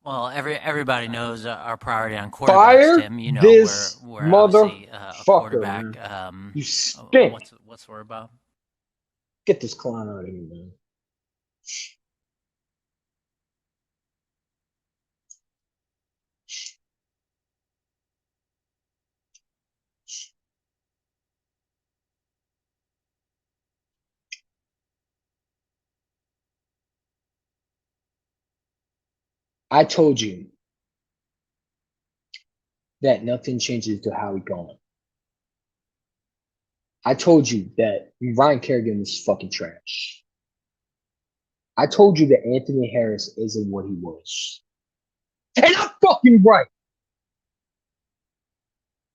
Well, everybody knows our priority on quarterbacks, Fire Tim. You know, we're this we're obviously a motherfucker, quarterback. man. You stink. What's the word about? Get this clown out of here, man. I told you that nothing changes to how we going. I told you that Ryan Kerrigan was fucking trash. I told you that Anthony Harris isn't what he was. And I'm fucking right.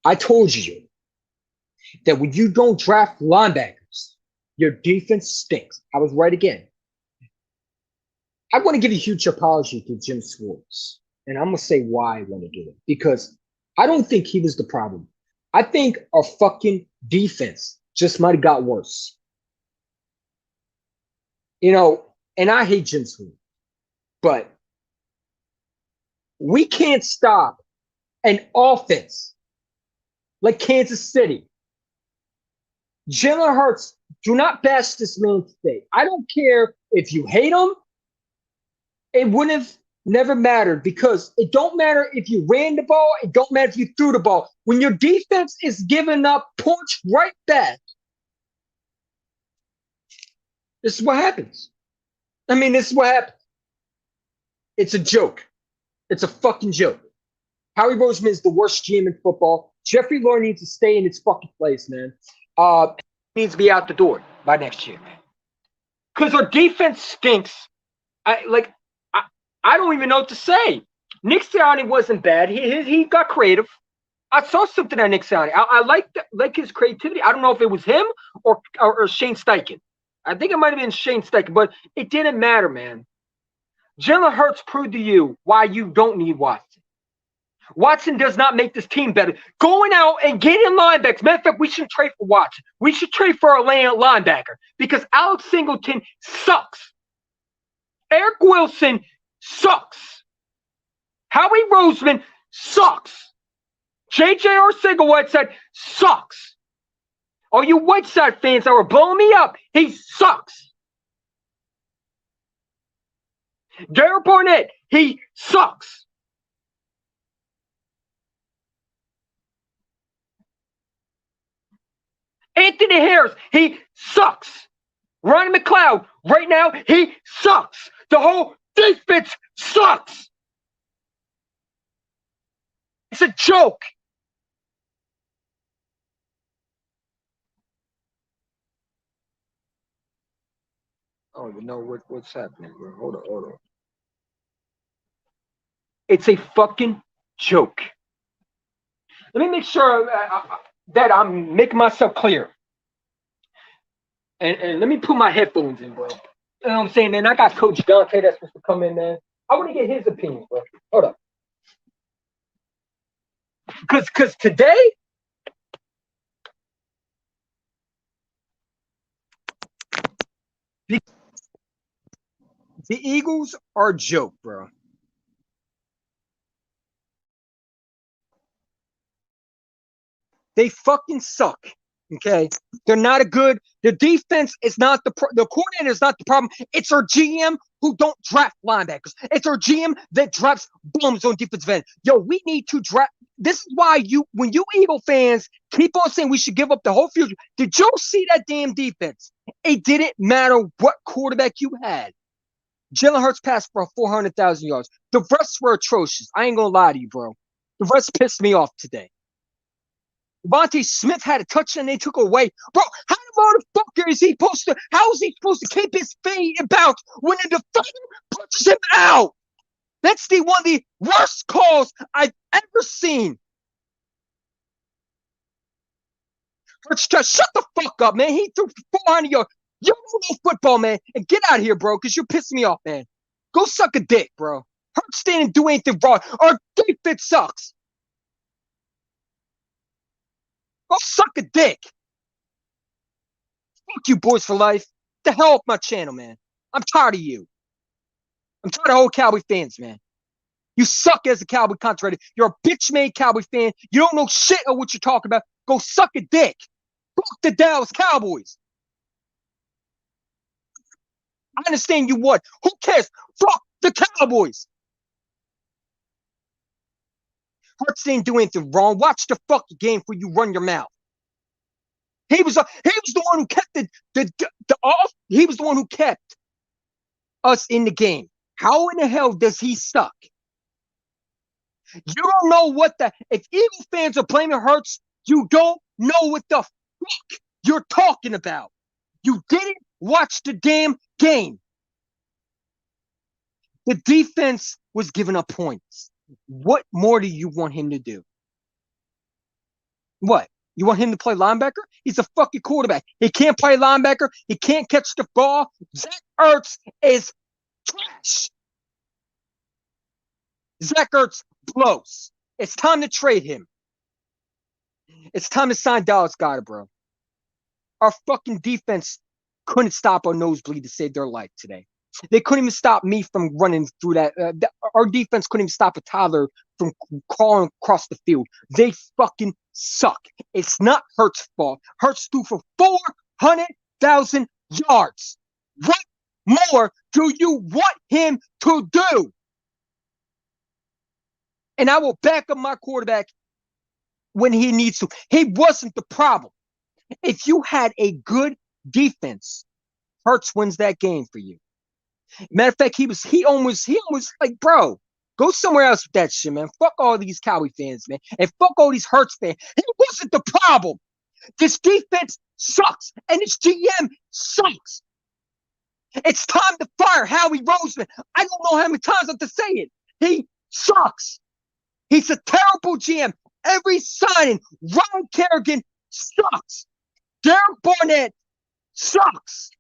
I told you that when you don't draft linebackers, your defense stinks. I was right again. I want to give a huge apology to Jim Schwartz. And I'm going to say why I want to do it. Because I don't think he was the problem. I think our fucking defense just might have got worse. You know, and I hate Jim Schwartz, but we can't stop an offense like Kansas City. Jalen Hurts, do not bash this man today. I don't care if you hate him. It wouldn't have never mattered because it don't matter if you ran the ball. It don't matter if you threw the ball. When your defense is giving up points right back, this is what happens. I mean, this is what happens. It's a joke. It's a fucking joke. Howie Roseman is the worst GM in football. Jeffrey Lurie needs to stay in his fucking place, man. Needs to be out the door by next year, man. Because our defense stinks. I don't even know what to say. Nick Sirianni wasn't bad. He got creative. I saw something on Nick Sirianni. I like his creativity. I don't know if it was him or Shane Steichen. I think it might have been Shane Steichen, but it didn't matter, man. Jalen Hurts proved to you why you don't need Watson. Watson does not make this team better. Going out and getting linebackers. Matter of fact, we shouldn't trade for Watson. We should trade for a linebacker because Alex Singleton sucks. Eric Wilson sucks. Howie Roseman sucks. J.J. Arcega-Whiteside sucks. All you Whiteside fans that were blowing me up, he sucks. Garrett Barnett, he sucks. Anthony Harris, he sucks. Ryan McLeod, right now, he sucks. The whole defense sucks. It's a joke. Oh, you know what's happening, bro? Hold on. It's a fucking joke. Let me make sure that I'm making myself clear. And let me put my headphones in, bro. You know what I'm saying, man? I got Coach Dante that's supposed to come in, man. I want to get his opinion, bro. Hold up. Because today, the, the Eagles are a joke, bro. They fucking suck. Okay, they're not a good. The defense is not the coordinator is not the problem. It's our GM who don't draft linebackers. It's our GM that drafts bums on defensive end. Yo, we need to draft. This is why when you Eagle fans keep on saying we should give up the whole future. Did you see that damn defense? It didn't matter what quarterback you had. Jalen Hurts passed for 400,000 yards. The rest were atrocious. I ain't gonna lie to you, bro. The rest pissed me off today. Devontae Smith had a touchdown they took away. Bro, how the motherfucker is he supposed to, how is he supposed to keep his feet in bounds when the defender punches him out? That's one of the worst calls I've ever seen. Just shut the fuck up, man. He threw 400 yards. You don't know football, man. And get out of here, bro, because you're pissing me off, man. Go suck a dick, bro. Hurts didn't do anything wrong. Our defense sucks. Go suck a dick. Fuck you, boys for life. Get the hell off my channel, man. I'm tired of you. I'm tired of old Cowboy fans, man. You suck as a Cowboy contrary. You're a bitch-made Cowboy fan. You don't know shit of what you're talking about. Go suck a dick. Fuck the Dallas Cowboys. I understand you what. Who cares? Fuck the Cowboys. Hurts didn't do anything wrong. Watch the fucking game before you run your mouth. He was the one who kept the off. He was the one who kept us in the game. How in the hell does he suck? You don't know what the. If Eagle fans are blaming Hurts, you don't know what the fuck you're talking about. You didn't watch the damn game. The defense was giving up points. What more do you want him to do? What? You want him to play linebacker? He's a fucking quarterback. He can't play linebacker. He can't catch the ball. Zach Ertz is trash. Zach Ertz blows. It's time to trade him. It's time to sign Dallas Goedert, bro. Our fucking defense couldn't stop our nosebleed to save their life today. They couldn't even stop me from running through that. Our defense couldn't even stop a toddler from crawling across the field. They fucking suck. It's not Hurts' fault. Hurts threw for 400,000 yards. What more do you want him to do? And I will back up my quarterback when he needs to. He wasn't the problem. If you had a good defense, Hurts wins that game for you. Matter of fact, he almost like, bro, go somewhere else with that shit, man. Fuck all these Howie fans, man. And fuck all these Hurts fans. He wasn't the problem. This defense sucks. And this GM sucks. It's time to fire Howie Roseman. I don't know how many times I have to say it. He sucks. He's a terrible GM. Every signing, Ron Kerrigan sucks. Derek Barnett sucks.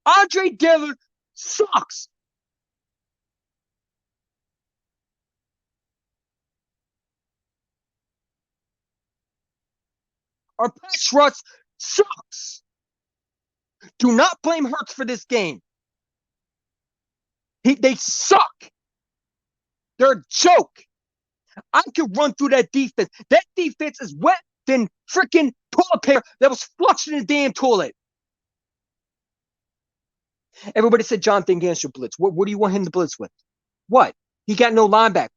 Andre Dillard sucks. Our pass rush sucks. Do not blame Hurts for this game. They suck. They're a joke. I could run through that defense. That defense is wet than freaking toilet paper that was flushed in the damn toilet. Everybody said Jonathan Gannon should blitz. What do you want him to blitz with? What? He got no linebackers.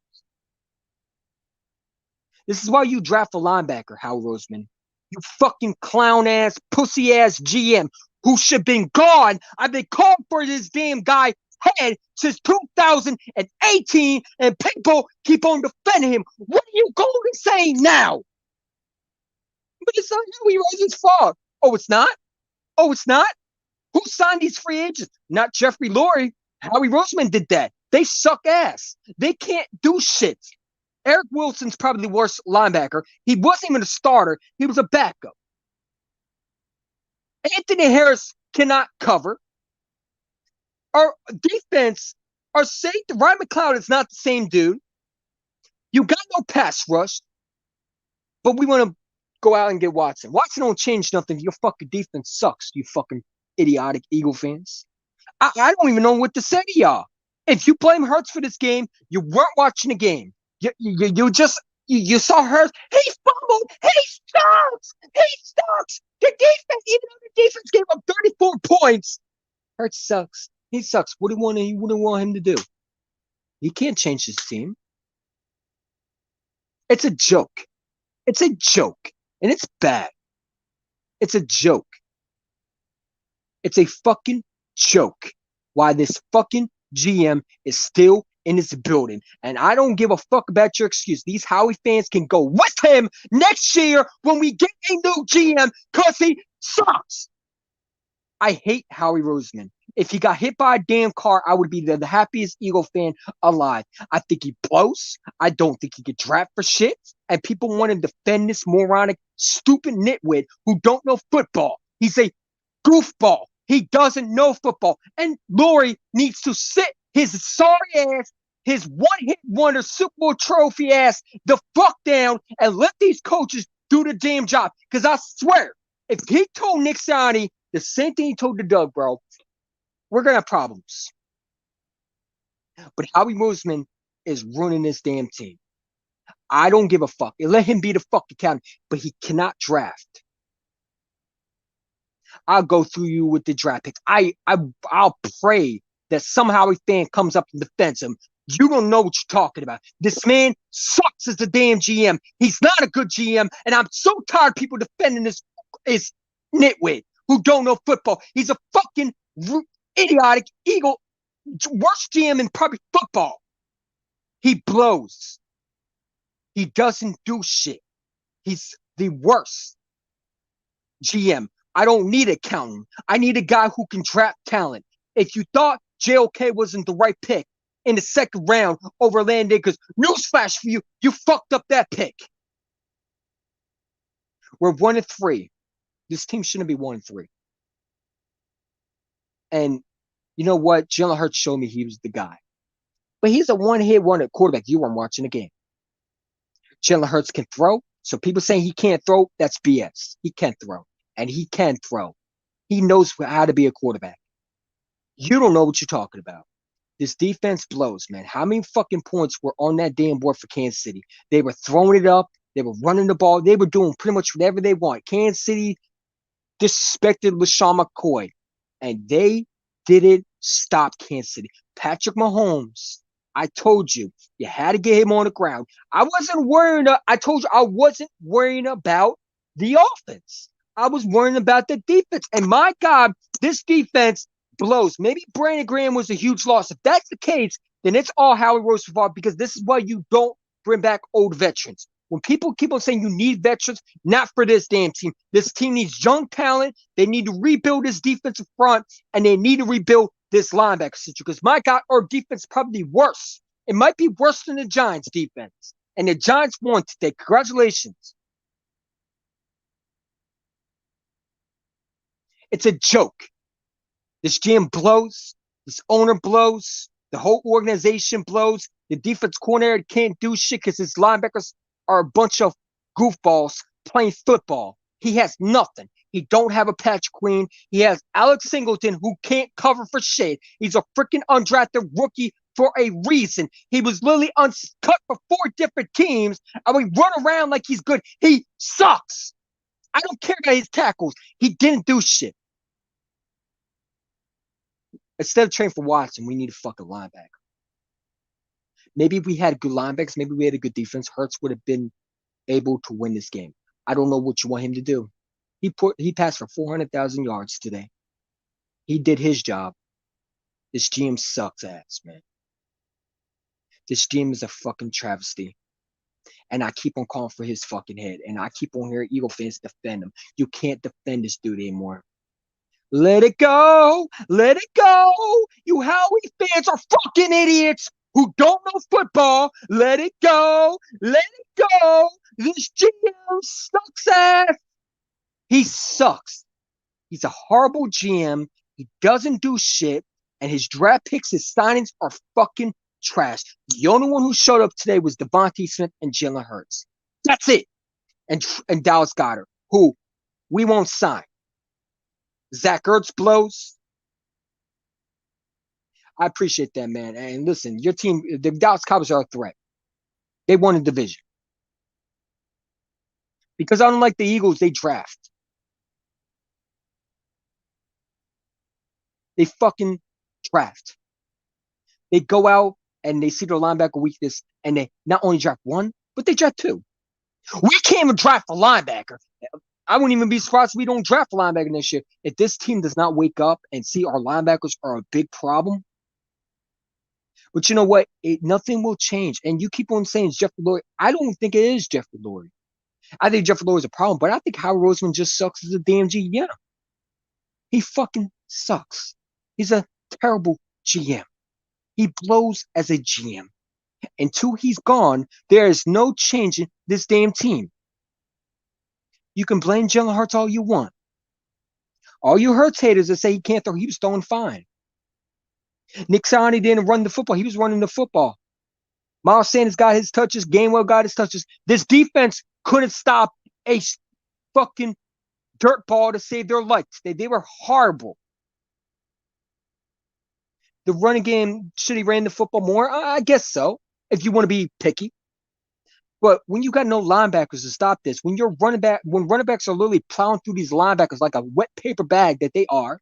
This is why you draft a linebacker, Howie Roseman. You fucking clown-ass, pussy-ass GM who should have been gone. I've been calling for this damn guy head since 2018, and people keep on defending him. What are you going to say now? But it's not Howie Roseman's fault. Oh, it's not? Oh, it's not? Who signed these free agents? Not Jeffrey Lurie. Howie Roseman did that. They suck ass. They can't do shit. Eric Wilson's probably the worst linebacker. He wasn't even a starter. He was a backup. Anthony Harris cannot cover. Our defense, our safety, Ryan McLeod is not the same dude. You got no pass rush, but we want to go out and get Watson. Watson don't change nothing. Your fucking defense sucks, you fucking idiotic Eagle fans. I don't even know what to say to y'all. If you blame Hurts for this game, you weren't watching the game. You saw Hurts. He fumbled. He sucks. He sucks. The defense, even though the defense gave up 34 points, Hurts sucks. He sucks. What do you want him to do? He can't change his team. It's a joke. It's a joke. And it's bad. It's a joke. It's a fucking joke why this fucking GM is still in this building. And I don't give a fuck about your excuse. These Howie fans can go with him next year when we get a new GM because he sucks. I hate Howie Roseman. If he got hit by a damn car, I would be the happiest Eagle fan alive. I think he blows. I don't think he could draft for shit. And people want to defend this moronic, stupid nitwit who don't know football. He's a goofball. He doesn't know football. And Lurie needs to sit his sorry ass, his one-hit wonder Super Bowl trophy ass the fuck down and let these coaches do the damn job. Because I swear, if he told Nick Sirianni the same thing he told the Doug, bro, we're going to have problems. But Howie Roseman is ruining this damn team. I don't give a fuck. Let him be the fucking captain, but he cannot draft. I'll go through you with the draft picks. I'll pray that somehow a fan comes up and defends him. You don't know what you're talking about. This man sucks as a damn GM. He's not a good GM, and I'm so tired of people defending this nitwit who don't know football. He's a fucking idiotic eagle, worst GM in probably football. He blows. He doesn't do shit. He's the worst GM. I don't need a accountant. I need a guy who can draft talent. If you thought JOK wasn't the right pick in the second round over Landon, because newsflash for you, you fucked up that pick. We're 1-3. This team shouldn't be 1-3. And you know what? Jalen Hurts showed me he was the guy. But he's a one-hit wonder quarterback. You weren't watching the game. Jalen Hurts can throw. So people saying he can't throw, that's BS. He can throw. And he can throw. He knows how to be a quarterback. You don't know what you're talking about. This defense blows, man. How many fucking points were on that damn board for Kansas City? They were throwing it up. They were running the ball. They were doing pretty much whatever they want. Kansas City disrespected LaShawn McCoy. And they didn't stop Kansas City. Patrick Mahomes, I told you, you had to get him on the ground. I told you I wasn't worrying about the offense. I was worrying about the defense. And my God, this defense blows. Maybe Brandon Graham was a huge loss. If that's the case, then it's all Howie Rose's fault, because this is why you don't bring back old veterans. When people keep on saying you need veterans, not for this damn team. This team needs young talent. They need to rebuild this defensive front, and they need to rebuild this linebacker situation. Because my God, our defense is probably worse. It might be worse than the Giants' defense. And the Giants won today. Congratulations. It's a joke. This GM blows. This owner blows. The whole organization blows. The defense coordinator can't do shit because his linebackers are a bunch of goofballs playing football. He has nothing. He don't have a Patrick Queen. He has Alex Singleton, who can't cover for shit. He's a freaking undrafted rookie for a reason. He was literally cut for 4 different teams, and we run around like he's good. He sucks. I don't care about his tackles. He didn't do shit. Instead of training for Watson, we need a fucking linebacker. Maybe if we had good linebackers, maybe we had a good defense, Hurts would have been able to win this game. I don't know what you want him to do. He passed for 400,000 yards today. He did his job. This GM sucks ass, man. This GM is a fucking travesty. And I keep on calling for his fucking head. And I keep on hearing Eagle fans defend him. You can't defend this dude anymore. Let it go. Let it go. You Howie fans are fucking idiots who don't know football. Let it go. Let it go. This GM sucks ass. He sucks. He's a horrible GM. He doesn't do shit. And his draft picks, his signings are fucking trash. The only one who showed up today was Devontae Smith and Jalen Hurts. That's it. And Dallas Goedert, who we won't sign. Zach Ertz blows. I appreciate that, man. And listen, your team, the Dallas Cowboys are a threat. They won a division. Because unlike the Eagles, they draft. They fucking draft. They go out and they see their linebacker weakness, and they not only draft 1, but they draft 2. We can't even draft a linebacker. I wouldn't even be surprised if we don't draft a linebacker next year. If this team does not wake up and see our linebackers are a big problem. But you know what? Nothing will change. And you keep on saying it's Jeffrey Lurie. I don't think it is Jeffrey Lurie. I think Jeffrey Lurie is a problem, but I think Howie Roseman just sucks as a damn GM. He fucking sucks. He's a terrible GM. He blows as a GM. Until he's gone, there is no changing this damn team. You can blame Jalen Hurts all you want. All you Hurts haters that say he can't throw, he was throwing fine. Nick Sirianni didn't run the football. He was running the football. Miles Sanders got his touches. Gainwell got his touches. This defense couldn't stop a fucking dirt ball to save their life. They were horrible. The running game, should he ran the football more? I guess so. if you want to be picky. But when you got no linebackers to stop this, when running backs are literally plowing through these linebackers like a wet paper bag that they are,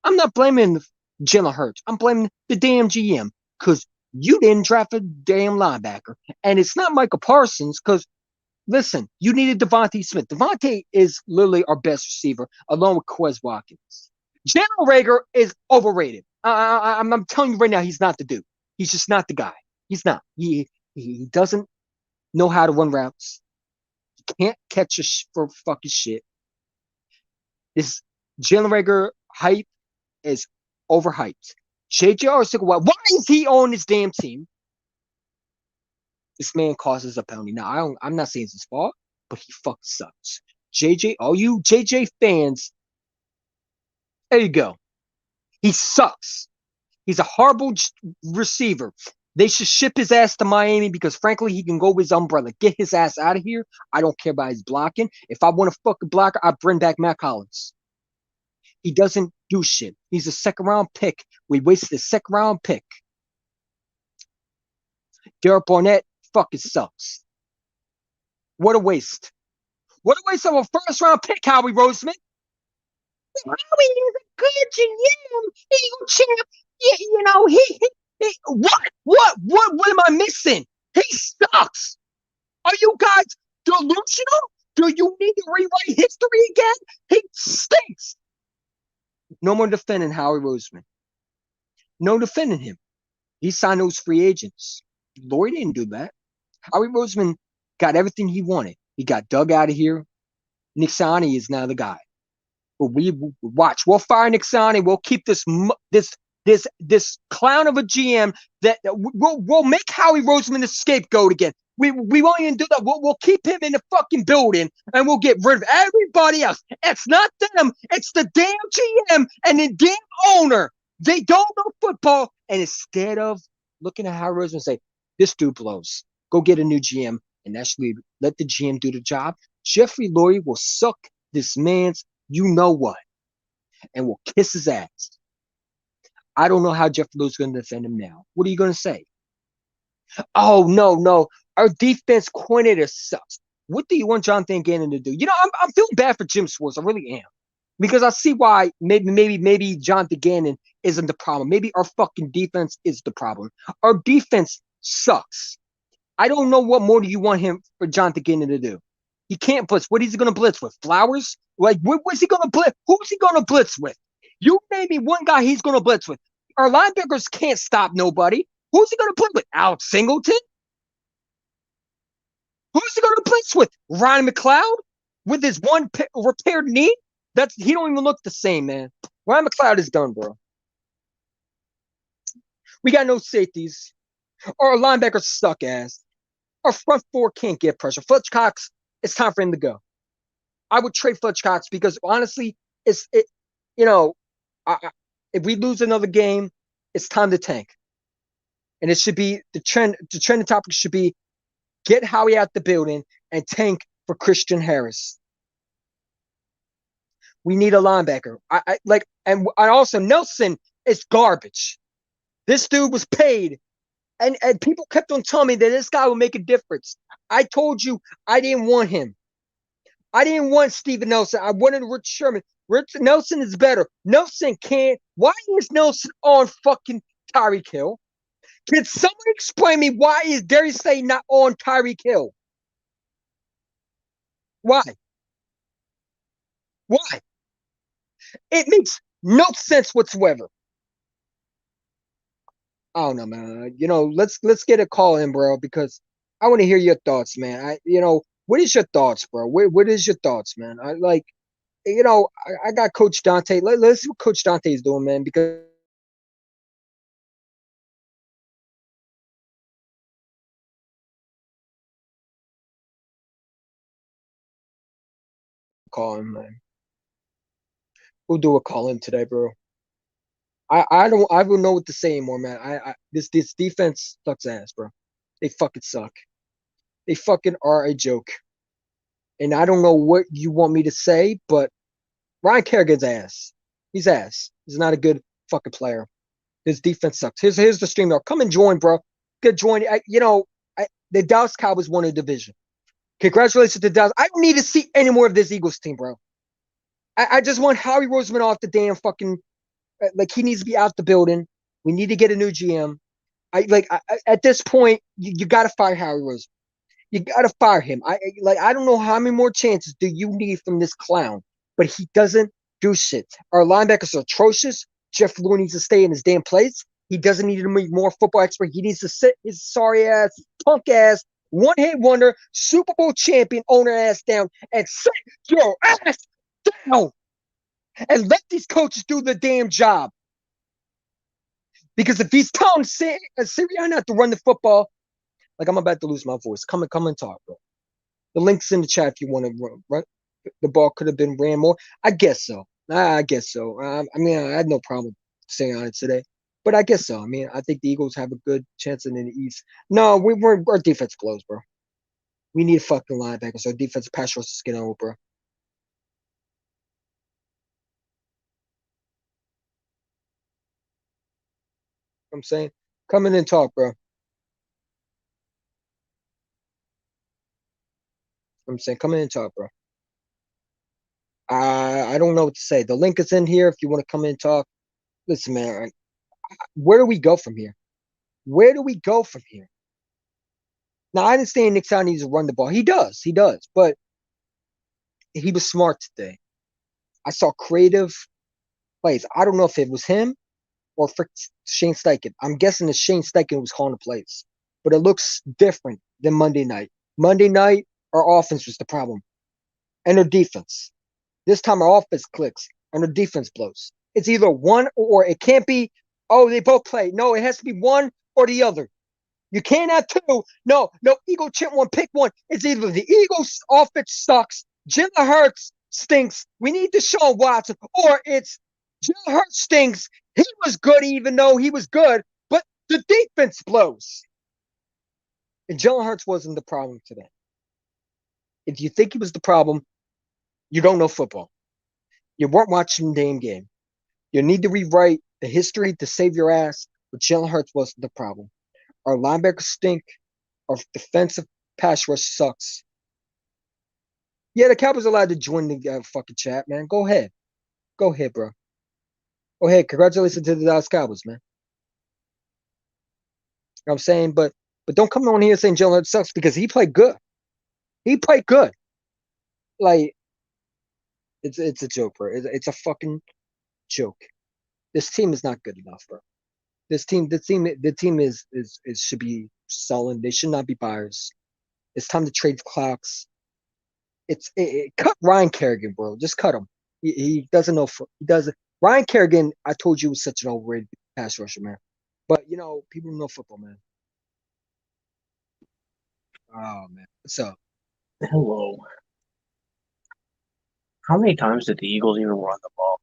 I'm not blaming Jalen Hurts. I'm blaming the damn GM because you didn't draft a damn linebacker. And it's not Michael Parsons because, listen, you needed Devontae Smith. Devontae is literally our best receiver, along with Quez Watkins. Jalen Reagor is overrated. I'm telling you right now, he's not the dude. He's just not the guy. He's not. He doesn't know how to run routes. He can't catch for fucking shit. This Jalen Reagor hype is overhyped. JJ Arcega, why is he on this damn team? This man causes a penalty. Now, I'm not saying it's his fault, but he fucking sucks. JJ, all you JJ fans, there you go. He sucks. He's a horrible receiver. They should ship his ass to Miami because, frankly, he can go with his umbrella. Get his ass out of here. I don't care about his blocking. If I want a fucking blocker, I bring back Matt Collins. He doesn't do shit. He's a second-round pick. We wasted a second-round pick. Derek Barnett fucking sucks. What a waste. What a waste of a first-round pick, Howie Roseman. Howie is a good GM. Eagle champ. You know, what am I missing? He sucks. Are you guys delusional? Do you need to rewrite history again? He stinks. No more defending Howie Roseman. No defending him. He signed those free agents. Lurie didn't do that. Howie Roseman got everything he wanted. He got dug out of here. Nick Sirianni is now the guy. But we watch. We'll fire Nick Sirianni. We'll keep this clown of a GM that we'll make Howie Roseman the scapegoat again. We won't even do that. We'll keep him in the fucking building and we'll get rid of everybody else. It's not them. It's the damn GM and the damn owner. They don't know football. And instead of looking at Howie Roseman and say, this dude blows, go get a new GM and actually let the GM do the job, Jeffrey Lurie will suck this man's you know what and will kiss his ass. I don't know how Jeffrey Luerie's going to defend him now. What are you going to say? Oh, no. Our defense coordinator sucks. What do you want Jonathan Gannon to do? You know, I'm feeling bad for Jim Schwartz. I really am. Because I see why maybe Jonathan Gannon isn't the problem. Maybe our fucking defense is the problem. Our defense sucks. I don't know what more do you want him for Jonathan Gannon to do. He can't blitz. What is he going to blitz with? Flowers? Like, what was he going to blitz? Who's he going to blitz with? You name me one guy he's going to blitz with. Our linebackers can't stop nobody. Who's he going to blitz with? Alex Singleton? Who's he going to blitz with? Ryan McLeod? With his one repaired knee? He don't even look the same, man. Ryan McLeod is done, bro. We got no safeties. Our linebackers suck ass. Our front four can't get pressure. Fletch Cox, it's time for him to go. I would trade Fletch Cox because honestly, if we lose another game, it's time to tank. And it should be the trending topic should be get Howie out the building and tank for Christian Harris. We need a linebacker. And also Nelson is garbage. This dude was paid. And people kept on telling me that this guy will make a difference. I told you I didn't want him. I didn't want Steven Nelson. I wanted Rich Sherman. Nelson is better. Nelson can't. Why is Nelson on fucking Tyreek Hill? Can someone explain me why is Darius Slay not on Tyreek Hill? Why? Why? It makes no sense whatsoever. I don't know, man. You know, let's get a call in, bro, because I want to hear your thoughts, man. What is your thoughts, bro? What is your thoughts, man? I got Coach Dante. Let's see what Coach Dante is doing, man, because call him, man. We'll do a call in today, bro. I don't know what to say anymore, man. This defense sucks ass, bro. They fucking suck. They fucking are a joke. And I don't know what you want me to say, but Ryan Kerrigan's ass. He's ass. He's not a good fucking player. His defense sucks. Here's the stream, though. Come and join, bro. could join. The Dallas Cowboys won a division. Congratulations to Dallas. I don't need to see any more of this Eagles team, bro. I just want Howie Roseman off the damn fucking. Like, he needs to be out the building. We need to get a new GM. At this point, you got to fire Howie Roseman. You got to fire him. I don't know how many more chances do you need from this clown, but he doesn't do shit. Our linebackers are atrocious. Jeff Lurie needs to stay in his damn place. He doesn't need to be more football expert. He needs to sit his sorry ass, punk ass, one hit wonder, Super Bowl champion owner ass down and sit your ass down and let these coaches do the damn job. Because if he's telling Sirianni not to run the football, like, I'm about to lose my voice. Come and talk, bro. The link's in the chat if you want to run. The ball could have been ran more. I guess so. I guess so. I had no problem saying on it today, but I guess so. I think the Eagles have a good chance in the East. No, our defense blows, bro. We need fucking linebackers. Our defensive pass rush is getting over, bro. I'm saying, come in and talk, bro. I'm saying, come in and talk, bro. I don't know what to say. The link is in here if you want to come in and talk. Listen, man, where do we go from here? Where do we go from here? Now, I understand Nick Sirianni needs to run the ball. He does, but he was smart today. I saw creative plays. I don't know if it was him or for Shane Steichen. I'm guessing that Shane Steichen was calling the plays, but it looks different than Monday night. Monday night, our offense was the problem, and our defense. This time, our offense clicks, and our defense blows. It's either one or it can't be, oh, they both play. No, it has to be one or the other. You can't have two. No, Eagle chip one, pick one. It's either the Eagles offense sucks, Jalen Hurts stinks, we need Deshaun Watson, or it's Jalen Hurts stinks. He was good even though he was good, but the defense blows. And Jalen Hurts wasn't the problem today. If you think he was the problem, you don't know football. You weren't watching the damn game. You need to rewrite the history to save your ass, but Jalen Hurts wasn't the problem. Our linebackers stink. Our defensive pass rush sucks. Yeah, the Cowboys are allowed to join the fucking chat, man. Go ahead. Go ahead, bro. Go ahead. Congratulations to the Dallas Cowboys, man. You know what I'm saying? But don't come on here saying Jalen Hurts sucks because he played good. He played good. Like, it's a joke, bro. It's a fucking joke. This team is not good enough, bro. The team is should be selling. They should not be buyers. It's time to trade clocks. Cut Ryan Kerrigan, bro. Just cut him. He doesn't know. He doesn't. Ryan Kerrigan, I told you, was such an overrated pass rusher, man. But people know football, man. Oh man, what's up? Hello. How many times did the Eagles even run the ball?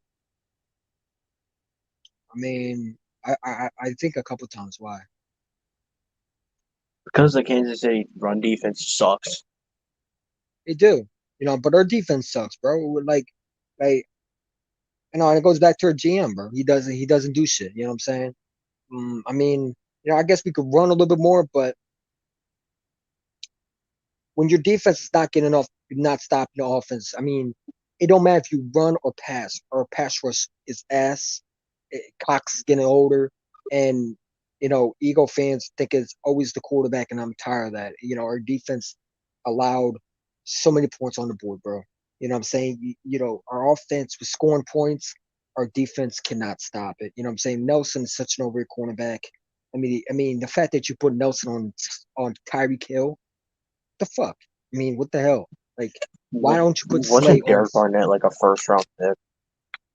I think a couple times. Why? Because the Kansas City run defense sucks. They do, but our defense sucks, bro. And it goes back to our GM, bro. He doesn't do shit. You know what I'm saying? I guess we could run a little bit more, but when your defense is not getting enough, not stopping the offense, it don't matter if you run or pass. Our pass rush is ass. Cox is getting older, and Eagle fans think it's always the quarterback, and I'm tired of that. Our defense allowed so many points on the board, bro. You know what I'm saying? Our offense was scoring points. Our defense cannot stop it. You know what I'm saying? Nelson is such an overrated cornerback. The fact that you put Nelson on Tyreek Hill, the fuck? What the hell? Like, why don't you put Slay Wasn't Derek Barnett like a first round pick?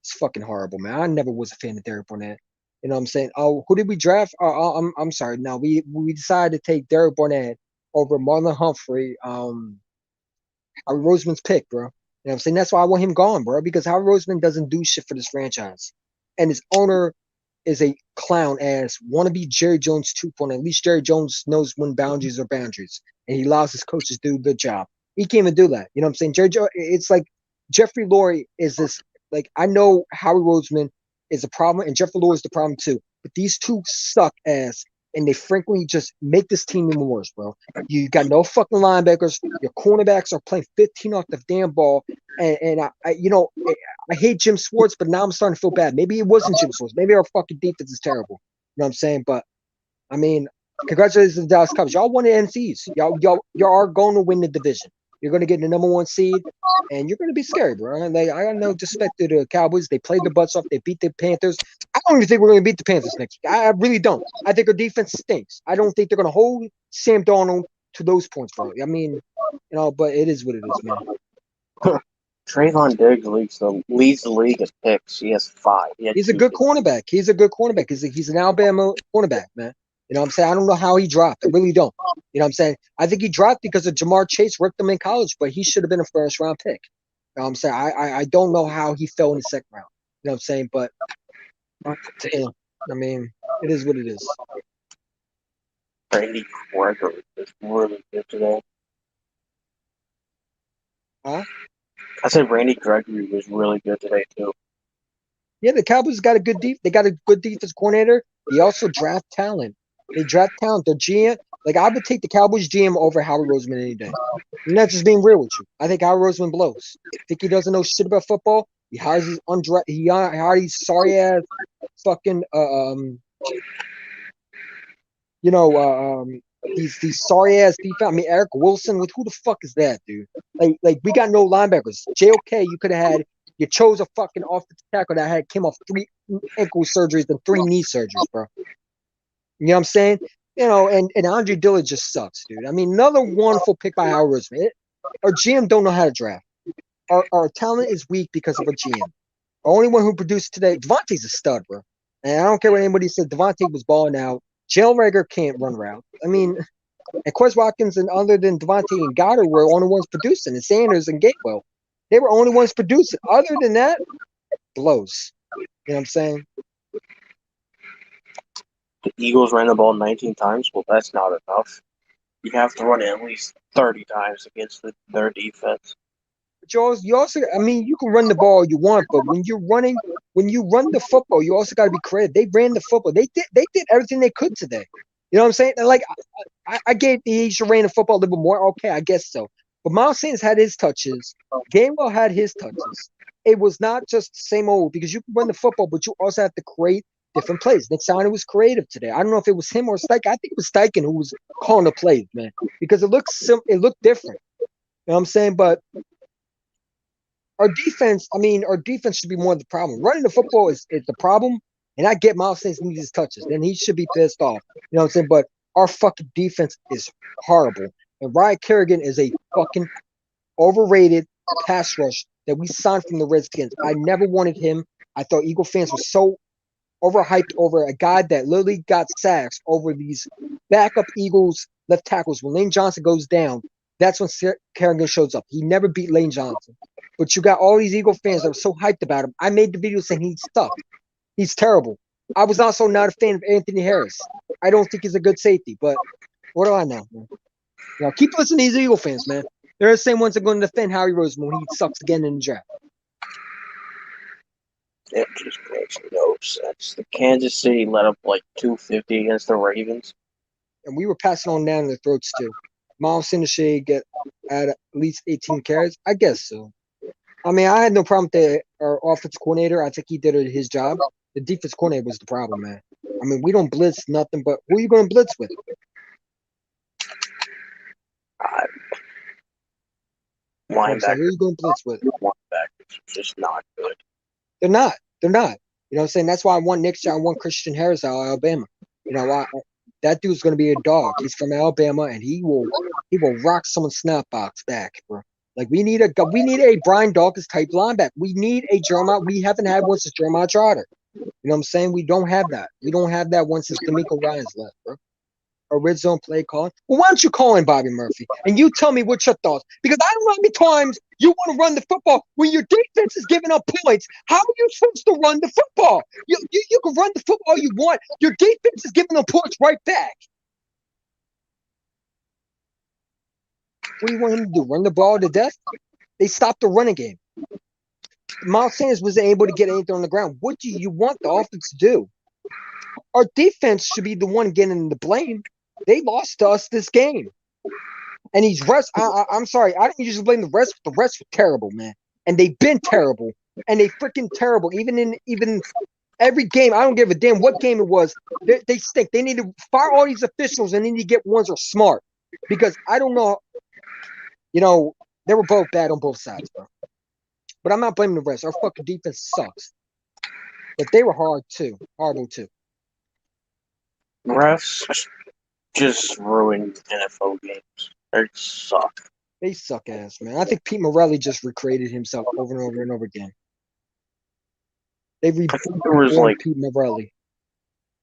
It's fucking horrible, man. I never was a fan of Derek Barnett. You know what I'm saying? Oh, who did we draft? I'm sorry. No, we decided to take Derek Barnett over Marlon Humphrey. Howie Roseman's pick, bro. You know what I'm saying? That's why I want him gone, bro. Because Howie Roseman doesn't do shit for this franchise, and his owner is a clown ass wannabe Jerry Jones 2.0. At least Jerry Jones knows when boundaries are boundaries, and he allows his coaches to do the job. He can't even do that. You know what I'm saying? Jerry Jones. It's like Jeffrey Lurie is this. Like, I know Howie Roseman is a problem, and Jeffrey Lurie is the problem too. But these two suck ass and they frankly just make this team even worse, bro. You got no fucking linebackers. Your cornerbacks are playing 15 off the damn ball. And I hate Jim Schwartz, but now I'm starting to feel bad. Maybe it wasn't Jim Schwartz. Maybe our fucking defense is terrible. You know what I'm saying? But I mean, congratulations to the Dallas Cowboys. Y'all won the NCs. Y'all are going to win the division. You're going to get the number 1 seed, and you're going to be scary, bro. And I got no disrespect to the Cowboys. They played their butts off. They beat the Panthers. I don't even think we're going to beat the Panthers next week. I really don't. I think our defense stinks. I don't think they're going to hold Sam Darnold to those points, bro. I mean, but it is what it is, man. Trayvon Diggs leads the league in picks. He has 5. He's a good cornerback. He's an Alabama cornerback, man. You know what I'm saying? I don't know how he dropped. I really don't. You know what I'm saying? I think he dropped because of Jamar Chase ripped him in college, but he should have been a first-round pick. You know what I'm saying? I don't know how he fell in the second round. You know what I'm saying? But, I mean, it is what it is. Randy Gregory is really good today. Huh? I said Randy Gregory was really good today, too. Yeah, the Cowboys got a good they got a good defense coordinator. They also draft talent. They draft talent. Their GM, I would take the Cowboys GM over Howie Roseman any day. I'm not just being real with you. I think Howie Roseman blows. I think he doesn't know shit about football. He hires these sorry ass fucking these sorry ass defense. I mean, Eric Wilson. Who the fuck is that, dude? We got no linebackers. JOK, you could have had. You chose a fucking offensive tackle that came off 3 ankle surgeries and 3 knee surgeries, bro. You know what I'm saying? And Andre Dillard just sucks, dude. I mean, another wonderful pick by Howard Roseman. Our GM don't know how to draft. Our talent is weak because of our GM. The only one who produced today, Devontae's a stud, bro. And I don't care what anybody said. Devontae was balling out. Jalen Reagor can't run route. I mean, and Quez Watkins and other than Devontae and Goddard were the only ones producing, and Sanders and Gatewell. They were only ones producing. Other than that, blows. You know what I'm saying? The Eagles ran the ball 19 times. Well, that's not enough. You have to run it at least 30 times against their defense. But you also, I mean, you can run the ball you want, but when you run the football, you also got to be creative. They ran the football. They did everything they could today. You know what I'm saying? I gave the should ran the football a little bit more. Okay, I guess so. But Miles Sanders had his touches. Gainwell had his touches. It was not just the same old because you can run the football, but you also have to create different plays. Nick Siner was creative today. I don't know if it was him or Steichen. I think it was Steichen who was calling the plays, man, because it looked different. You know what I'm saying? But our defense should be more of the problem. Running the football is the problem, and I get Miles Sanders needs his touches. Then he should be pissed off. You know what I'm saying? But our fucking defense is horrible. And Ryan Kerrigan is a fucking overrated pass rush that we signed from the Redskins. I never wanted him. I thought Eagle fans were so overhyped over a guy that literally got sacks over these backup Eagles left tackles. When Lane Johnson goes down, that's when Kerrigan shows up. He never beat Lane Johnson. But you got all these Eagle fans that were so hyped about him. I made the video saying he sucked. He's terrible. I was also not a fan of Anthony Harris. I don't think he's a good safety, but what do I know? Keep listening to these Eagle fans, man. They're the same ones that are going to defend Howie Roseman when he sucks again in the draft. It just makes no sense. The Kansas City let up 250 against the Ravens. And we were passing on down their throats, too. Miles Sanders should get at least 18 carries. I guess so. I mean, I had no problem with our offense coordinator. I think he did his job. The defense coordinator was the problem, man. I mean, we don't blitz nothing, but who are you going to blitz with? Linebacker. Who are you going to blitz with? Linebackers just not good. They're not. You know what I'm saying? That's why I want next year. I want Christian Harris out of Alabama. That dude's going to be a dog. He's from Alabama, and he will rock someone's snap box back, bro. We need a Brian Dawkins type linebacker. We need a Jeremiah. We haven't had one since Jeremiah Trotter. You know what I'm saying? We don't have that. We don't have that one since D'Amico Ryan's left, bro. Or red zone play calling. Well, why don't you call in Bobby Murphy? And you tell me what's your thoughts. Because I don't know how many times you want to run the football when your defense is giving up points. How are you supposed to run the football? You can run the football you want. Your defense is giving them points right back. What do you want him to do? Run the ball to death? They stopped the running game. Miles Sanders wasn't able to get anything on the ground. What do you want the offense to do? our defense should be the one getting the blame. They lost to us this game. And these refs, I'm sorry, I don't usually blame the refs, but the refs were terrible, man. And they've been terrible. And they freaking terrible. Even every game, I don't give a damn what game it was. They stink. They need to fire all these officials and they need to get ones that are smart. Because I don't know, they were both bad on both sides, bro. But I'm not blaming the refs. Our fucking defense sucks. But they were horrible too. Refs just ruined NFL games. They suck. They suck ass, man. I think Pete Morelli just recreated himself over and over and over again. They reborn Pete Morelli.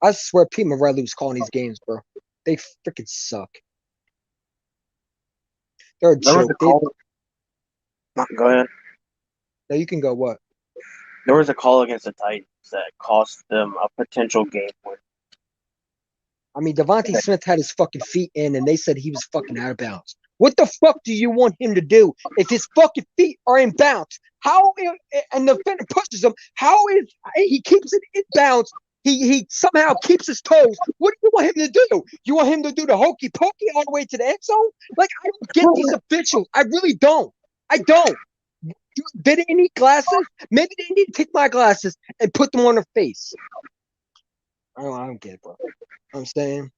I swear Pete Morelli was calling these games, bro. They freaking suck. They're a joke. Go ahead. No, you can go what? There was a call against the Titans that cost them a potential game win. I mean, Devontae Smith had his fucking feet in, and they said he was fucking out of bounds. What the fuck do you want him to do if his fucking feet are in bounds? And the defender pushes him? How is he keeps it in bounds? He somehow keeps his toes. What do you want him to do? You want him to do the hokey pokey all the way to the end zone? Like, I don't get these officials. I really don't. I don't. Did they need glasses? Maybe they need to take my glasses and put them on their face. I don't get it, bro. You know what I'm saying?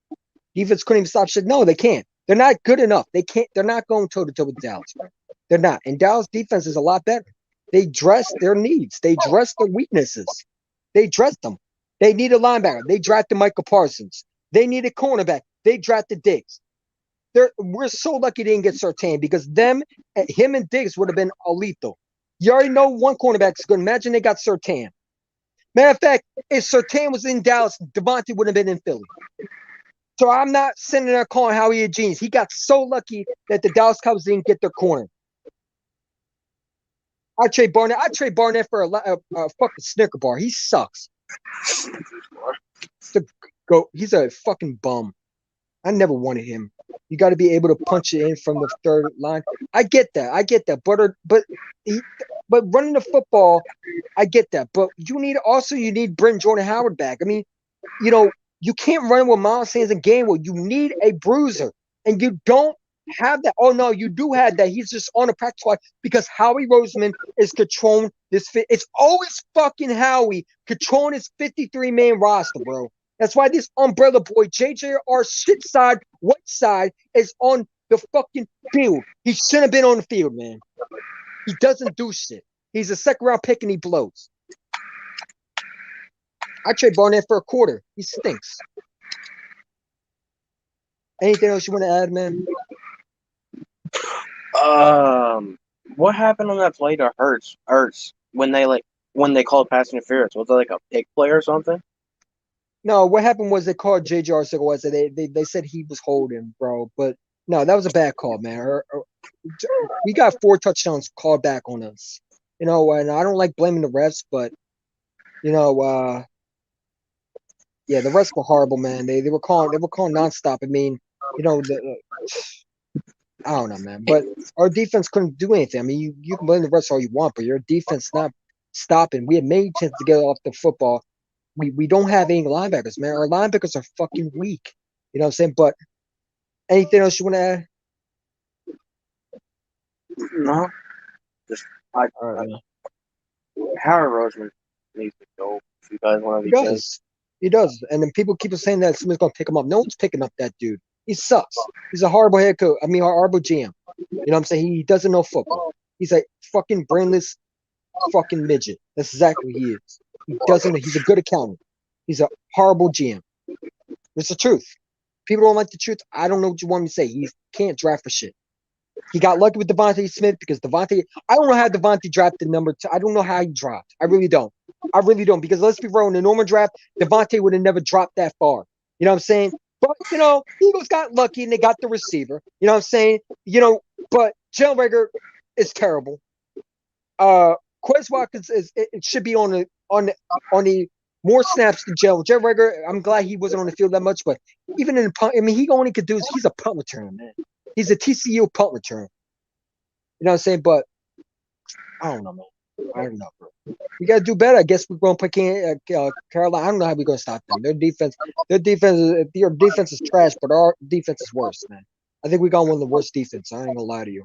Defense couldn't even stop shit. No, they can't. They're not good enough. They can't. They're not going toe-to-toe with Dallas, bro. They're not. And Dallas defense is a lot better. They dress their needs. They dress their weaknesses. They dress them. They need a linebacker. They drafted Michael Parsons. They need a cornerback. They drafted Diggs. We're so lucky they didn't get Surtain because him and Diggs would have been lethal. You already know one cornerback is good. Imagine they got Surtain. Matter of fact, if Surtain was in Dallas, Devontae wouldn't have been in Philly. So I'm not sitting there calling Howie a genius. He got so lucky that the Dallas Cowboys didn't get their corner. I trade Barnett for a fucking Snicker bar. He sucks. He's a fucking bum. I never wanted him. You got to be able to punch it in from the third line. I get that. But running the football, I get that. But you need Brent Jordan Howard back. I mean, you can't run with Miles Sanders and Gainwell. You need a bruiser, and you don't have that. Oh no, you do have that. He's just on the practice squad because Howie Roseman is controlling this. It's always fucking Howie controlling his 53-man roster, bro. That's why this umbrella boy, JJR shit side, white side, is on the fucking field. He shouldn't have been on the field, man. He doesn't do shit. He's a second-round pick and he blows. I trade Barnett for a quarter. He stinks. Anything else you want to add, man? What happened on that play to Hurts when they called pass interference? Was it like a pick play or something? No, what happened was they called JJR Sickle. They said he was holding, bro. But no, that was a bad call, man. We got 4 touchdowns called back on us. And I don't like blaming the refs, but yeah, the refs were horrible, man. They were calling nonstop. I mean, I don't know, man. But our defense couldn't do anything. I mean, you can blame the refs all you want, but your defense not stopping. We had many chances to get off the football. We don't have any linebackers, man. Our linebackers are fucking weak. You know what I'm saying? But anything else you want to add? No. Just Howard Roseman needs to go. If you guys want to be He does. And then people keep saying that somebody's going to pick him up. No one's picking up that dude. He sucks. He's a horrible head coach. I mean, horrible GM. You know what I'm saying? He doesn't know football. He's a fucking brainless fucking midget. That's exactly what he is. He's a good accountant. He's a horrible GM. It's the truth. People don't like the truth. I don't know what you want me to say. He can't draft for shit. He got lucky with Devontae Smith because I don't know how Devontae drafted number 2. I don't know how he dropped. I really don't. Because let's be real, in the normal draft, Devontae would have never dropped that far. You know what I'm saying? But, Eagles got lucky and they got the receiver. You know what I'm saying? But Jalen Reagor is terrible. Quez Watkins it should be on the more snaps than Jalen Reagor. I'm glad he wasn't on the field that much, but even in the punt, I mean, he only could do is he's a punt returner, man. He's a TCU punt returner. You know what I'm saying? But I don't know, man. I don't know, bro. We got to do better. I guess we're going to play Carolina. I don't know how we're going to stop them. Their defense, your defense is trash, but our defense is worse, man. I think we got one of the worst defense. I ain't gonna lie to you.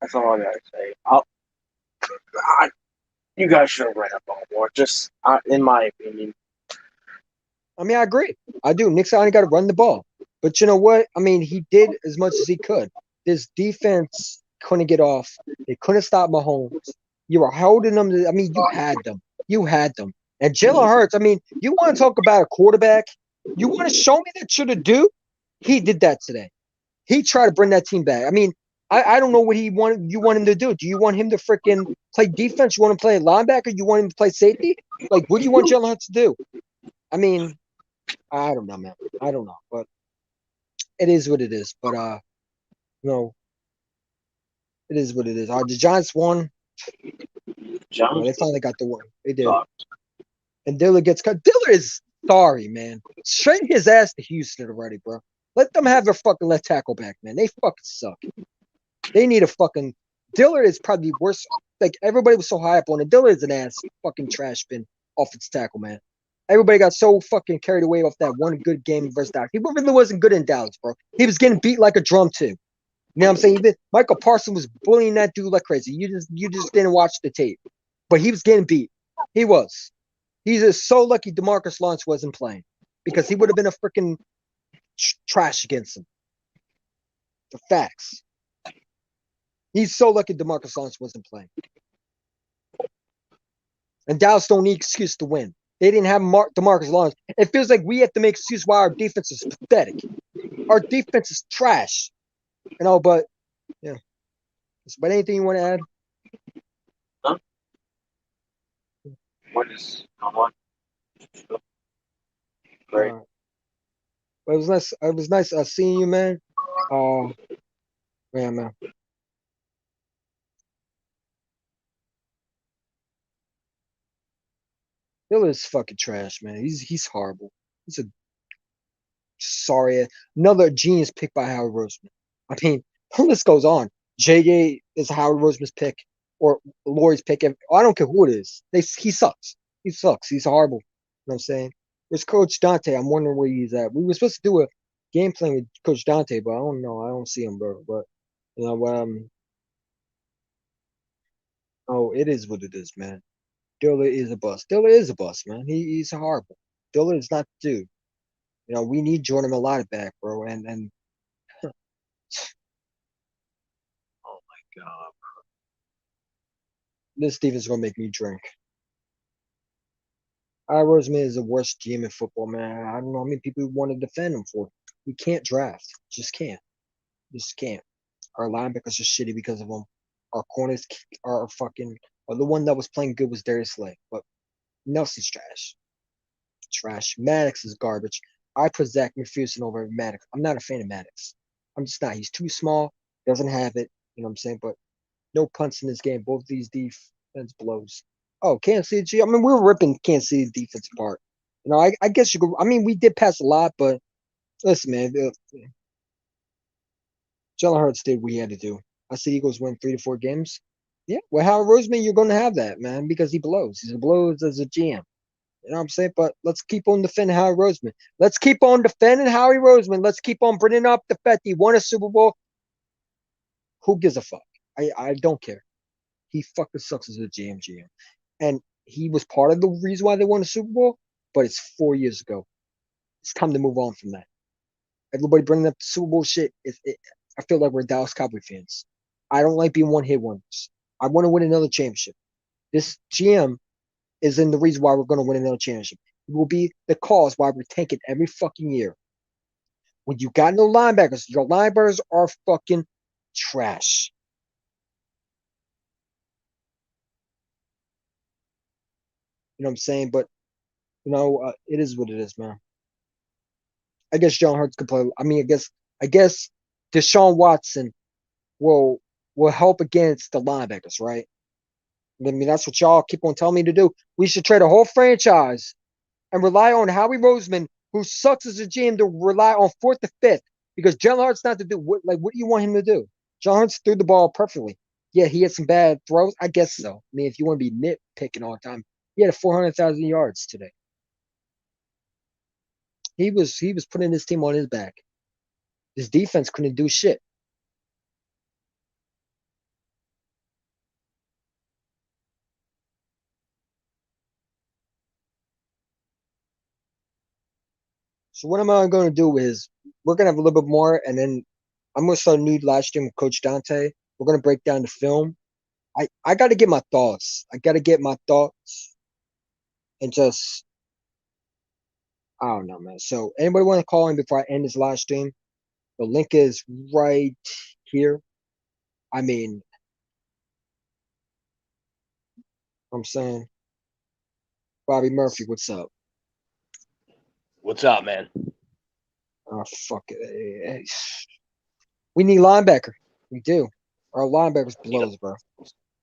That's all I gotta say. You guys should have ran the ball more. Just in my opinion. I mean, I agree. I do. Nick Sirianni got to run the ball, but you know what? I mean, he did as much as he could. This defense couldn't get off. They couldn't stop Mahomes. You were holding them. I mean, you had them. You had them. And Jalen Hurts. I mean, you want to talk about a quarterback? You want to show me that should do? He did that today. He tried to bring that team back. I mean, I don't know what you want him to do. Do you want him to freaking play defense? You want him to play linebacker? You want him to play safety? Like, what do you want Jalen Hurts to do? I mean, I don't know, man. I don't know, but it is what it is. But no, it is what it is. The Giants won. They finally got the win. They did. And Diller gets cut. Diller is sorry, man. Straighten his ass to Houston already, bro. Let them have their fucking left tackle back, man. They fucking suck. They need a fucking. Diller is probably worse. Like, everybody was so high up on it. Diller is an ass fucking trash bin offensive tackle, man. Everybody got so fucking carried away off that one good game versus Dallas. He really wasn't good in Dallas, bro. He was getting beat like a drum, too. You know what I'm saying? Michael Parsons was bullying that dude like crazy. You just didn't watch the tape. But he was getting beat. He was. He's just so lucky DeMarcus Lawrence wasn't playing, because he would have been a freaking trash against him. The facts. He's so lucky DeMarcus Lawrence wasn't playing. And Dallas don't need excuse to win. They didn't have DeMarcus Lawrence. It feels like we have to make excuse why our defense is pathetic. Our defense is trash. You know, but yeah. But anything you want to add? Huh? What is on? Great. It was nice. It was nice seeing you, man. Yeah, man. Diller's fucking trash, man. He's horrible. He's a sorry, another genius pick by Howard Roseman. I mean, the list goes on. JJ is Howard Roseman's pick, or Lurie's pick. I don't care who it is. He sucks. He sucks. He's horrible. You know what I'm saying? Where's Coach Dante? I'm wondering where he's at. We were supposed to do a game plan with Coach Dante, but I don't know. I don't see him, bro. But you know, oh, it is what it is, man. Diller is a bust. Diller is a bust, man. He's horrible. Diller is not the dude. You know, we need Jordan Mailata back, bro. And oh my god, bro. This Stevens gonna make me drink. Roseman is the worst GM in football, man. I don't know how many people want to defend him for. We can't draft. Just can't. Just can't. Our linebackers are shitty because of him. Our corners are fucking. The one that was playing good was Darius Slay, but Nelson's trash. Trash. Maddox is garbage. I put Zach McPherson over Maddox. I'm not a fan of Maddox. I'm just not. He's too small. Doesn't have it. You know what I'm saying? But no punts in this game. Both these defense blows. Oh, Kansas City. I mean, we were ripping Kansas City defense apart. You know, I guess you could. I mean, we did pass a lot, but listen, man. Jalen Hurts did what he had to do. I said Eagles win 3 to 4 games. Yeah, well, Howard Roseman, you're going to have that, man, because he blows. He blows as a GM. You know what I'm saying? But let's keep on defending Howie Roseman. Let's keep on defending Howie Roseman. Let's keep on bringing up the fact he won a Super Bowl. Who gives a fuck? I don't care. He fucking sucks as a GM. And he was part of the reason why they won the Super Bowl, but it's 4 years ago. It's time to move on from that. Everybody bringing up the Super Bowl shit. I feel like we're Dallas Cowboy fans. I don't like being one-hit wonders. I want to win another championship. This GM isn't the reason why we're going to win another championship. It will be the cause why we're tanking every fucking year. When you got no linebackers, your linebackers are fucking trash. You know what I'm saying? But, you know, it is what it is, man. I guess John Hurts could play. I mean, I guess Deshaun Watson will help against the linebackers, right? I mean, that's what y'all keep on telling me to do. We should trade a whole franchise and rely on Howie Roseman, who sucks as a GM, to rely on 4th to 5th, because Jalen Hurts not to do what do you want him to do? Jalen Hurts threw the ball perfectly. Yeah, he had some bad throws. I guess so. I mean, if you want to be nitpicking all the time, he had 400,000 yards today. He was putting his team on his back. His defense couldn't do shit. So what am I going to do is we're going to have a little bit more, and then I'm going to start a new live stream with Coach Dante. We're going to break down the film. I got to get my thoughts. I got to get my thoughts and just, I don't know, man. So anybody want to call in before I end this live stream? The link is right here. I mean, I'm saying, Bobby Murphy, what's up? What's up, man? Oh, fuck it. We need linebacker. We do. Our linebackers blows, bro.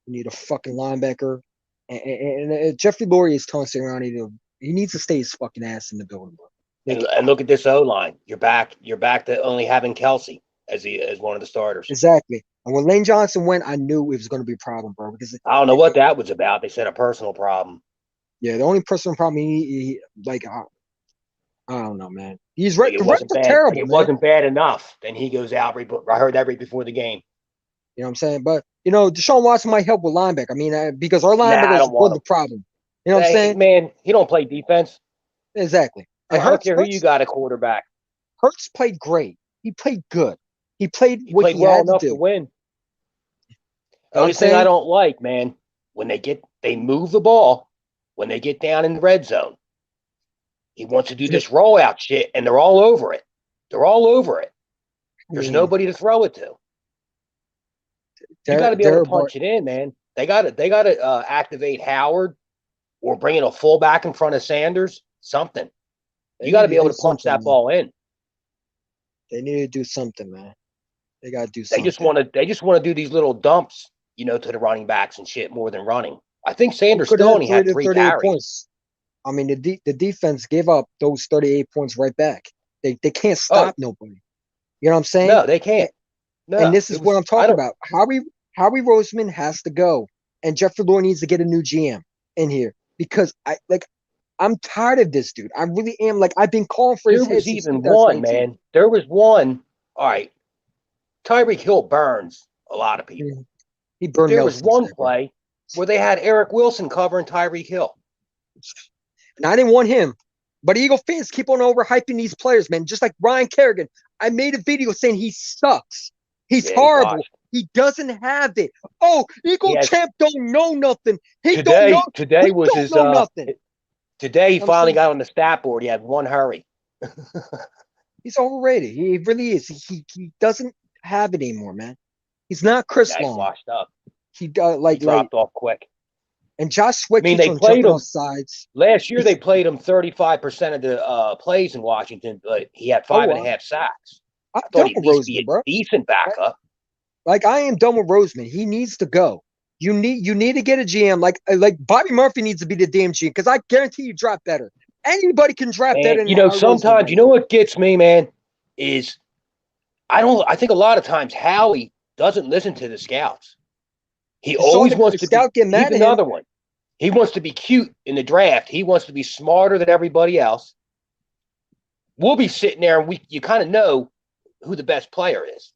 We need a fucking linebacker. And Jeffrey Lurie is tossing around. He needs to stay his fucking ass in the building, bro. And look at this O line. You're back to only having Kelsey as one of the starters. Exactly. And when Lane Johnson went, I knew it was going to be a problem, bro. Because I don't know what that was about. They said a personal problem. Yeah, the only personal problem he like, I don't know, man. He's right. It The wasn't refs are bad. terrible. It man. wasn't bad enough. Then he goes out. I heard that right before the game. You know what I'm saying? But Deshaun Watson might help with linebacker. I mean, because our I linebackers don't were the problem. You know what I'm saying? Man, he don't play defense. Exactly. And I don't care who you got a quarterback. Hurts played great. He played good. He played He what played he well had enough to do. to win. The I'm only thing I saying? don't like, man, when they move the ball when they get down in the red zone. He wants to do this rollout shit, and they're all over it. They're all over it. There's nobody to throw it to. You got to be able to punch it in, man. They got to activate Howard or bring in a fullback in front of Sanders. Something. You got to be able to punch that ball in. They need to do something, man. They got to do They something. just want to do these little dumps, to the running backs and shit more than running. I think Sanders still only had 3 carries. Points. I mean, the defense gave up those 38 points right back. They can't stop nobody. You know what I'm saying? No, they can't. No, and this is what I'm talking about. Howie Roseman has to go, and Jeffrey Lurie needs to get a new GM in here because I'm tired of this dude. I really am. Like, I've been calling for his head since 2019. There was even one, man. There was one. All right, Tyreek Hill burns a lot of people. He burned. There was one play where they had Eric Wilson covering Tyreek Hill. And I didn't want him. But Eagle fans keep on overhyping these players, man. Just like Ryan Kerrigan. I made a video saying he sucks. He's horrible. He doesn't have it. Oh, Eagle Champ don't know nothing. Today he finally got on the stat board. He had one hurry. He's overrated. He really is. He doesn't have it anymore, man. He's not Chris Long. Washed up. He dropped off quick. And Josh Sweat they played him sides. Last year. They played him 35% of the plays in Washington, but he had 5.5 sacks. I thought he would be a decent backup. Like, I am done with Roseman. He needs to go. You need to get a GM. Like Bobby Murphy needs to be the damn GM because I guarantee you draft better. Anybody can draft better. Sometimes what gets me, man, is I think a lot of times Howie doesn't listen to the scouts. He always wants to be another one. He wants to be cute in the draft. He wants to be smarter than everybody else. We'll be sitting there and you kind of know who the best player is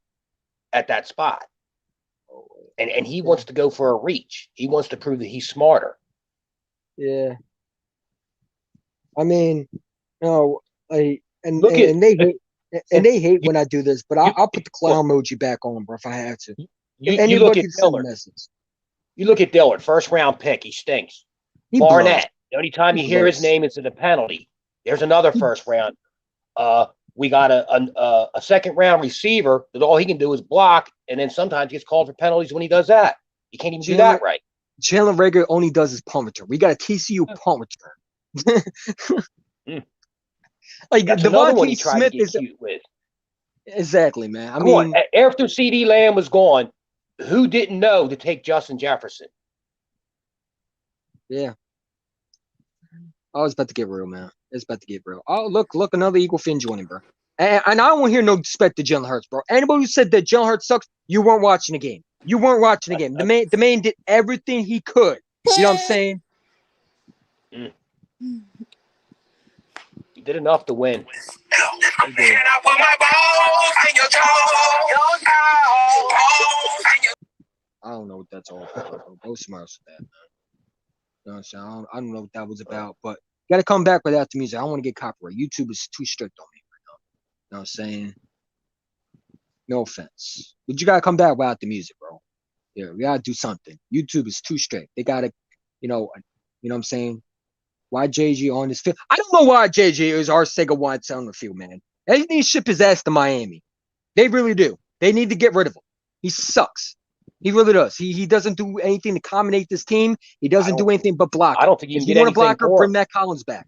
at that spot. And he wants to go for a reach. He wants to prove that he's smarter. Yeah. I mean, no, they hate when I do this, but I'll put the clown emoji back on, bro, if I have to. You look at Dillard. You look at Dillard, first round pick. He stinks. Barnett. The only time you hear his name is in a penalty. There's another first round. We got a second round receiver that all he can do is block, and then sometimes he gets called for penalties when he does that. You can't even do that right. Jalen Rager only does his punt return. We got a TCU punt return. Like Devontae Smith is cute with. Exactly, man. I mean, after CeeDee Lamb was gone, who didn't know to take Justin Jefferson? Yeah. I was about to get real, man. It's about to get real. Oh, look, another Eagle fan joining, bro. And I don't want to hear no disrespect to Jalen Hurts, bro. Anybody who said that Jalen Hurts sucks, you weren't watching the game. You weren't watching the game. The man did everything he could. You know what I'm saying? He did enough to win. I don't know what that's all about. Go somewhere else with that, man. You know what I'm saying? I don't know what that was about, but you got to come back without the music. I don't want to get copyright. YouTube is too strict on me right now. You know what I'm saying? No offense, but you got to come back without the music, bro. Yeah, we got to do something. YouTube is too strict. They got to, you know what I'm saying? Why JG on this field? I don't know why JG is our Sega wants on the field, man. They need to ship his ass to Miami. They really do. They need to get rid of him. He sucks. He really does. He doesn't do anything to accommodate this team. He doesn't do anything but block. I don't think you can get anything want a blocker, for bring him. Matt Collins back.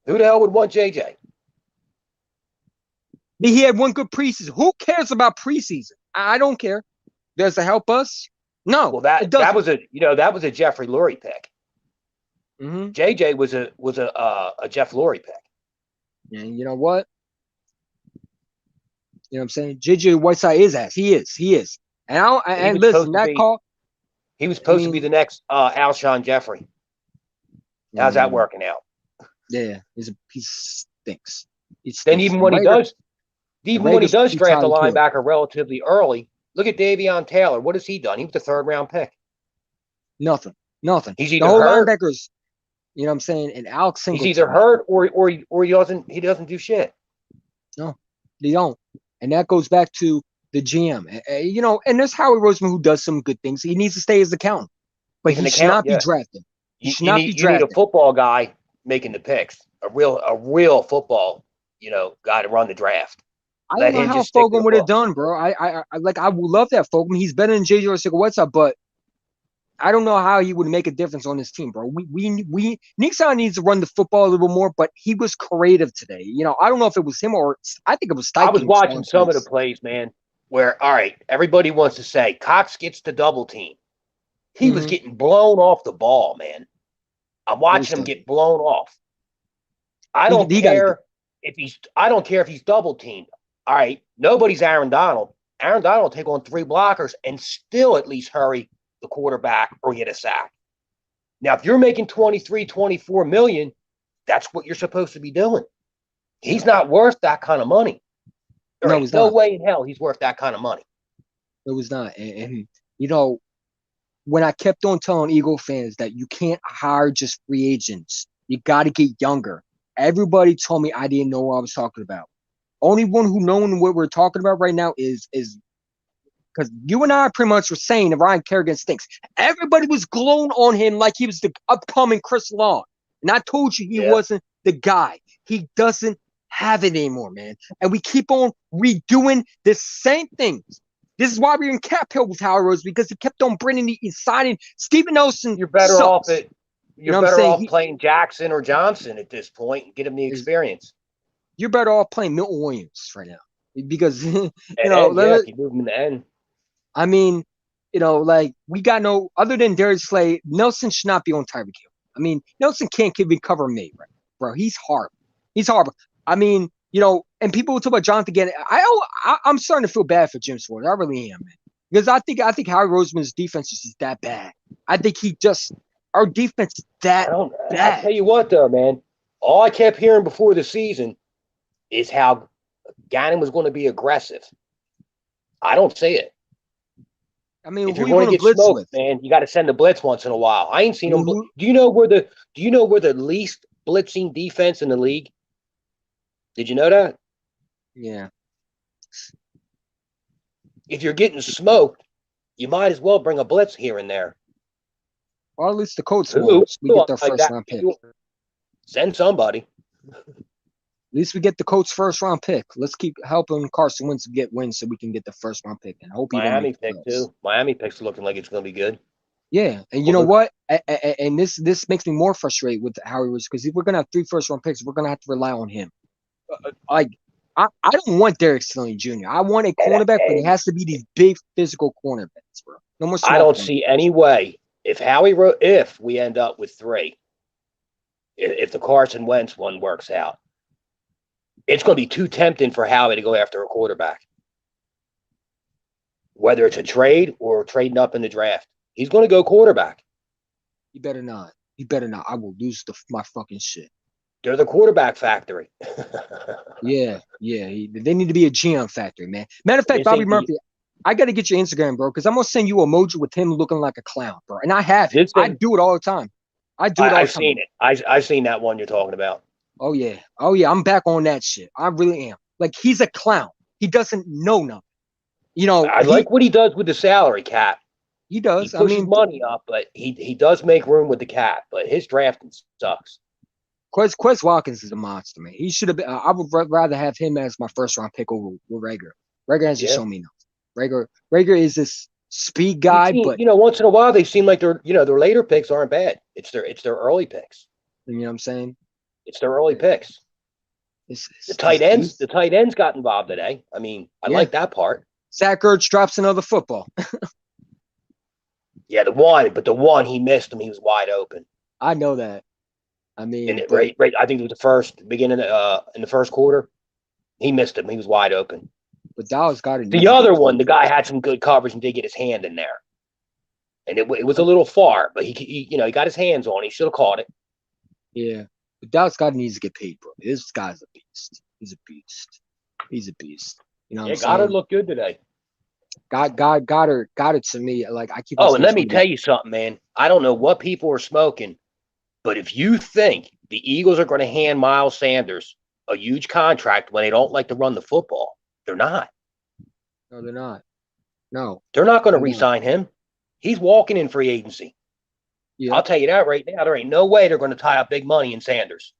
Who the hell would want JJ? He had one good preseason. Who cares about preseason? I don't care. Does it help us? No. Well, that was a Jeffrey Lurie pick. Mm-hmm. JJ was a Jeff Lurie pick. And you know what? You know what I'm saying? JJ Whiteside is ass. He is. And listen, that call. He was supposed to be the next Alshon Jeffrey. How's that working out? Yeah, he stinks. Then even when he does draft a linebacker relatively early, look at Davion Taylor. What has he done? He was a 3rd-round pick. Nothing. He's either the whole hurt, linebackers. You know what I'm saying? And Alex Singleton. He's either hurt or he doesn't do shit. No, they don't. And that goes back to the GM. And there's Howie Roseman who does some good things. He needs to stay as accountant, but he should not be drafted. He should not be drafted. You need a football guy making the picks, a real football, guy to run the draft. I don't know how Fogan would have done, bro. I would love that Fogan. He's better than JJ Arcega-Whiteside, but I don't know how he would make a difference on this team, bro. Nick Sal needs to run the football a little more, but he was creative today. I don't know if it was him or I think it was Steichen. I was watching some of the plays, man, where, all right, everybody wants to say Cox gets the double team. He was getting blown off the ball, man. I'm watching him get blown off. I don't care if he's double teamed. All right, nobody's Aaron Donald. Aaron Donald will take on 3 blockers and still at least hurry the quarterback or get a sack. Now, if you're making 23, 24 million, that's what you're supposed to be doing. He's not worth that kind of money. There ain't no way in hell he's worth that kind of money. It was not. And when I kept on telling Eagle fans that you can't hire just free agents, you got to get younger. Everybody told me I didn't know what I was talking about. Only one who knows what we're talking about right now is because you and I pretty much were saying that Ryan Kerrigan stinks. Everybody was glowing on him like he was the upcoming Chris Long. And I told you he wasn't the guy. He doesn't have it anymore, man. And we keep on redoing the same things. This is why we're in cap hill with Howie Rose, because he kept on bringing and signing Steven Nelson. You're better off playing Jackson or Johnson at this point and get him the experience. You're better off playing Milton Williams right now because if you move him in the end. I mean, we got no other than Darius Slay. Nelson should not be on Tyreek Hill. I mean, Nelson can't even cover me, right, bro. He's horrible. I mean, and people will talk about Jonathan Gannon. I'm starting to feel bad for Jim Schwartz. I really am, man, because I think Howie Roseman's defense is just that bad. I think our defense is that bad. I tell you what, though, man, all I kept hearing before the season is how Gannon was going to be aggressive. I don't see it. I mean, if you're going to get smoked, man, you got to send the blitz once in a while. I ain't seen them. Do you know where the least blitzing defense in the league? Did you know that? Yeah. If you're getting smoked, you might as well bring a blitz here and there. Or at least the Colts we get their first round pick. Send somebody. At least we get the Colts' first round pick. Let's keep helping Carson Wentz get wins so we can get the first round pick. And hope Miami pick too. Miami pick's looking like it's going to be good. Yeah, and you know what? And this makes me more frustrated with Howie Roseman, because if we're going to have 3 first round picks, we're going to have to rely on him. I don't want Derek Stilling Jr. I want a cornerback, but it has to be these big physical cornerbacks, bro. No more. I don't see any way if we end up with 3, if the Carson Wentz one works out. It's going to be too tempting for Howie to go after a quarterback. whether it's a trade or trading up in the draft. He's going to go quarterback. He better not. He better not. I will lose my fucking shit. They're the quarterback factory. Yeah. They need to be a GM factory, man. Matter of fact, Bobby Murphy, I got to get your Instagram, bro, because I'm going to send you an emoji with him looking like a clown, bro. And I have it. I do it all the time. I've seen it. I've seen that one you're talking about. Oh, yeah. I'm back on that shit. I really am. Like, he's a clown. He doesn't know nothing. You know, I like what he does with the salary cap. He does. He pushes money up, but he does make room with the cap. But his drafting sucks. Quez Watkins is a monster, man. He should have been. I would rather have him as my first round pick over Rager. Rager hasn't shown me nothing. Rager is this speed guy, but once in a while they seem like their later picks aren't bad. It's their early picks. You know what I'm saying? It's their early picks. The tight ends got involved today. I mean, I like that part. Zach Ertz drops another football. Yeah, the one he missed him. He was wide open. I know that. I mean, right. I think it was the first beginning in the first quarter. He missed him. He was wide open. But Dallas got it. The other one, the guy had some good coverage and did get his hand in there, and it was a little far, but he got his hands on it. He should have caught it. Yeah, but Dallas Goedert needs to get paid, bro. This guy's a beast. He's a beast. You know what I'm saying? Goddard looked good today. Goddard to me, like I keep. Oh, and let me tell you something, man. I don't know what people are smoking, but if you think the Eagles are going to hand Miles Sanders a huge contract when they don't like to run the football, they're not. No, they're not. No, they're not going to re-sign him. He's walking in free agency. Yeah. I'll tell you that right now. There ain't no way they're going to tie up big money in Sanders.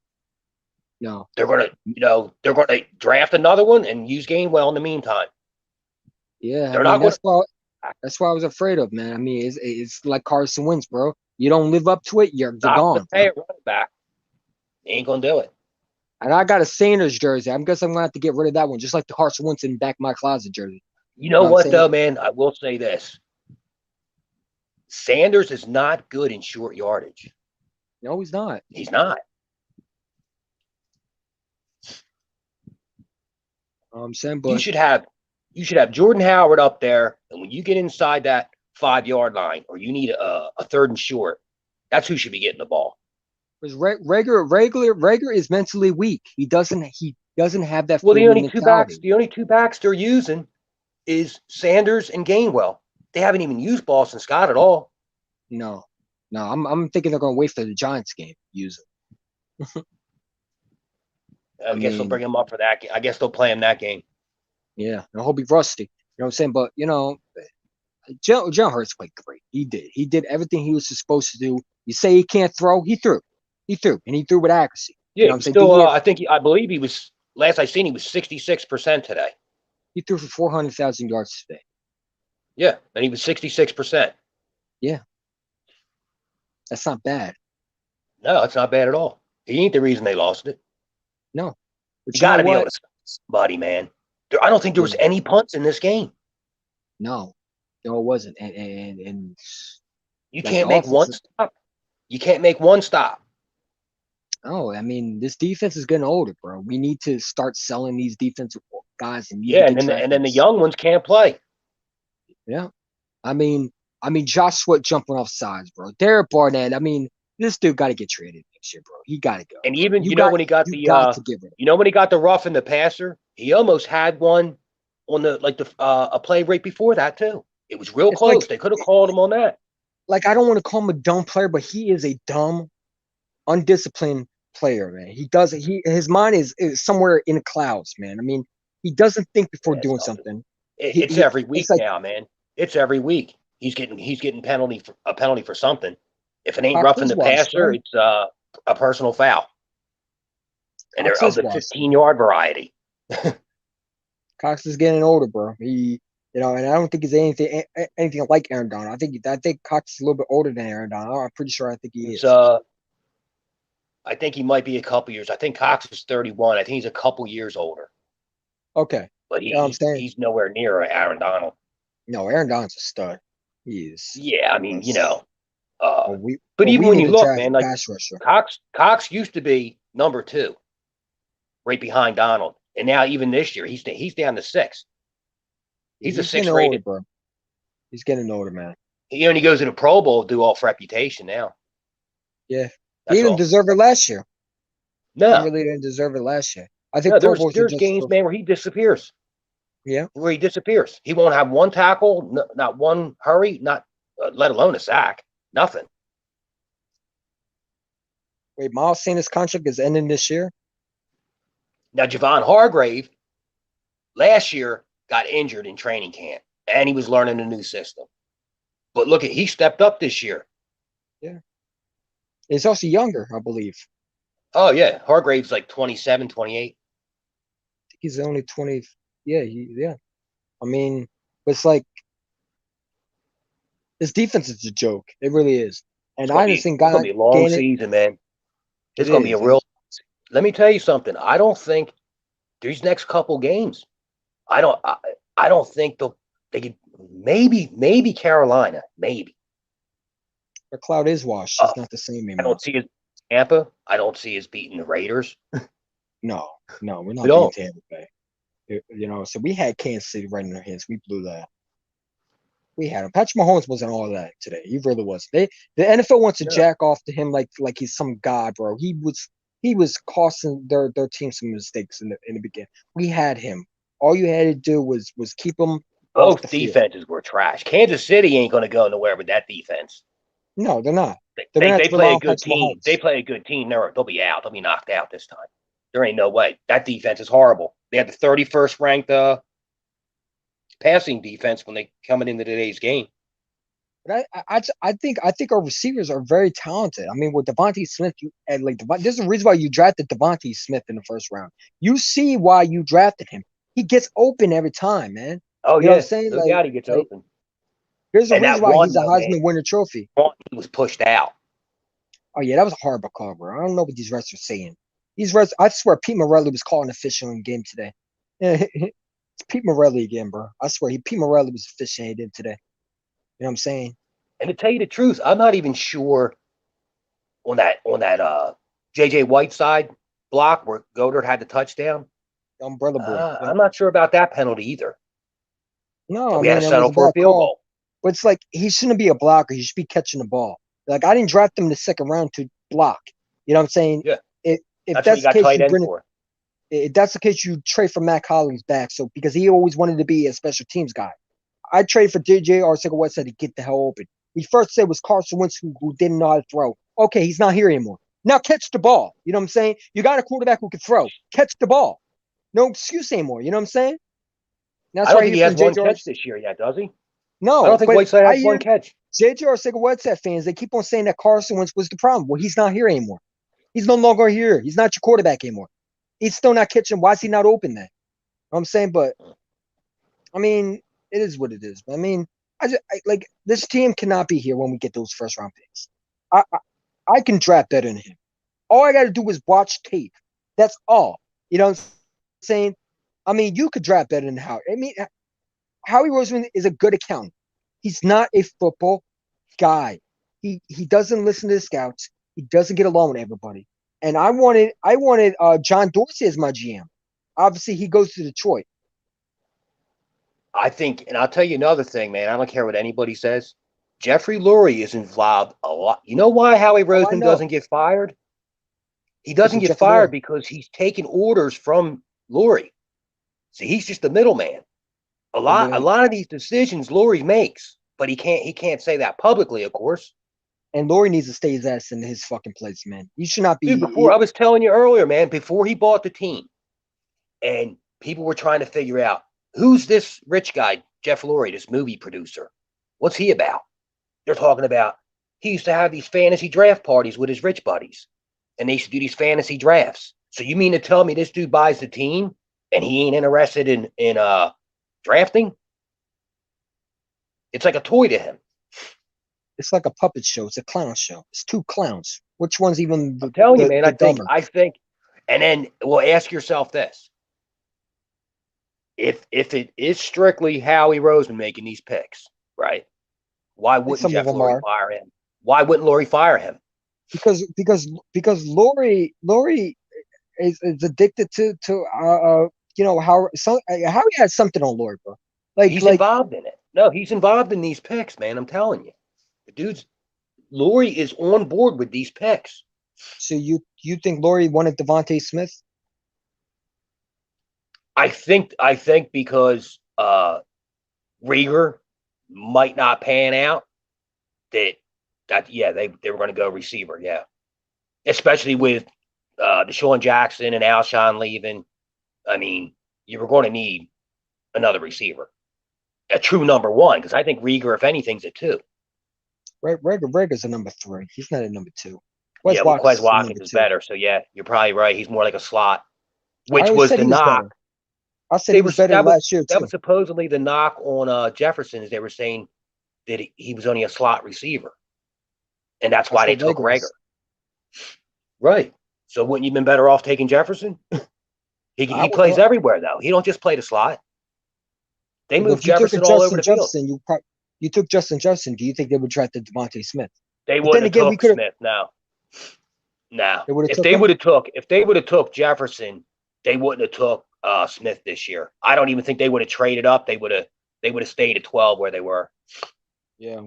No, they're going to draft another one and use Gainwell in the meantime. Yeah, that's why I was afraid of, man. I mean, it's like Carson Wentz, bro. You don't live up to it, you're gone. Pay a running back. They ain't gonna do it. And I got a Sanders jersey. I guess I'm gonna have to get rid of that one, just like the Carson Wentz in back of my closet jersey. You know what though, man? I will say this: Sanders is not good in short yardage. No, he's not. He's not. I'm saying, but you should have Jordan Howard up there, and when you get inside that 5-yard line, or you need a third and short, that's who should be getting the ball. Because Rager is mentally weak. He doesn't have that. Well, the only two backs they're using is Sanders and Gainwell. They haven't even used Boston Scott at all. No. I'm thinking they're going to wait for the Giants game. Use it. I guess they'll bring him up for that. I guess they'll play him that game. Yeah, and he'll be rusty. You know what I'm saying? But Jalen Hurts played great. He did everything he was supposed to do. You say he can't throw, he threw, and he threw with accuracy. Yeah, you know still. I believe he was. Last I seen, he was 66% today. He threw for 400,000 yards today. Yeah, and he was 66%. Yeah, that's not bad. No, it's not bad at all. He ain't the reason they lost it. No, but you got to be able to stop somebody, man. I don't think there was any punts in this game. No, it wasn't. And you can't make one stop. You can't make one stop. Oh, I mean, this defense is getting older, bro. We need to start selling these defensive guys. And then the young ones can't play. Yeah, I mean, Josh Sweat jumping off sides, bro. Derek Barnett. I mean, this dude got to get traded next year, bro. He got to go. And even when he got the rough in the passer, he almost had one on a play right before that too. It was real close. Like, they could have called him on that. Like, I don't want to call him a dumb player, but he is a dumb, undisciplined player, man. His mind is somewhere in the clouds, man. I mean, he doesn't think before doing something. It's every week now, man. It's every week. He's getting a penalty for something. If it ain't roughing the passer, it's a personal foul. And they're of the 15-yard variety. Cox is getting older, bro. And I don't think he's anything like Aaron Donald. I think Cox is a little bit older than Aaron Donald. I'm pretty sure I think he is. I think he might be a couple years. I think Cox is 31. I think he's a couple years older. Okay. But he's nowhere near Aaron Donald. No, Aaron Donald's a stud. He is. Yeah, I mean, but even when you look, man, like Cox used to be number 2, right behind Donald, and now even this year he's down to 6. He's a 6 rated, bro. He's getting older, man. He only goes in a Pro Bowl, do off reputation now. Yeah. That's He didn't all. deserve it last year. No. He really didn't deserve it last year. I think Pro Bowls there's games, man, where he disappears. Yeah. Where he disappears. He won't have one tackle, not one hurry, not let alone a sack. Nothing. Wait, Miles Sanders' contract is ending this year? Now, Javon Hargrave last year got injured in training camp, and he was learning a new system. But look, he stepped up this year. Yeah. He's also younger, I believe. Oh, yeah. Hargrave's like 27, 28. I think he's only 20. Yeah, yeah. I mean, it's like this defense is a joke. It really is. And I just think it's going to be a long season, man. It's going to be a real. Let me tell you something. I don't think these next couple games. I don't think they could. Maybe Carolina. Maybe. The cloud is washed. It's not the same anymore. I don't see it. Tampa. I don't see us beating the Raiders. No, we're not beating Tampa Bay. You know, so we had Kansas City right in our hands. We blew that. We had him. Patrick Mahomes wasn't all that today. He really was. The NFL wants to jack off to him like he's some god, bro. He was costing their team some mistakes in the beginning. We had him. All you had to do was keep him. Both defenses were trash. Kansas City ain't going to go nowhere with that defense. No, they're not. They play a good team. They play a good team. They'll be out. They'll be knocked out this time. There ain't no way. That defense is horrible. They had the 31st ranked passing defense when they coming into today's game. But I think our receivers are very talented. I mean, with Devontae Smith, this is the reason why you drafted Devontae Smith in the first round. You see why you drafted him. He gets open every time, man. Oh, you know what I'm saying? No doubt he gets open. There's a reason why he's a Heisman winner trophy. He was pushed out. Oh, yeah, that was a horrible call, bro. I don't know what these refs are saying. These refs, I swear Pete Morelli was calling official in the game today. It's Pete Morelli again, bro. I swear Pete Morelli was officiating today. You know what I'm saying? And to tell you the truth, I'm not even sure on that JJ Whiteside block where Goddard had the touchdown. Umbrella boy. I'm not sure about that penalty either. No, we had to settle for a field goal. But it's like he shouldn't be a blocker. He should be catching the ball. Like I didn't draft him in the second round to block. You know what I'm saying? Yeah. If that's the case, if that's the case, you trade for Matt Collins back. So because he always wanted to be a special teams guy, I trade for JJ Arcega-Whiteside to get the hell open. We first said it was Carson Wentz who didn't know how to throw. Okay, he's not here anymore. Now catch the ball. You know what I'm saying? You got a quarterback who can throw. Catch the ball. No excuse anymore. You know what I'm saying? That's I don't think he has one catch this year yet, does he? No. I don't think Whiteside has one catch. JJ Arcega-Whiteside fans, they keep on saying that Carson Wentz was the problem. Well, he's not here anymore. He's no longer here. He's not your quarterback anymore. He's still not catching. Why is he not open then? You know what I'm saying? But, I mean, it is what it is. But, I mean, like this team cannot be here when we get those first round picks. I can draft better than him. All I got to do is watch tape. That's all. You know what I'm saying? I mean, you could draft better than Howie. I mean, Howie Roseman is a good accountant. He's not a football guy. He doesn't listen to the scouts. He doesn't get along with everybody. And I wanted John Dorsey as my GM. Obviously, he goes to Detroit. I think, and I'll tell you another thing, man. I don't care what anybody says. Jeffrey Lurie is involved a lot. You know why Howie Roseman doesn't get fired? He doesn't get fired because he's taking orders from Lurie. See, he's just the middleman. A lot of these decisions Lurie makes, but he can't say that publicly, of course. And Lurie needs to stay his ass in his fucking place, man. You should not be. Dude, I was telling you earlier, man, before he bought the team, and people were trying to figure out who's this rich guy, Jeff Lurie, this movie producer. What's he about? They're talking about he used to have these fantasy draft parties with his rich buddies, and they used to do these fantasy drafts. So you mean to tell me this dude buys the team and he ain't interested in drafting? It's like a toy to him. It's like a puppet show. It's a clown show. It's two clowns. Which one's even I'm telling you, man, I think, and then we'll ask yourself this. If it is strictly Howie Roseman making these picks, right? Why wouldn't Jeff Lurie fire him? Why wouldn't Lurie fire him? Because Lurie is addicted to you know how he has something on Lurie, bro. He's involved in it. No, he's involved in these picks, man. I'm telling you, the Lurie is on board with these picks. So you think Lurie wanted Devontae Smith? I think because Rieger might not pan out, they were going to go receiver, yeah. Especially with Deshaun Jackson and Alshon leaving. I mean, you were going to need another receiver, a true number one, because I think Rieger, if anything's, a 2. Rieger's a number 3. He's not a number 2. Quez Watkins is better. So yeah, you're probably right. He's more like a slot, which was the knock. I said he was better last year too. That was supposedly the knock on Jefferson, is they were saying that he was only a slot receiver, and that's why they took Rieger. Right. So wouldn't you have been better off taking Jefferson? He plays everywhere though. He don't just play the slot. They moved Jefferson all over the field. You took Justin Jefferson. Do you think they would draft the Devontae Smith? They wouldn't have took Smith. No. If they would have took Jefferson, they wouldn't have took Smith this year. I don't even think they would have traded up. They would have stayed at 12 where they were. Yeah.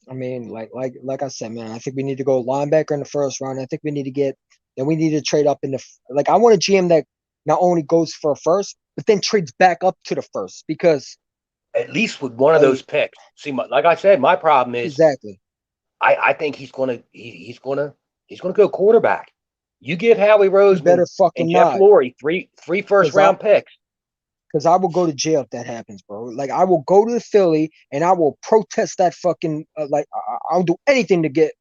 I mean, like I said, man, I think we need to go linebacker in the first round. I think we need to trade up in the I want a GM that not only goes for a first, but then trades back up to the first, because at least with one of those picks. See, like I said, my problem is exactly. I think he's gonna go quarterback. You give Howie Roseman and Jeff Lurie three first round picks. Because I will go to jail if that happens, bro. I will go to the Philly and I will protest that fucking I'll do anything to get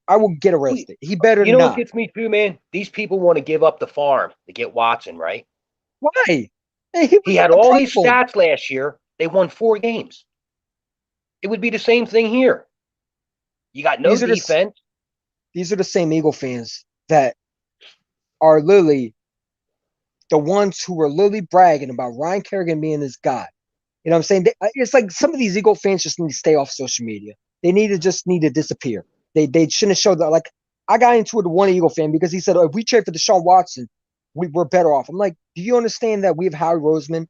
I will get arrested. He better not. You know what gets me too, man? These people want to give up the farm to get Watson, right? Why? Hey, he had all these stats last year. They won 4 games. It would be the same thing here. You got no defense. These are the same Eagle fans that are literally the ones who were literally bragging about Ryan Kerrigan being this guy. You know what I'm saying? It's like some of these Eagle fans just need to stay off social media. They need to disappear. They shouldn't have showed that. I got into it with one Eagle fan because he said, if we trade for Deshaun Watson, we're better off. I'm like, do you understand that we have Howie Roseman?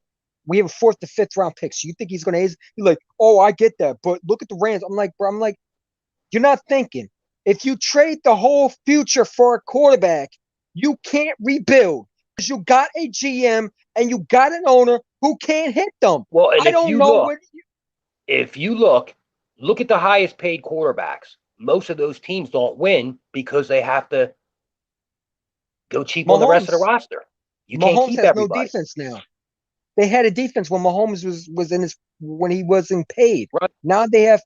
We have a 4th to 5th round pick. So you think he's going to? He's like, oh, I get that, but look at the Rams. I'm like, bro, you're not thinking. If you trade the whole future for a quarterback, you can't rebuild because you got a GM and you got an owner who can't hit them. Well, and if you look at the highest paid quarterbacks, most of those teams don't win because they have to go cheap on the rest of the roster. You can't keep everybody. No defense now. They had a defense when Mahomes was when he wasn't paid. Right. Now they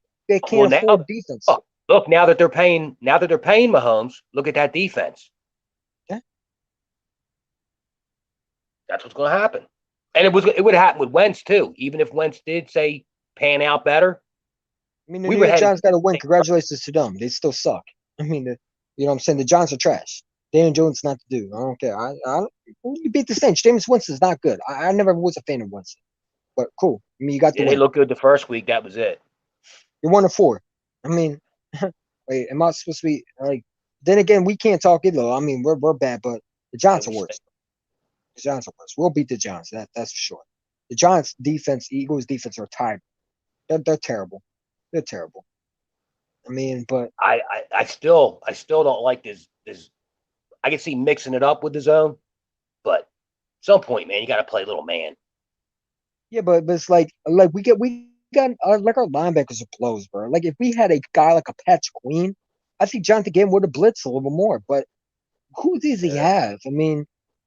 can't afford defense. Look, now that they're paying Mahomes, look at that defense. Yeah. That's what's going to happen. And it would happen with Wentz too. Even if Wentz did say pan out better. I mean, the New York Giants got to win. Congratulations to them. They still suck. I mean, you know what I'm saying? The Giants are trash. Daniel Jones not to do. I don't care. You beat the Saints. Jameis Winston's not good. I never was a fan of Winston. But cool. I mean, you got the win. They looked good the first week. That was it. You're 1-4. I mean, wait, am I supposed to be then again, we can't talk either. I mean, we're bad, but the Giants are worse. The Giants are worse. We'll beat the Giants. That's for sure. The Giants defense, Eagles defense are tied. They're terrible. They're terrible. I mean, but I still don't like this. I can see mixing it up with the zone, but at some point, man, you got to play little man. Yeah, but it's we got our linebackers are closed, bro. If we had a guy like a Patch Queen, I think Jonathan Gann would have blitzed a little more. But who does he have? I mean,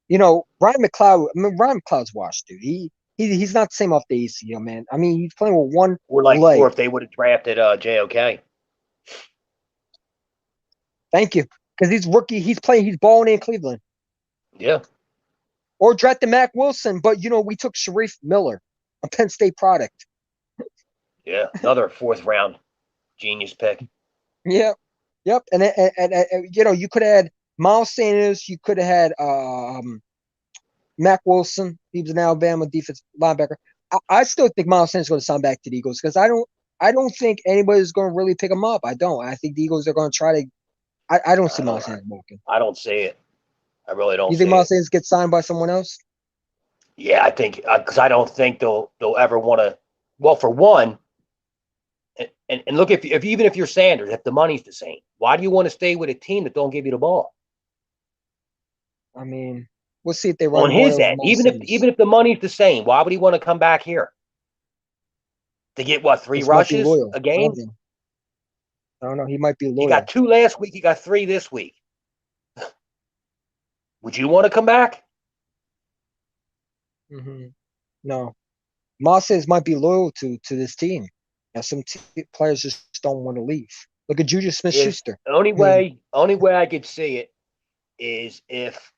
Ryan McLeod. I mean, Ryan McLeod's washed, dude. He's not the same off the ACL, man. I mean, he's playing with one leg. Or if they would have drafted JOK. Thank you. Because he's rookie. He's balling in Cleveland. Yeah. Or drafted Mac Wilson, but we took Sharif Miller, a Penn State product. Yeah, another 4th round genius pick. Yeah. Yep. And you could have had Miles Sanders, you could have had Mac Wilson. He was an Alabama defense linebacker. I still think Miles Sanders is going to sign back to the Eagles because I don't think anybody's going to really pick him up. I don't. I think the Eagles are going to try to. I don't see Miles Sanders walking. I don't see it. I really don't. You think Miles Sanders gets signed by someone else? Yeah, I think because I don't think they'll ever want to Well, for one, and look, if even if you're Sanders, if the money's the same, why do you want to stay with a team that don't give you the ball? I mean, we'll see if they run On the ball his over end, Miles Sanders. even if the money's the same, why would he want to come back here? To get what, 3 rushes a game? I don't know. He might be loyal. He got 2 last week. He got 3 this week. Would you want to come back? Mm-hmm. No. Miles Sanders might be loyal to this team. Now, some players just don't want to leave. Look at Juju Smith-Schuster. The only way I could see it is if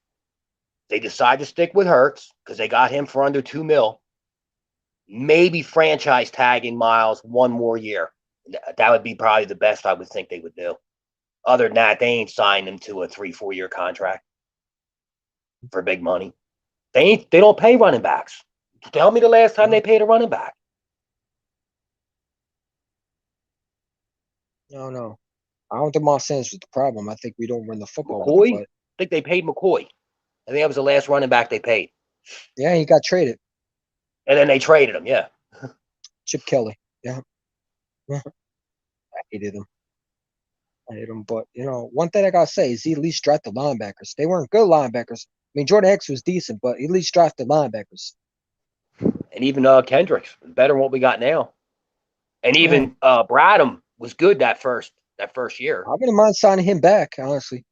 they decide to stick with Hurts because they got him for under $2 million. Maybe franchise tagging Miles 1 more year. That would be probably the best I would think they would do. Other than that, they ain't signed him to a 3-4 year contract for big money. They don't pay running backs. Tell me the last time they paid a running back. No. I don't think Miles Sanders was the problem. I think we don't run the football. McCoy? I think they paid McCoy. I think that was the last running back they paid. Yeah, he got traded. And then they traded him, yeah. Chip Kelly. Yeah. I hated him. But, one thing I got to say is he at least drafted linebackers. They weren't good linebackers. I mean, Jordan Hicks was decent, but he at least drafted linebackers. And even Kendricks was better than what we got now. And even Bradham was good that first year. I wouldn't mind signing him back, honestly.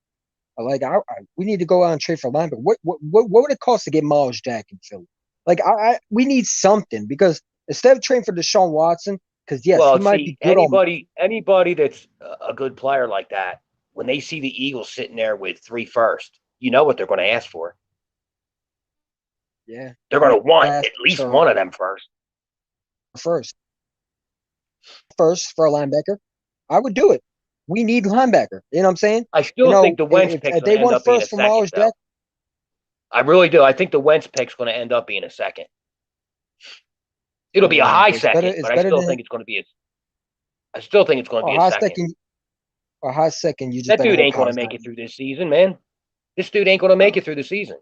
We need to go out and trade for linebacker. What would it cost to get Miles Jack in Philly? We need something because instead of trading for Deshaun Watson, because he might be good. Anybody that's a good player like that, when they see the Eagles sitting there with 3 firsts, you know what they're going to ask for. Yeah, they're going to want at least one of them first. First for a linebacker, I would do it. We need linebacker. You know what I'm saying? I still think the Wentz pick's going to end up being a second, though. I really do. I think the Wentz pick's going to end up being a second. It'll be a high second, but I still think it's going to be a second. A high second. That dude ain't going to make it through this season, man. This dude ain't going to make it through the season.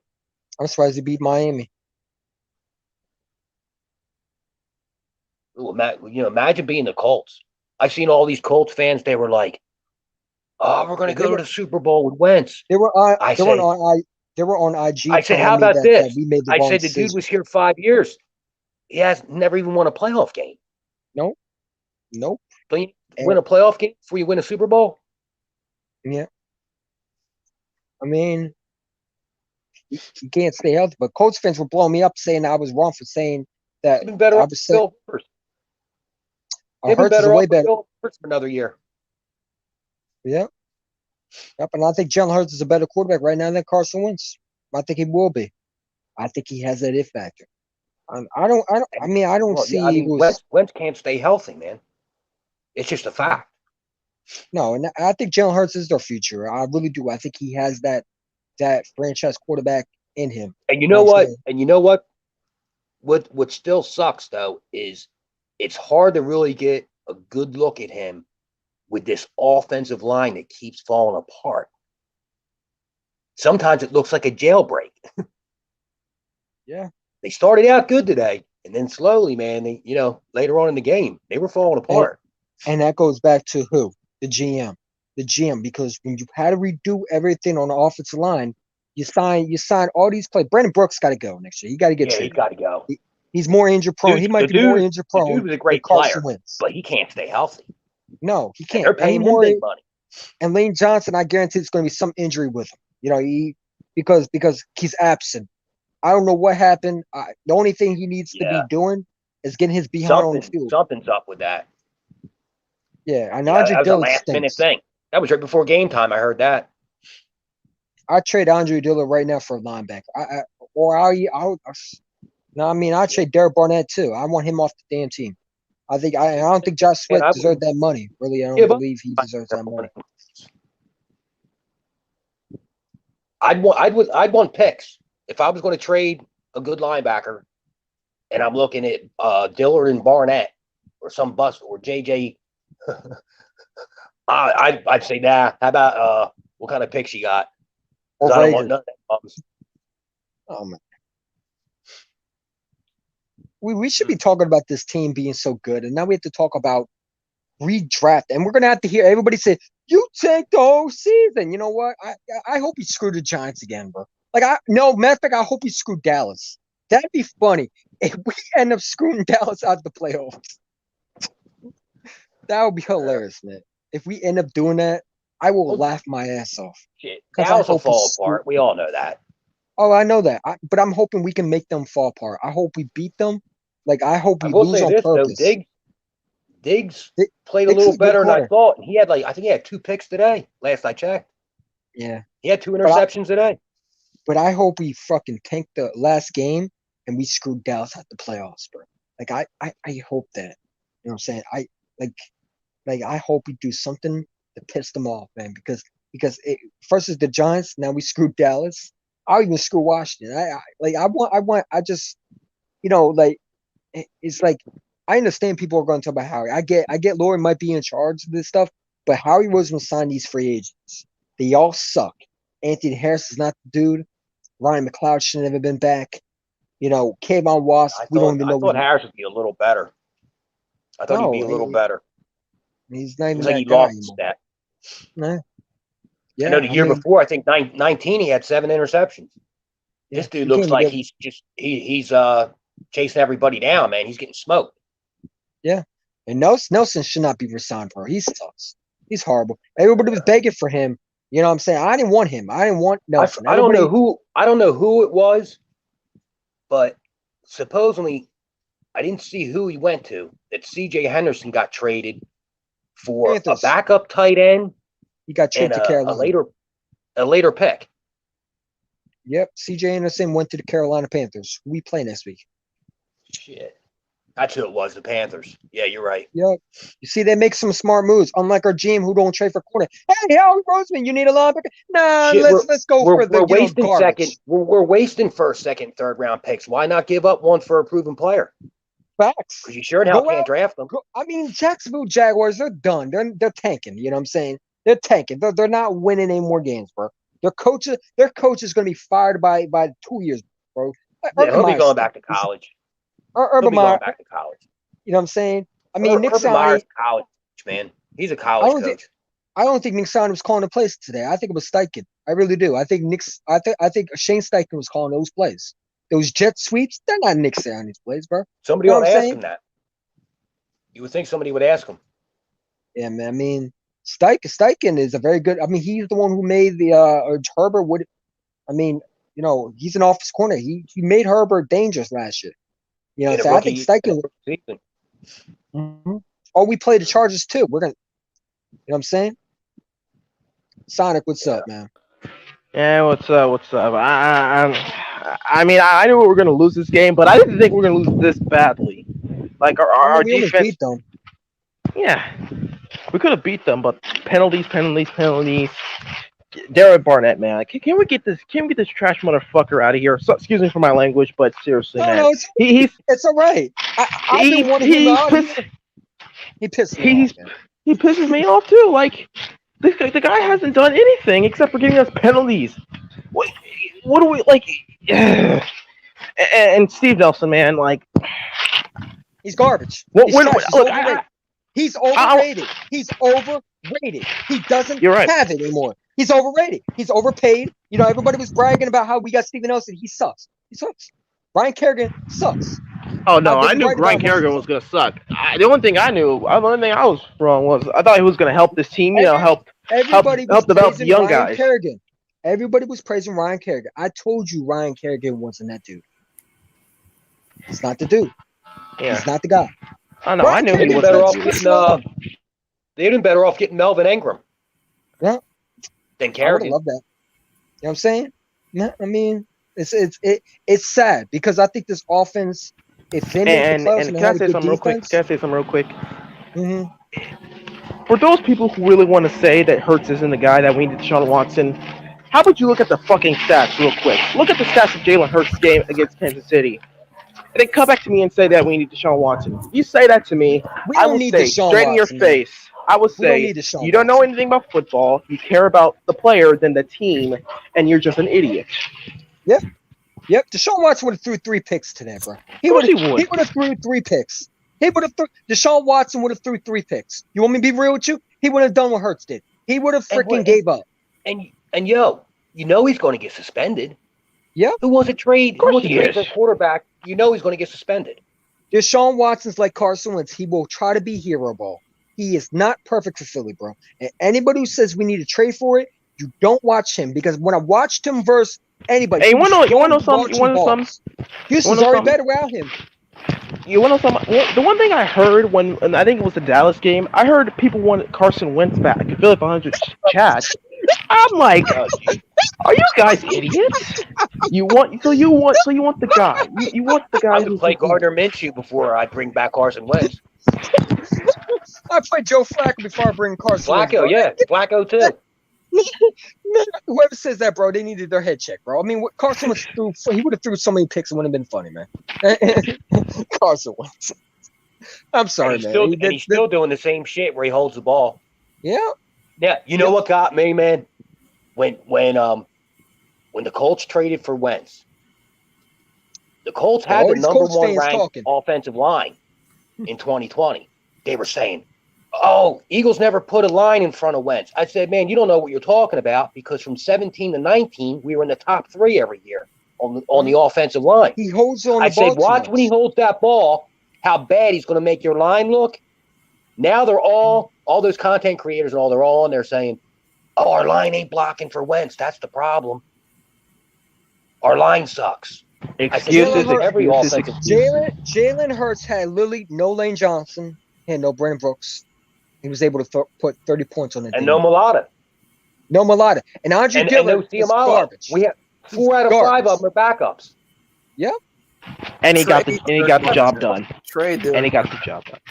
I'm surprised he beat Miami. Ooh, imagine being the Colts. I've seen all these Colts fans. They were like, "Oh, we're going to go to the Super Bowl with Wentz." They were on IG. I said, "How about this?" I said, "The dude was here 5 years. He has never even won a playoff game." Nope. Don't you win a playoff game before you win a Super Bowl? Yeah. I mean, he can't stay healthy. But Colts fans were blowing me up saying I was wrong for saying that. They've been better off Phil first. They've been better off Phil first for another year. Yeah. Yep, and I think Jalen Hurts is a better quarterback right now than Carson Wentz. I think he will be. I think he has that it factor. I don't see. Wentz can't stay healthy, man. It's just a fact. No, and I think Jalen Hurts is their future. I really do. I think he has that franchise quarterback in him. And you know what? And you know what? What still sucks though is it's hard to really get a good look at him with this offensive line that keeps falling apart. Sometimes it looks like a jailbreak. Yeah. They started out good today, and then slowly, man, later on in the game, they were falling apart. And that goes back to who? The GM. The GM, because when you had to redo everything on the offensive line, you sign all these players. Brandon Brooks got to go next year. He got to get traded. He's got to go. He's more injury prone. He might be more injury prone. The dude was a great player, but he can't stay healthy. No, he can't. And they're paying him big money. And Lane Johnson, I guarantee it's going to be some injury with him. Because he's absent. I don't know what happened. The only thing he needs to be doing is getting his behind on the field. Something's up with that. Yeah, and Andre Dillard that was a last-minute thing. That was right before game time. I heard that. I trade Andre Dillard right now for a linebacker. I'd trade Derek Barnett too. I want him off the damn team. I don't think Josh Sweat deserved that money. Really, I don't believe he deserves that money. I'd want picks. If I was going to trade a good linebacker and I'm looking at Dillard and Barnett or some bust or JJ, I'd say, nah, how about what kind of picks you got? I don't want none of that bums. Oh, man. we should be talking about this team being so good, and now we have to talk about redraft, and we're gonna have to hear everybody say, "You take the whole season." You know what? I hope he screwed the Giants again, bro. Like matter of fact, I hope he screwed Dallas. That'd be funny if we end up screwing Dallas out of the playoffs. That would be hilarious, man. If we end up doing that, I will laugh my ass off. Shit, Dallas will fall apart. We all know that. Oh, I know that. But I'm hoping we can make them fall apart. I hope we beat them. Like, I hope we lose on purpose. Though, Diggs played a little better than I thought. He had I think he had 2 picks today. Last I checked. Yeah, he had 2 interceptions today. But I hope we fucking tank the last game and we screw Dallas out the playoffs, bro. Like I hope that. You know what I'm saying? I hope we do something to piss them off, man. Because first is the Giants, now we screwed Dallas. I'll even screw Washington. I just, you know, like it's like I understand people are going to talk about Howie. I get Lurie might be in charge of this stuff, but Howie was going to sign these free agents. They all suck. Anthony Harris is not the dude. Ryan McLeod should have never been back. You know, Kayvon Wasp, we don't even know. I thought Harris would be a little better. I thought he'd be a little better. He's not even like he lost that. Nah. Yeah, I know the year before, I think 19, he had 7 interceptions. Yeah, this dude looks like he's chasing everybody down, man. He's getting smoked. Yeah. And Nelson should not be resigned, bro. He sucks. He's horrible. Everybody was begging for him. You know what I'm saying? I didn't want him. I didn't want Nelson. I don't know who it was, but supposedly I didn't see who he went to. That CJ Henderson got traded for a backup tight end. He got traded to Carolina. A later pick. Yep. CJ Anderson went to the Carolina Panthers. We play next week. Shit. That's who it was, the Panthers. Yeah, you're right. Yep. You see, they make some smart moves. Unlike our GM who don't trade for corner. Hey, Howie Roseman, you need a linebacker? Nah, let's go for the wasting second. We're wasting first, second, third round picks. Why not give up one for a proven player? Facts. Because you sure in hell can't draft them. I mean, Jacksonville Jaguars, they're done. They're tanking. You know what I'm saying? They're tanking. They're not winning any more games, bro. Their coach is going to be fired by 2 years, bro. He'll be going back to college. Urban Meyer back to college. You know what I'm saying? I mean, Nick Sirianni's college, man. He's a college coach. I don't think Nick Sirianni was calling the plays today. I think it was Steichen. I really do. I think Shane Steichen was calling those plays. Those jet sweeps, they're not Nick Sirianni's plays, bro. Somebody ought to ask him that. You would think somebody would ask him. Yeah, man. I mean, Steichen is a very good. I mean, he's the one who made the Herbert would. I mean, you know, he's an office corner. He made Herbert dangerous last year. You know, so I think Steichen. Mm-hmm. Oh, we play the Chargers too. We're gonna. You know what I'm saying? Sonic, what's up, man? Yeah, what's up? What's up? I mean, I knew we were gonna lose this game, but I didn't think we were gonna lose this badly. Like our defense. Beat them. Yeah, we could have beat them, but penalties. Derek Barnett, man, can we get this trash motherfucker out of here? So, excuse me for my language, but seriously, man, no, it's all right. I've been wanting him out. He pisses me off. He pisses me off too. Like the guy hasn't done anything except for giving us penalties. What do we like? And Steve Nelson, man, like he's garbage. He's overrated. He's overrated. He doesn't have it anymore. He's overrated. He's overpaid. You know, everybody was bragging about how we got Steven Nelson. He sucks. Ryan Kerrigan sucks. Oh, no, I knew Ryan Kerrigan was going to suck. The only thing I was wrong was I thought he was going to help this team, help develop the young guys. Kerrigan. Everybody was praising Ryan Kerrigan. I told you Ryan Kerrigan wasn't that dude. He's not the dude. Yeah. He's not the guy. I know. I knew he was better off getting. They'd been better off getting Melvin Ingram. Yeah. Than Kerrigan. I would love that. You know what I'm saying? Yeah, I mean, it's sad because I think this offense, if they make the playoffs and can I say something real quick? Mm-hmm. For those people who really want to say that Hurts isn't the guy that we need Deshaun Watson, how about you look at the fucking stats real quick? Look at the stats of Jalen Hurts' game against Kansas City. And then come back to me and say that we need Deshaun Watson. You say that to me, I will say straight in your face. I would say you don't know anything about football. You care about the player than the team, and you're just an idiot. Yeah. Yep, Deshaun Watson would have threw 3 picks today, bro. He would have threw 3 picks. Deshaun Watson would have threw 3 picks. You want me to be real with you? He would have done what Hurts did. He would have freaking gave up. And yo, you know he's going to get suspended. Yeah. Who wants to trade? Who wants to trade for a quarterback? You know he's going to get suspended. Deshaun Watson's like Carson Wentz. He will try to be hero ball. He is not perfect for Philly, bro. And anybody who says we need to trade for it, you don't watch him, because when I watched him versus anybody, hey, you want to know something? Houston's already better without him. You want to know something? The one thing I heard when I think it was the Dallas game, I heard people wanted Carson Wentz back. Philip 100 chat. I'm like, are you guys idiots? You want the guy. You want the guy I would play Gardner Minshew before I bring back Carson Wentz. I played Joe Flacco before I bring Carson Wentz. Flacco, yeah. Flacco too. Whoever says that, bro, they needed their head checked, bro. I mean, what Carson Wentz threw, he would have threw so many picks, it wouldn't have been funny, man. Carson Wentz. I'm sorry, man. He's still doing the same shit where he holds the ball. Yeah. Yeah, you know what got me, man? When the Colts traded for Wentz, the Colts had the number one ranked offensive line in 2020. They were saying, "Oh, Eagles never put a line in front of Wentz." I said, "Man, you don't know what you're talking about, because from 17 to 19, we were in the top 3 every year on the offensive line." He holds on. I said, "Watch when he holds that ball, how bad he's going to make your line look." Now they're all those content creators, they're all on there saying, "Oh, our line ain't blocking for Wentz. That's the problem. Our line sucks." Excuses. Jalen Hurts had literally no Lane Johnson, and no Brandon Brooks. He was able to put 30 points on it. And no Mulata. And Andre Dillon is garbage. We have 4 out of 5 of them are backups. Yep. And he got the job done. And he got the job done.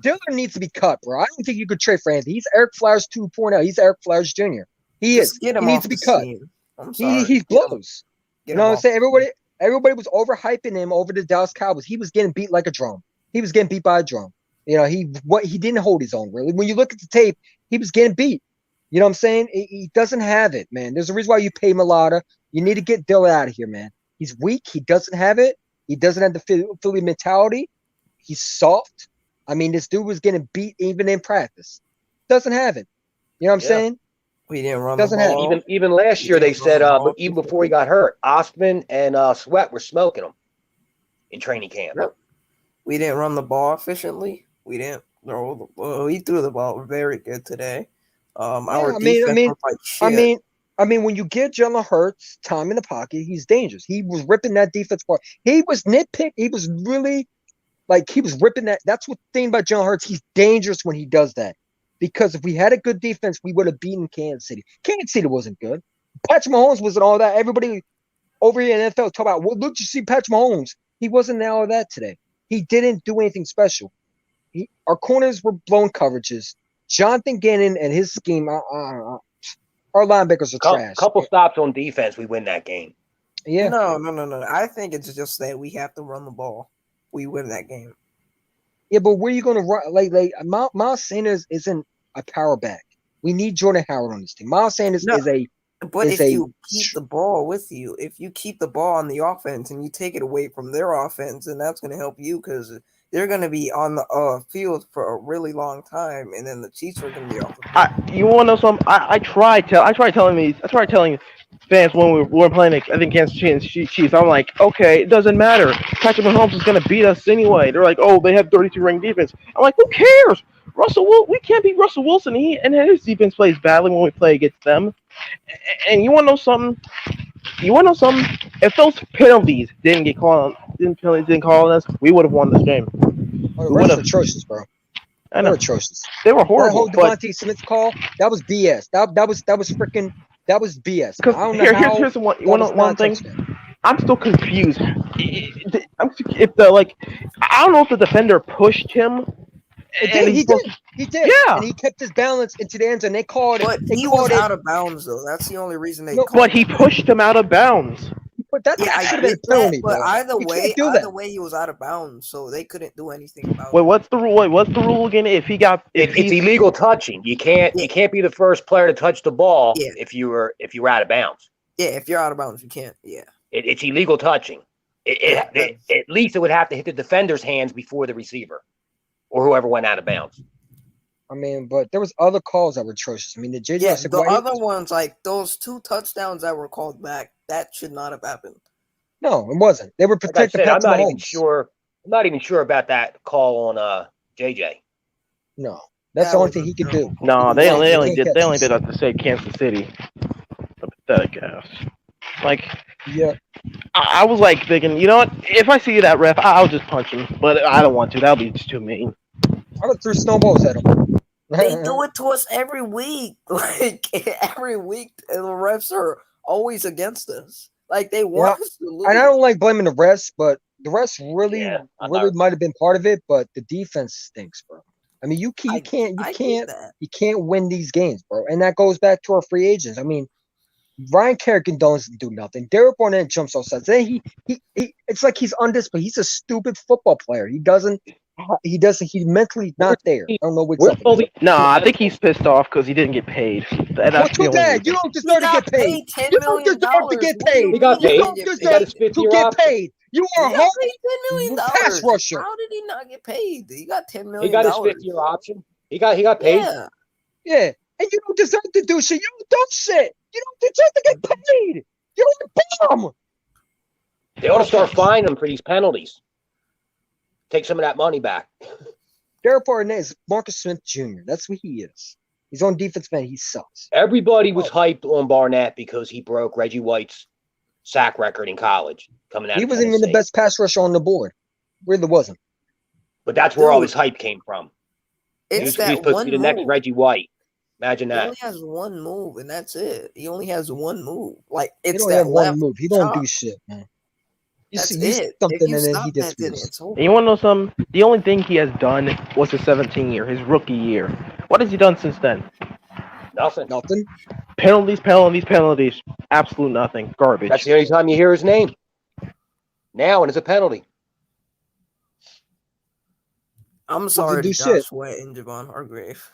Dillon needs to be cut, bro. I don't think you could trade for Anthony. He's Eric Flowers 2.0. He's Eric Flowers Jr. He is. He needs to be cut. He blows. You know what I'm saying? Everybody was overhyping him over the Dallas Cowboys. He was getting beat like a drum. He was getting beat by a drum. You know, he didn't hold his own, really. When you look at the tape, he was getting beat. You know what I'm saying? He doesn't have it, man. There's a reason why you pay Mulata. You need to get Dillon out of here, man. He's weak. He doesn't have it. He doesn't have the Philly mentality. He's soft. I mean, this dude was getting beat even in practice. Doesn't have it. You know what I'm saying? We didn't run Doesn't the ball. have Even last year they said, even before he got hurt, Ostman and Sweat were smoking him in training camp. Yep. We didn't run the ball efficiently. We didn't throw the ball. He threw the ball very good today. Our defense was like shit. I mean, when you get Jalen Hurts time in the pocket, he's dangerous. He was ripping that defense apart. He was nitpick. He was really he was ripping that. That's what the thing about Jalen Hurts. He's dangerous when he does that. Because if we had a good defense, we would have beaten Kansas City. Kansas City wasn't good. Patrick Mahomes wasn't all that. Everybody over here in the NFL talk about, well, look, you see Patrick Mahomes. He wasn't all that today. He didn't do anything special. Our corners were blown coverages. Jonathan Gannon and his scheme, our linebackers are trash. Couple stops on defense, we win that game. Yeah. No. I think it's just that we have to run the ball. We win that game. Yeah, but where are you going to run? Miles Sanders isn't a power back. We need Jordan Howard on this team. Miles Sanders is a. But if you keep the ball with you, if you keep the ball on the offense and you take it away from their offense, then that's going to help you, because they're going to be on the field for a really long time, and then the Chiefs are going to be off the field. You want to know something? I tried telling fans when we were playing, I think, Kansas Chiefs. I'm like, okay, it doesn't matter. Patrick Mahomes is going to beat us anyway. They're like, oh, they have 32 ranked defense. I'm like, who cares? We can't beat Russell Wilson. And his defense plays badly when we play against them. And you want to know something? If those penalties didn't call on us, we would have won this game. Oh, the refs were atrocious, bro. I know. They were atrocious. They were horrible. That whole Devontae Smith call, that was BS. That was BS. Because here's one thing. I'm still confused. I don't know if the defender pushed him. He did. Yeah. And he kept his balance into the end zone. They called it. But he was out of bounds, though. That's the only reason they called it. But he pushed him out of bounds. But that should have been penalty. But either way, he was out of bounds, so they couldn't do anything about it. Wait, what's the rule? What's the rule again? If it's illegal touching. You can't be the first player to touch the ball if you were out of bounds. Yeah, if you're out of bounds, you can't. Yeah. It's illegal touching. At least it would have to hit the defender's hands before the receiver or whoever went out of bounds. I mean, but there was other calls that were atrocious. I mean, the other ones, like those 2 touchdowns that were called back, that should not have happened. No, it wasn't. They were protecting Patrick Mahomes. I'm not even sure about that call on JJ. No, that's the only thing he could do. No, they only did that to say Kansas City. Pathetic ass. Like, yeah. I was like thinking, you know what? If I see that ref, I'll just punch him. But I don't want to. That'll be just too mean. I would throw snowballs at him. They do it to us every week. Like every week, the refs are always against us. Like they want us to lose. And I don't like blaming the refs, but the refs really might have been part of it. But the defense stinks, bro. I mean, you can't win these games, bro. And that goes back to our free agents. I mean, Ryan Kerrigan doesn't do nothing. Derek Barnett jumps off sides. Then he it's like he's undisciplined. He's a stupid football player. He's mentally not there. I don't know what's up. No, I think he's pissed off because he didn't get paid. What's with that? You don't deserve to get paid. You don't deserve to get paid. He got paid. You don't deserve to get paid. You are a whole $10 million pass rusher. How did he not get paid? He got $10 million. He got his 5th-year option. He got paid. Yeah. And you don't deserve to do shit. You don't shit. You don't deserve to get paid. You're a bum. They ought to start fining him for these penalties. Take some of that money back. Derek Barnett is Marcus Smith Jr. That's what he is. He's on defense, man. He sucks. Everybody was hyped on Barnett because he broke Reggie White's sack record in college. Coming out, he wasn't even the best pass rusher on the board. Really wasn't. But that's where all his hype came from. It's he's supposed to be the next Reggie White. Imagine that. He only has one move, and that's it. He only has one move. Like he don't have one move. He don't do shit, man. That's it. Something and then he disappears. And you want to know something? The only thing he has done was his 17 year, his rookie year. What has he done since then? Nothing. Penalties. Absolute nothing. Garbage. That's the only time you hear his name. Now, and it's a penalty. I'm sorry to Josh Sweat and Javon Hargrave.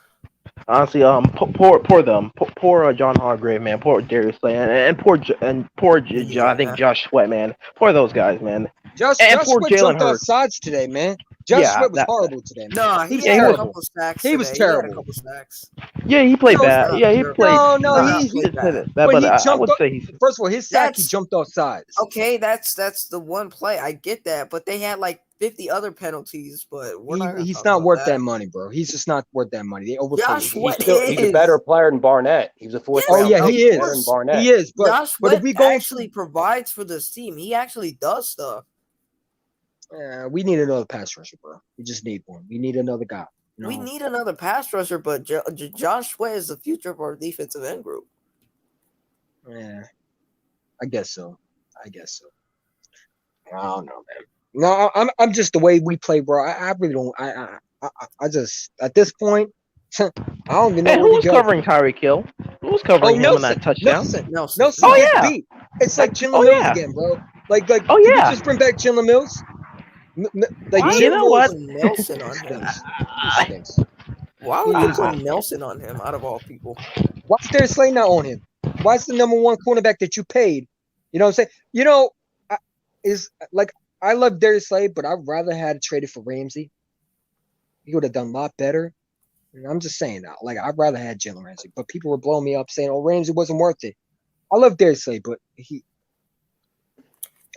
Honestly, poor them, poor John Hargrave, man, poor Darius Slay, and poor I think Josh Sweat, man, poor those guys, man. Josh Sweat jumped off sides today, man. Josh Sweat was horrible today, man. No, he had a couple sacks. He was terrible. He had a couple sacks. Yeah, he played bad. Yeah, he played. No, he played bad. But I would say he's first of all, his sack, he jumped off sides. Okay, that's the one play. I get that, but they had like 50 other penalties, but he's not worth that money, bro. He's just not worth that money. They Josh Sweat he's a better player than Barnett. He was a fourth round. Oh yeah, he is. He is. But Josh Sweat actually provides for this team. He actually does stuff. We need another pass rusher, bro. We just need one. We need another guy. No. We need another pass rusher, but Josh Sweat is the future of our defensive end group. Yeah, I guess so. I don't know, man. No, I'm just the way we play, bro. I really don't. I just at this point, I don't even know. And who was covering Tyreek Hill? Who was covering him on that touchdown? Nelson. Oh yeah. Beat. It's like Jalen Mills again, bro. Like oh yeah. Did you just bring back Jalen Mills? Like you know what? Nelson on him. Why would you put Nelson on him out of all people? Why is Darius Slay not on him? Why is the number one cornerback that you paid? You know what I'm saying? You know, is like. I love Darius Slay, but I'd rather had traded for Ramsey. He would have done a lot better. And I'm just saying that. Like, I'd rather had Jalen Ramsey. But people were blowing me up saying, oh, Ramsey wasn't worth it. I love Darius Slay, but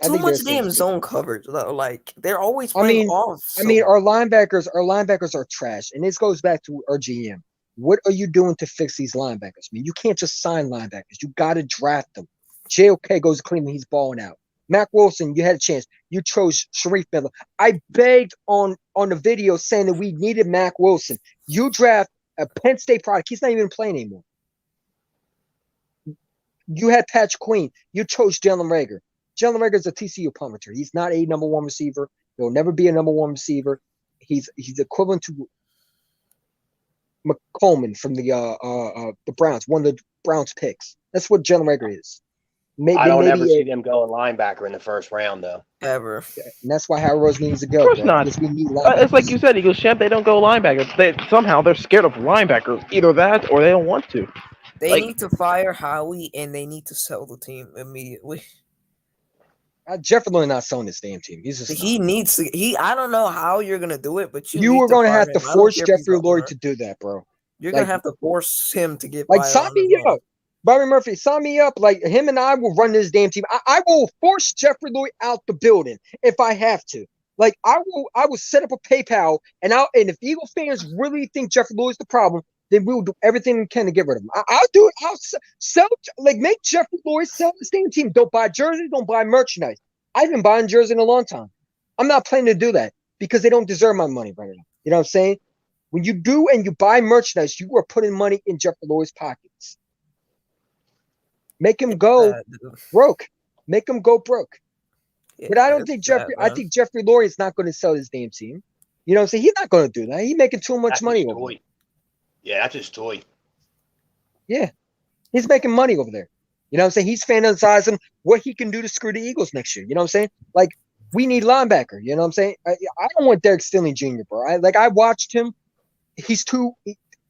too much damn zone coverage. Like, they're always playing off. I mean, our linebackers are trash. And this goes back to our GM. What are you doing to fix these linebackers? I mean, you can't just sign linebackers. You got to draft them. JOK goes to Cleveland. He's balling out. Mac Wilson, you had a chance. You chose Sharif Miller. I begged on the video saying that we needed Mac Wilson. You draft a Penn State product. He's not even playing anymore. You had Patrick Queen. You chose Jalen Reagor. Jalen Reagor is a TCU punter. He's not a number one receiver. He'll never be a number one receiver. He's equivalent to McColeman from the Browns, one of the Browns picks. That's what Jalen Reagor is. I don't ever see them going linebacker in the first round, though. Ever. And that's why Howard Rose needs to go. Of course not. It's like you said, Eagles champ. They don't go linebackers. Somehow they're scared of linebackers. Either that or they don't want to. They need to fire Howie and they need to sell the team immediately. Jeffrey Lurie not selling this damn team. He's just he needs to. I don't know how you're gonna do it, but you are going to have to force Jeffrey Lurie to do that, bro. You're gonna have to force him to get like sign me up, Bobby Murphy. Sign me up. Like him and I will run this damn team. I will force Jeffrey Lurie out the building if I have to. Like I will set up a PayPal and if Eagle fans really think Jeffrey Lurie is the problem, then we will do everything we can to get rid of him. I'll do it. I'll sell, like, make Jeffrey Lurie sell the same team. Don't buy jerseys. Don't buy merchandise. I've been buying jerseys in a long time. I'm not planning to do that because they don't deserve my money right now. You know what I'm saying? When you do and you buy merchandise, you are putting money in Jeffrey Lurie's pockets. Make him go broke. Make him go broke. Yeah, but I don't think I think Jeffrey Lurie is not going to sell his damn team. You know what I'm saying? He's not going to do that. He's making too much money over there. Yeah, that's his toy. Yeah. He's making money over there. You know what I'm saying? He's fantasizing what he can do to screw the Eagles next year. You know what I'm saying? Like, we need linebacker. You know what I'm saying? I don't want Derek Stingley Jr., bro. I watched him. He's too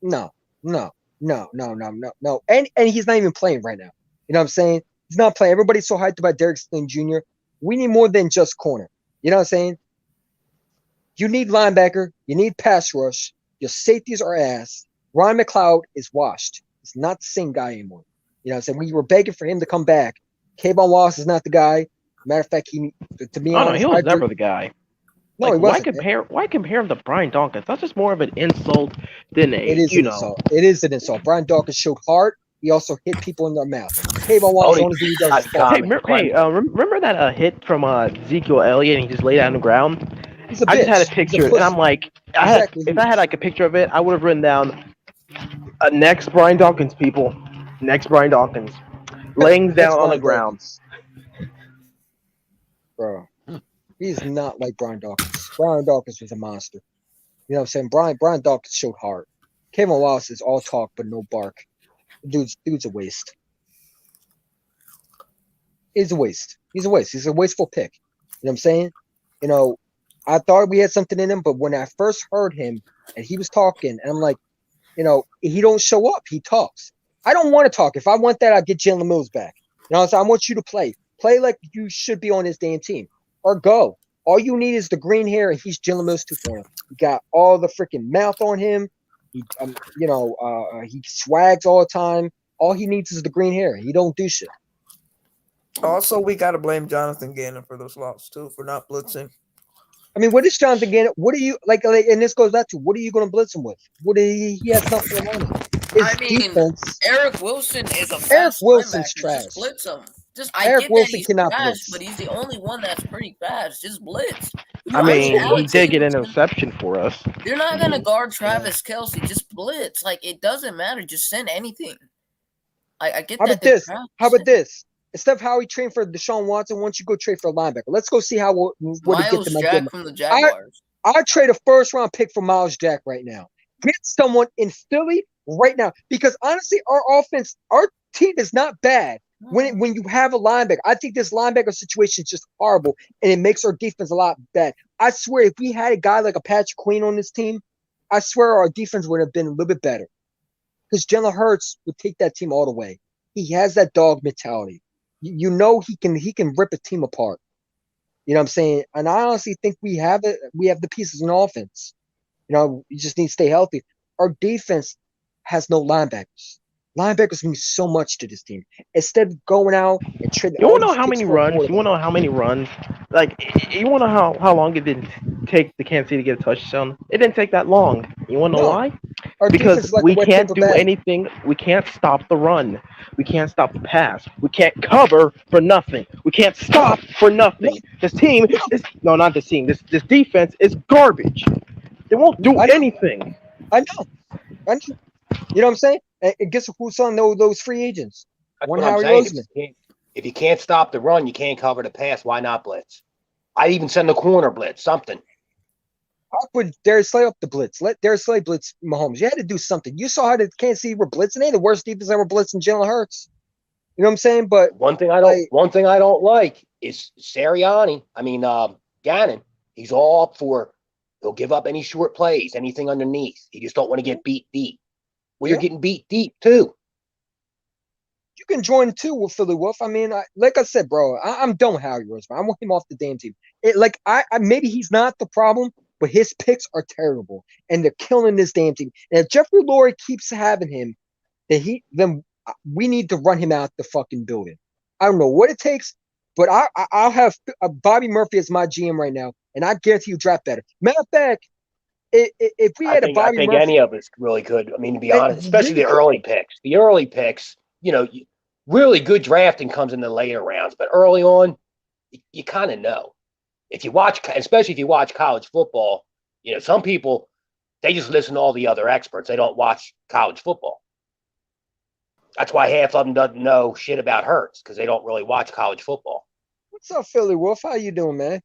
no. And he's not even playing right now. You know what I'm saying? He's not playing. Everybody's so hyped about Derek Stingley Jr. We need more than just corner. You know what I'm saying? You need linebacker. You need pass rush. Your safeties are ass. Ron McLeod is washed. He's not the same guy anymore. You know what I'm saying? We were begging for him to come back. Kayvon Wallace is not the guy. Matter of fact, to be honest, he was never the guy. No, like, he wasn't. Why compare him to Brian Dawkins? That's just more of an insult than insult. It is an insult. Brian Dawkins showed heart. He also hit people in their mouth. Kayvon Wallace, the only thing he does is fall. Remember that hit from Ezekiel Elliott and he just laid down on the ground? I just had a picture, and I'm like, if I had like a picture of it, I would have written down, next Brian Dawkins, people. Next Brian Dawkins. Laying down on the ground. Bro, he's not like Brian Dawkins. Brian Dawkins was a monster. You know what I'm saying? Brian Dawkins showed heart. Kayvon Wallace is all talk but no bark. Dude's a waste. He's a waste. He's a wasteful pick. You know what I'm saying? You know, I thought we had something in him, but when I first heard him and he was talking, and I'm like, you know, he don't show up. He talks. I don't want to talk. If I want that, I'll get Jalen Mills back. You know what I'm saying? I want you to play. Play like you should be on this damn team. Or go. All you need is the green hair, and he's Jalen Mills 2.0. He got all the freaking mouth on him. He, he swags all the time. All he needs is the green hair. He don't do shit. Also, we got to blame Jonathan Gannon for those losses, too, for not blitzing. I mean, what is Jonathan Gannon? What are you like? And this goes back to what are you going to blitz him with? He has nothing on him. Defense. Eric Wilson is a Eric Wilson's trash. Just blitz him. Eric Wilson cannot blitz, but he's the only one that's pretty fast. Just blitz. I mean, he did get an interception for us. You're not gonna guard Travis Kelce. Just blitz. Like, it doesn't matter. Just send anything. I get that. How about this? Instead of how he trained for Deshaun Watson, why don't you go trade for a linebacker? Let's go see what he gets to Jack from the Jaguars. I'd trade a first-round pick for Miles Jack right now. Get someone in Philly right now. Because, honestly, our team is not bad when you have a linebacker. I think this linebacker situation is just horrible, and it makes our defense a lot bad. I swear, if we had a guy like a Patrick Queen on this team, I swear our defense would have been a little bit better. Because Jalen Hurts would take that team all the way. He has that dog mentality. You know he can rip a team apart. You know what I'm saying? And I honestly think we have it. We have the pieces in offense. You know, you just need to stay healthy. Our defense has no linebackers. Linebackers mean so much to this team. Instead of going out and trading, you want to know how many runs? You want to know how many runs? Like, you want to know how long it didn't take the Kansas City to get a touchdown? It didn't take that long. You want to know why? Because we can't do anything. We can't stop the run. We can't stop the pass. We can't cover for nothing. We can't stop for nothing. This team is not this team. This defense is garbage. They won't do anything. I know. You know what I'm saying? And guess who's on those free agents? One Howie Roseman. If you can't stop the run, you can't cover the pass. Why not blitz? I'd even send the corner blitz, something. I'll put Darius Slay up the blitz. Let Darius Slay blitz Mahomes. You had to do something. You saw how the Kansas City were blitzing. They the worst defense ever blitzing Jalen Hurts. You know what I'm saying? But one thing I don't like is Sirianni. I mean, Gannon. He's all up for. He'll give up any short plays, anything underneath. He just don't want to get beat deep. Well, you're getting beat deep too. you can join too with Philly Wolf. I mean, like I said, bro, I'm done with Howie Roseman. I want him off the damn team. Maybe he's not the problem, but his picks are terrible, and they're killing this damn team. And if Jeffrey Lurie keeps having him, then we need to run him out the fucking building. I don't know what it takes, but I'll have Bobby Murphy as my GM right now, and I guarantee you draft better. Matter of fact, if we had a Bobby Murphy, any of us really could. I mean, to be honest, especially the early picks. The early picks, really good drafting comes in the later rounds, but early on, you kind of know. If you watch, especially if you watch college football, some people, they just listen to all the other experts. They don't watch college football. That's why half of them doesn't know shit about Hurts, because they don't really watch college football. What's up, Philly Wolf? How you doing, man?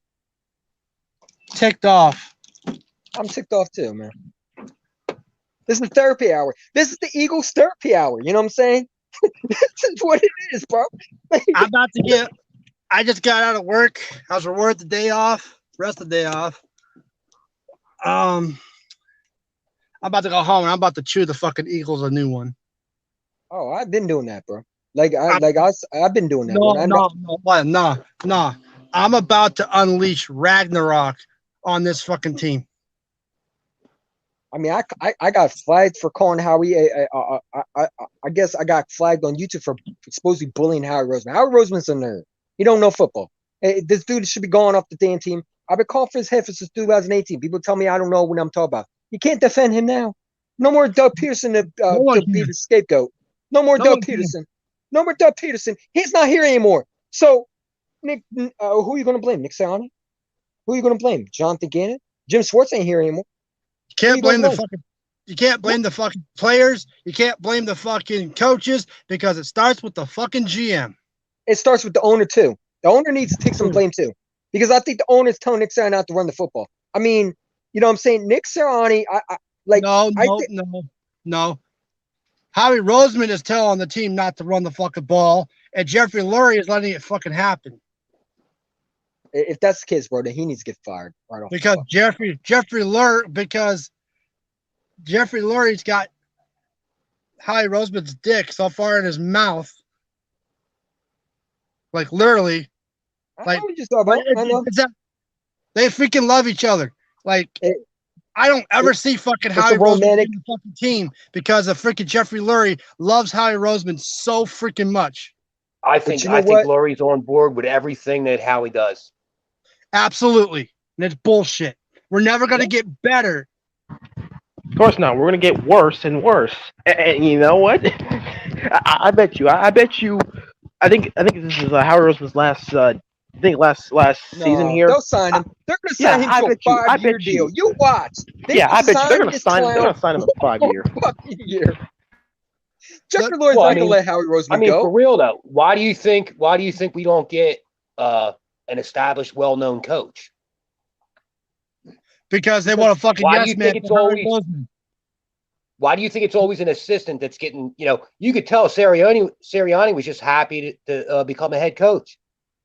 Ticked off. I'm ticked off too, man. This is therapy hour. This is the Eagles therapy hour. You know what I'm saying? This is what it is, bro. I just got out of work. I was rewarded the day off, rest of the day off. I'm about to go home and I'm about to chew the fucking Eagles a new one. Oh, I've been doing that, bro. I've been doing that. No. I'm about to unleash Ragnarok on this fucking team. I mean, I got flagged for calling Howie. I guess I got flagged on YouTube for supposedly bullying Howie Roseman. Howie Roseman's a nerd. He don't know football. This dude should be going off the damn team. I've been calling for his head since 2018. People tell me I don't know what I'm talking about. You can't defend him now. No more Doug Peterson to be the scapegoat. No more Doug Peterson. No more Doug Peterson. He's not here anymore. So, Nick, who are you going to blame? Nick Sirianni? Who are you going to blame? Jonathan Gannon? Jim Schwartz ain't here anymore. You can't blame the fucking players. You can't blame the fucking coaches, because it starts with the fucking GM. It starts with the owner too. The owner needs to take some blame too, because I think the owner's telling Nick Sirianni not to run the football. I mean, you know what I'm saying? Nick Sirianni, No. Howie Roseman is telling the team not to run the fucking ball, and Jeffrey Lurie is letting it fucking happen. If that's the case, bro, then he needs to get fired right off. Because Jeffrey Lurie's got Howie Roseman's dick so far in his mouth. Like, literally. I know what you're talking about. I know. They freaking love each other. Like, I don't ever see fucking Howie Roseman in the fucking team, because of freaking Jeffrey Lurie loves Howie Roseman so freaking much. I think Lurie's on board with everything that Howie does. Absolutely. And it's bullshit. We're never going to get better. Of course not. We're going to get worse and worse. And you know what? I bet you. I think this is Howie Roseman's last season here. They'll sign him. They're going to sign him to a 5-year deal. You watch. I bet you they're going to sign him to 5 year. Jeffrey Lurie's not going to let Howie Roseman go. For real though, why do you think we don't get an established, well-known coach? Because they want to fucking yes man. Why do you think it's always an assistant that's getting? You could tell Sirianni was just happy to become a head coach.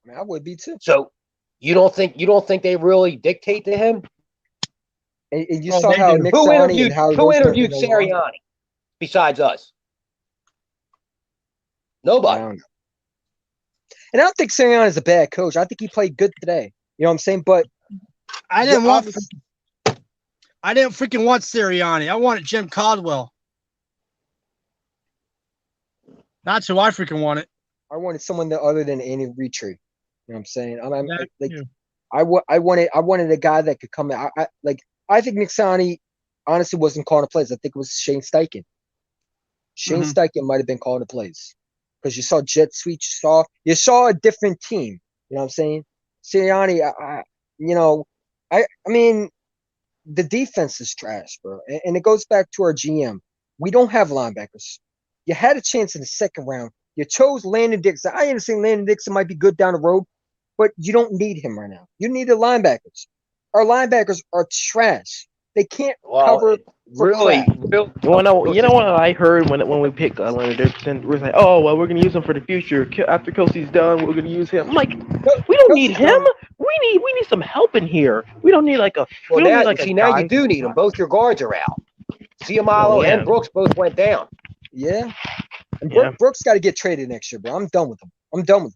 I mean, I would be too. So you don't think they really dictate to him? And you saw how Nick Sirianni and Howie who interviewed Sirianni besides us? Nobody. And I don't think Sirianni is a bad coach. I think he played good today. You know what I'm saying? But I didn't freaking want Sirianni. I wanted Jim Caldwell. That's who I freaking wanted. I wanted someone other than Andy Reid. You know what I'm saying? I wanted a guy that could come in. I think Nick Sirianni honestly wasn't calling the plays. I think it was Shane Steichen. Steichen might have been calling the plays, because you saw jet sweep. You saw a different team. You know what I'm saying? Sirianni, I mean, the defense is trash, bro. And it goes back to our GM. We don't have linebackers. You had a chance in the second round. You chose Landon Dixon. I understand Landon Dixon might be good down the road, but you don't need him right now. You need the linebackers. Our linebackers are trash. They can't cover. Really? You know what I heard when we picked Landon Dixon? We're like, oh well, we're gonna use him for the future. After Kelsey's done, we're gonna use him. I'm like, we don't need him. We need some help in here. We don't need like a. Well, now you do need them. Both your guards are out. Ciamalo and Brooks both went down. Yeah. And Yeah. Brooks got to get traded next year, bro. I'm done with him.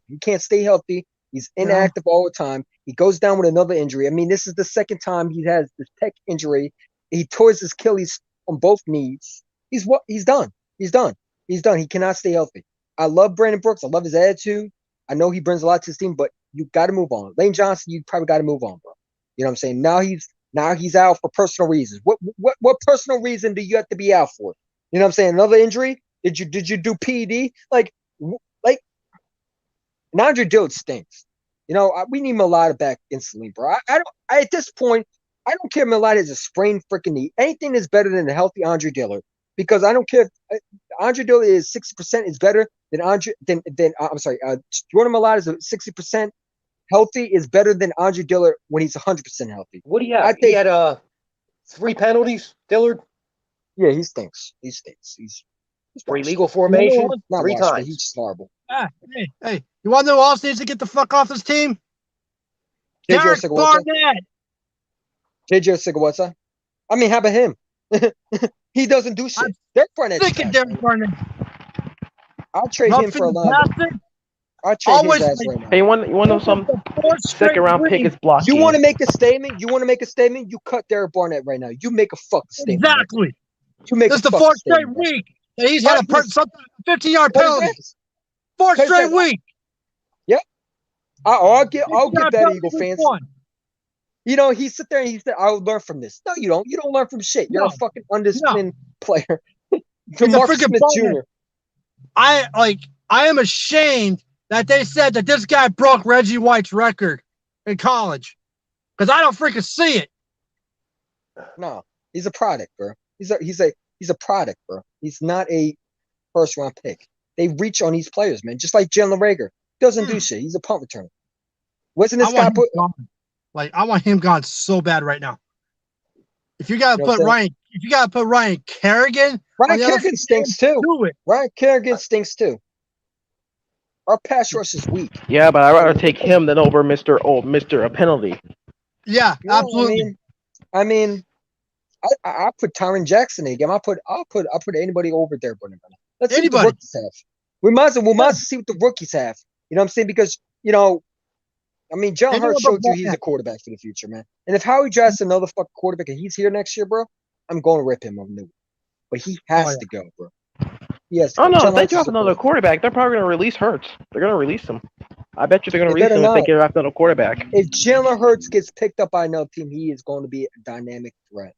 He can't stay healthy. He's inactive all the time. He goes down with another injury. I mean, this is the second time he has this pec injury. He tore his Achilles on both knees. He's done. He's done. He's done. He cannot stay healthy. I love Brandon Brooks. I love his attitude. I know he brings a lot to his team, but you got to move on. Lane Johnson, you probably got to move on, bro. You know what I'm saying? Now he's out for personal reasons. What personal reason do you have to be out for? You know what I'm saying? Another injury? Did you do PED? Like Andre Dillard stinks. You know, we need Milata back instantly, bro. At this point, I don't care if Milata is a sprained freaking knee. Anything is better than a healthy Andre Dillard. Because I don't care if Andre Dillard is 60% is better than Jordan Milata is 60% healthy is better than Andre Dillard when he's 100% healthy. What do you have? He had 3 penalties, Dillard? Yeah, he stinks. He's for illegal formation, 3 times. He's just horrible. Hey, you want to know who else needs to get the fuck off this team? Derek Barnett. JJ Sigawatsa. I mean, how about him? He doesn't do shit. Derek Barnett. Derek Barnett. I'll trade him for a lot. I'll trade his ass right now. Hey, you want to know something? Second round pick is blocking. You want to make a statement? You cut Derek Barnett right now. You make a fucking statement. Exactly. You make. This is the 4th straight week that he's had a 15-yard penalty. 4th straight week. Yep. I'll get that, Eagle fans. You know, he sit there and he said, "I'll learn from this." No, you don't. You don't learn from shit. You're a fucking undisciplined player. Marcus Smith Jr. I am ashamed that they said that this guy broke Reggie White's record in college, because I don't freaking see it. No, he's a product, bro. He's a product, bro. He's not a first-round pick. They reach on these players, man. Just like Jalen Reagor doesn't do shit. He's a punt returner. Wasn't this guy put? I want him gone so bad right now. If you gotta put Ryan Kerrigan, Ryan Kerrigan stinks too. Ryan Kerrigan stinks too. Our pass rush is weak. Yeah, but I'd rather take him than over Mr. A penalty. Yeah, absolutely. I mean, I put Tyron Jackson in the game. I'll put anybody over there, but let's see what the rookies have. We might as well see what the rookies have. You know what I'm saying? Because I mean, John Hurt showed you he's a quarterback for the future, man. And if Howie drafts another fucking quarterback and he's here next year, bro, I'm going to rip him on new. But he has to go, bro. Yes. Oh no, if they draft another quarterback, they're probably going to release Hurts. They're going to release him. I bet you they're going to release him if they get after another quarterback. If Jalen Hurts gets picked up by another team, he is going to be a dynamic threat.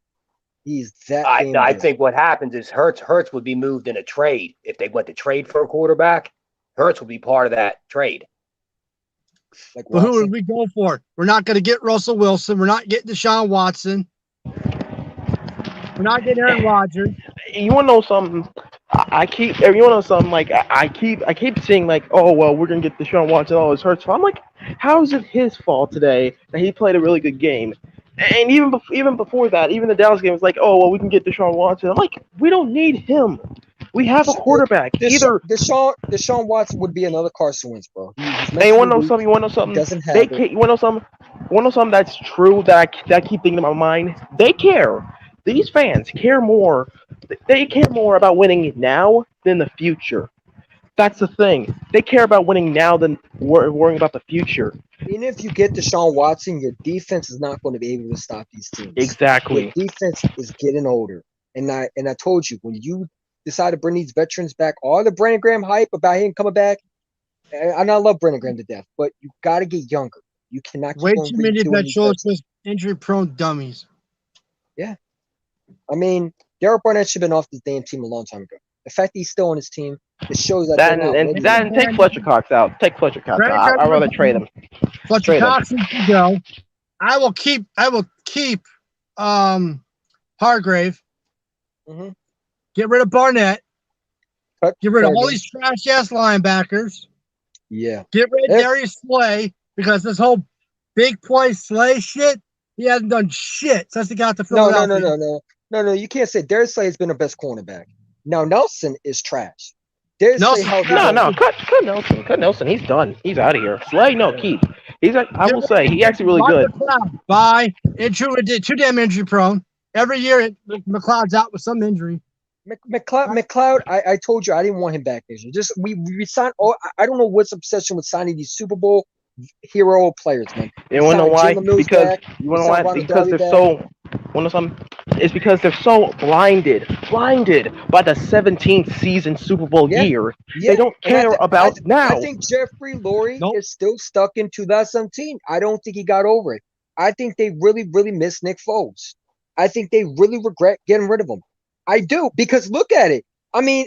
He's that. I think what happens is Hurts would be moved in a trade. If they went to trade for a quarterback, Hurts would be part of that trade. But who would we go for? We're not going to get Russell Wilson. We're not getting Deshaun Watson. We're not getting Aaron Rodgers. You want to know something? I keep seeing like, oh well, we're gonna get Deshaun Watson. Oh, it's Hurts. I'm like, how is it his fault today that he played a really good game? And even before that, even the Dallas game was like, oh well, we can get Deshaun Watson. I'm like, we don't need him. We have a quarterback. Deshaun Watson would be another Carson Wentz, bro. Hey, you want to know something? You want to know something? Doesn't have it. You want to know something? You want to know something that's true that I keep thinking in my mind? They care. These fans care more. They care more about winning now than the future. That's the thing. They care about winning now than worrying about the future. Even if you get Deshaun Watson, your defense is not going to be able to stop these teams. Exactly. Your defense is getting older. And I told you, when you decide to bring these veterans back, all the Brandon Graham hype about him coming back, and I love Brandon Graham to death, but you got to get younger. You cannot keep way too many veterans with injury-prone dummies. Yeah. I mean, Derek Barnett should have been off this damn team a long time ago. The fact that he's still on his team, it shows that. Take Fletcher Cox out. Take Fletcher Cox out. I'd rather trade him. Fletcher Cox needs to go. I will keep Hargrave. Mm-hmm. Get rid of Barnett. Get rid of all these trash ass linebackers. Yeah. Get rid of Darius Slay, because this whole big play Slay shit, he hasn't done shit since he got to Philadelphia. No. You can't say Darius Slay has been the best cornerback. Now Nelson is trash. Cut Nelson. Cut Nelson. He's done. He's out of here. Slay, keep. I will say he's actually really good. Bye. Too damn injury prone. Every year McLeod's out with some injury. McLeod, I told you I didn't want him back this year. Just we signed. I don't know what's obsession with signing these Super Bowl hero players, man. You want to know why? Because they're so. It's because they're so blinded by the 17th season Super Bowl year. Yeah. They don't care about now. I think Jeffrey Lurie is still stuck in 2017. I don't think he got over it. I think they really, really miss Nick Foles. I think they really regret getting rid of him. I do, because look at it. I mean,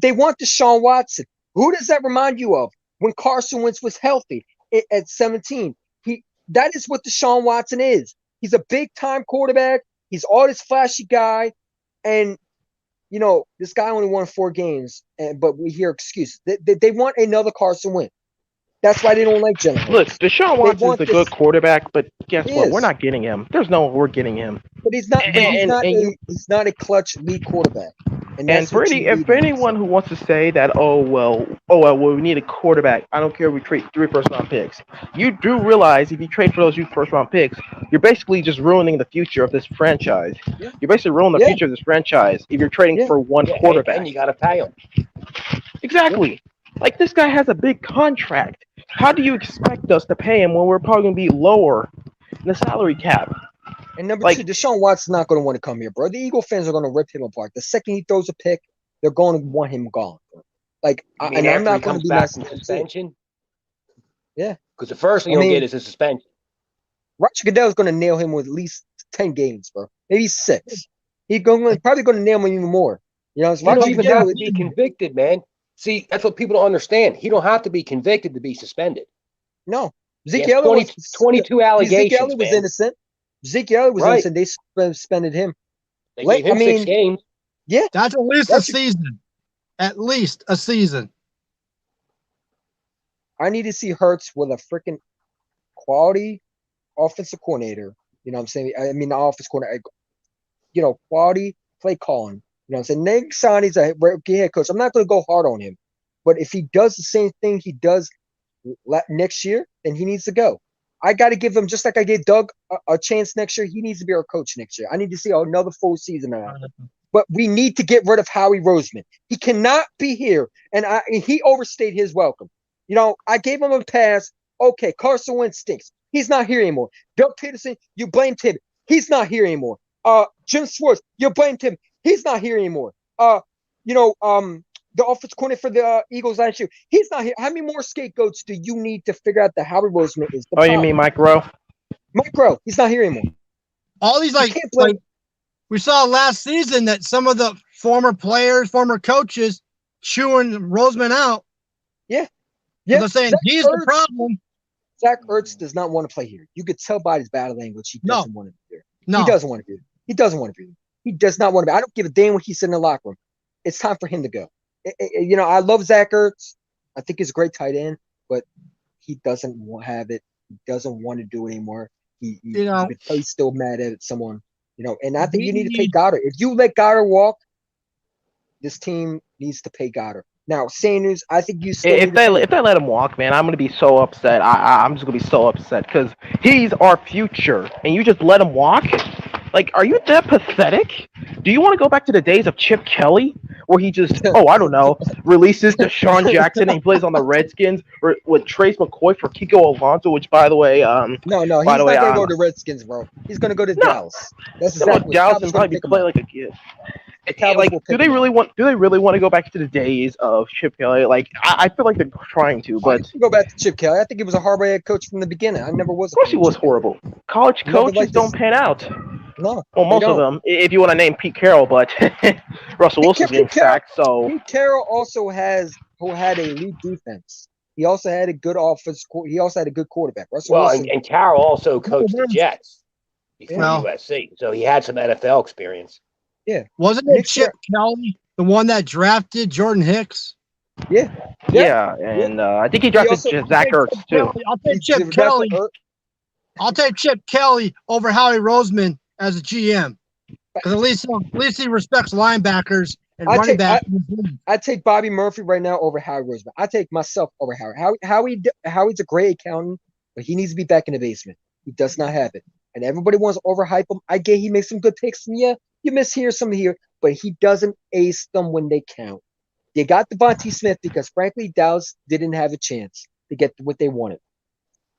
they want Deshaun Watson. Who does that remind you of? When Carson Wentz was healthy at 17. That is what Deshaun Watson is. He's a big-time quarterback. He's all this flashy guy. And, this guy only won 4 games, but we hear excuses. They want another Carson Wentz. That's why they don't like Jalen. Look, Deshaun Watson's a good quarterback, but guess what? We're not getting him. There's no we're getting him. But he's not. He's not a clutch lead quarterback. And for anyone who wants to say that, we need a quarterback. I don't care if we trade 3 first-round picks. You do realize if you trade for those 2 first-round picks, you're basically just ruining the future of this franchise. Yeah. You're basically ruining the future of this franchise if you're trading for one quarterback. And you got to pay him. Exactly. Yeah. Like, this guy has a big contract. How do you expect us to pay him when we're probably going to be lower in the salary cap? And number 2, Deshaun Watson's not going to want to come here, bro. The Eagle fans are going to rip him apart. The second he throws a pick, they're going to want him gone. Bro. I'm not going to be nice. Suspension? Yeah. Because the first thing you'll get is a suspension. Roger Goodell's going to nail him with at least 10 games, bro. Maybe 6. He's probably going to nail him even more. Roger Goodell would be convicted, man. See, that's what people don't understand. He don't have to be convicted to be suspended. No. Zeke Elliott 22 allegations. Zeke Elliott was innocent. Zeke Elliott was innocent. They suspended him. They gave him 6 games. Yeah. That's at least a season. At least a season. I need to see Hurts with a freaking quality offensive coordinator. You know what I'm saying? I mean, the offensive coordinator. Quality play calling. You know what I'm saying? Nick Sirianni's a head coach. I'm not going to go hard on him. But if he does the same thing he does next year, then he needs to go. I got to give him, just like I gave Doug a chance next year, he needs to be our coach next year. I need to see another full season of that. But we need to get rid of Howie Roseman. He cannot be here. And he overstayed his welcome. I gave him a pass. Okay, Carson Wentz stinks. He's not here anymore. Doug Peterson, you blamed him. He's not here anymore. Jim Schwartz, you blamed him. He's not here anymore. The offensive coordinator for the Eagles last year, he's not here. How many more scapegoats do you need to figure out that Howie Roseman is the problem? You mean Mike Rowe? Mike Rowe, he's not here anymore. All these we saw last season that some of the former players, former coaches chewing Roseman out. Yeah. They're saying he's the problem. Zach Ertz does not want to play here. You could tell by his body language he doesn't want to be here. No. He doesn't want to be here. He doesn't want to be here. He does not want to be. I don't give a damn what he said in the locker room. It's time for him to go. I love Zach Ertz. I think he's a great tight end, but he doesn't have it. He doesn't want to do it anymore. He's still mad at someone. And I think you need to pay Goddard. If you let Goddard walk, this team needs to pay Goddard. Now, Sanders, I think you still if they let him walk, man, I'm gonna be so upset. I'm just gonna be so upset because he's our future, and you just let him walk. Like, are you that pathetic? Do you want to go back to the days of Chip Kelly, where he just, I don't know, releases Deshaun Jackson and he plays on the Redskins, or with Trace McCoy for Kiko Alonso, which, by the way, no, he's not gonna go to the Redskins, bro. He's gonna go to Dallas. That's exactly Dallas and probably play like a kid. Do they really want to go back to the days of Chip Kelly? Like, I feel like they're trying to, but go back to Chip Kelly. I think he was a horrible head coach from the beginning. I never was. Of course, he was horrible. College coaches don't pan out. No, well, most of them. If you want to name Pete Carroll, but Russell Wilson's getting sacked. So Pete Carroll also had a elite defense. He also had a good offense. He also had a good quarterback. Wilson. And Carroll also coached the Jets before USC, so he had some NFL experience. Yeah. Wasn't it Chip Kelly, the one that drafted Jordan Hicks? Yeah. And I think he drafted Zach Ertz too. I'll take Chip Kelly. I'll take Chip Kelly over Howie Roseman as a GM because at least he respects linebackers and running backs. I take Bobby Murphy right now over Howie Roseman. I take myself over Howie. Howie's a great accountant, but he needs to be back in the basement. He does not have it, and everybody wants to overhype him. I get he makes some good picks, and you miss here, some here, but he doesn't ace them when they count. They got Devontae Smith because, frankly, Dallas didn't have a chance to get what they wanted.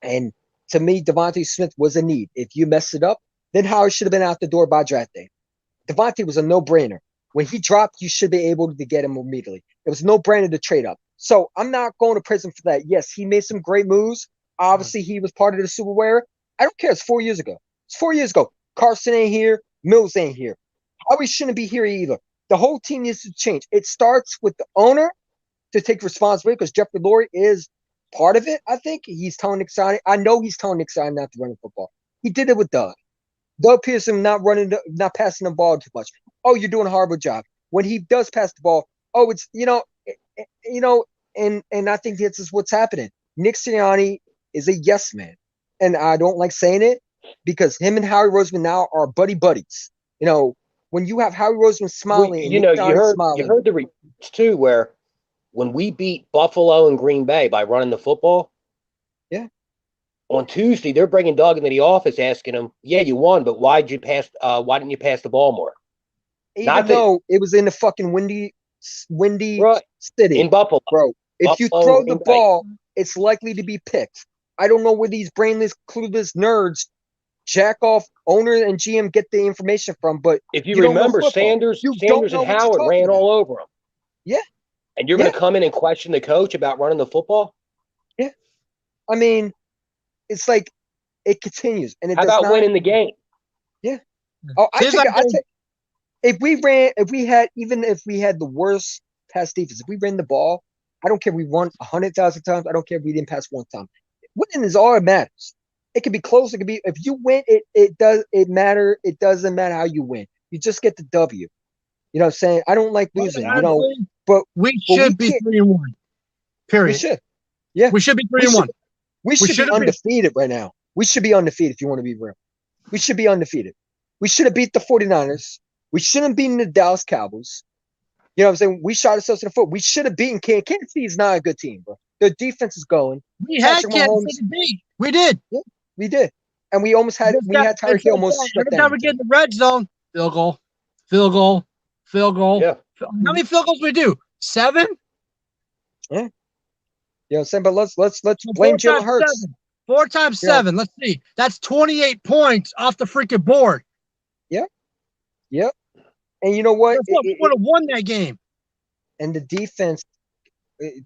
And to me, Devontae Smith was a need. If you mess it up, then Howard should have been out the door by draft day. Devontae was a no-brainer. When he dropped, you should be able to get him immediately. It was no-brainer to trade up. So I'm not going to prison for that. Yes, he made some great moves. Obviously, he was part of the Super Bowl. I don't care. It's 4 years ago. It's 4 years ago. Carson ain't here. Mills ain't here. Howie shouldn't be here either. The whole team needs to change. It starts with the owner to take responsibility because Jeffrey Lurie is part of it. I think he's telling Nick Sirianni. I know he's telling Nick Sirianni not to run the football. He did it with Doug. Doug Pearson not passing the ball too much. Oh, you're doing a horrible job. When he does pass the ball, oh, it's and I think this is what's happening. Nick Sirianni is a yes man, and I don't like saying it because him and Howie Roseman now are buddies. When you have Howie Roseman smiling, you heard the reports too, where when we beat Buffalo and Green Bay by running the football, on Tuesday they're bringing Doug into the office asking him, "Yeah, you won, but why didn't you pass the ball more?" Even though it was in the fucking windy city in Buffalo, bro. If you throw the ball, it's likely to be picked. I don't know where these brainless, clueless nerds, jack off owner and GM get the information from. But if you remember, Sanders and Howard ran all over him. Yeah, and you're going to come in and question the coach about running the football? Yeah, I mean, it's like it continues, and how about winning the game? Yeah. Oh, if we had the worst pass defense, if we ran the ball, I don't care if we won 100,000 times. I don't care if we didn't pass one time. Winning is all that matters. It could be close. It could be if you win. It doesn't matter how you win. You just get the W. You know what I'm saying? I don't like losing. But we should be 3-1. Period. We should. Yeah, we should be 3-1. We should be undefeated right now. We should be undefeated if you want to be real. We should be undefeated. We should have beat the 49ers. We shouldn't have beaten the Dallas Cowboys. You know what I'm saying? We shot ourselves in the foot. We should have beaten Kansas. Kansas City is not a good team, bro. Their defense is going. We had Kansas City beat. We did. Yeah, we did. And we almost had Tyreek Hill almost shut down. Every time we get in the red zone, field goal. Yeah. How many field goals we do? 7? Yeah. You know what I'm saying? But let's blame Jalen Hurts. 4 times 7. Let's see. That's 28 points off the freaking board. Yep. And you know what? We would have won that game. And the defense, we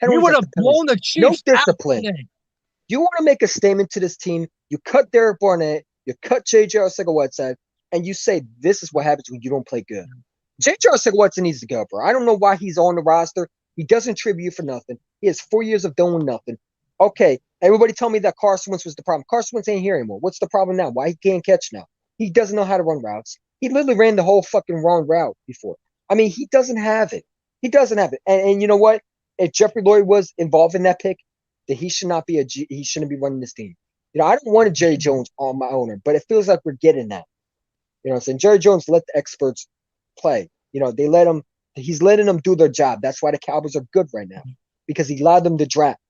would have blown the Chiefs. No discipline. You want to make a statement to this team? You cut Derek Barnett, you cut J.J. Arcega-Whiteside, and you say this is what happens when you don't play good. J.J. Arcega-Whiteside needs to go, bro. I don't know why he's on the roster. He doesn't tribute for nothing. He has 4 years of doing nothing. Okay, everybody tell me that Carson Wentz was the problem. Carson Wentz ain't here anymore. What's the problem now? Why he can't catch now? He doesn't know how to run routes. He literally ran the whole fucking wrong route before. I mean, he doesn't have it. And you know what? If Jeffrey Lurie was involved in that pick, then he shouldn't be running this team. I don't want a Jerry Jones on my owner, but it feels like we're getting that. You know what I'm saying? Jerry Jones let the experts play. He's letting them do their job. That's why the Cowboys are good right now, because he allowed them to draft.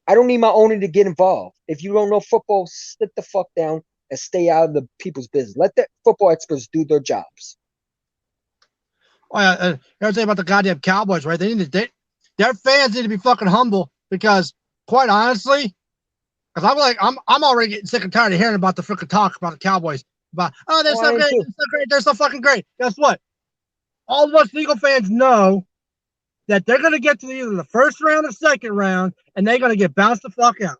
I don't need my owner to get involved. If you don't know football, sit the fuck down and stay out of the people's business. Let the football experts do their jobs. Oh, yeah, you know what I'm saying about the goddamn Cowboys, right? Their fans need to be fucking humble because, quite honestly, because I'm already getting sick and tired of hearing about the freaking talk about the Cowboys. They're so great, they're so great, they're so fucking great. Guess what? All of us Eagle fans know that they're going to get to either the first round or second round, and they're going to get bounced the fuck out.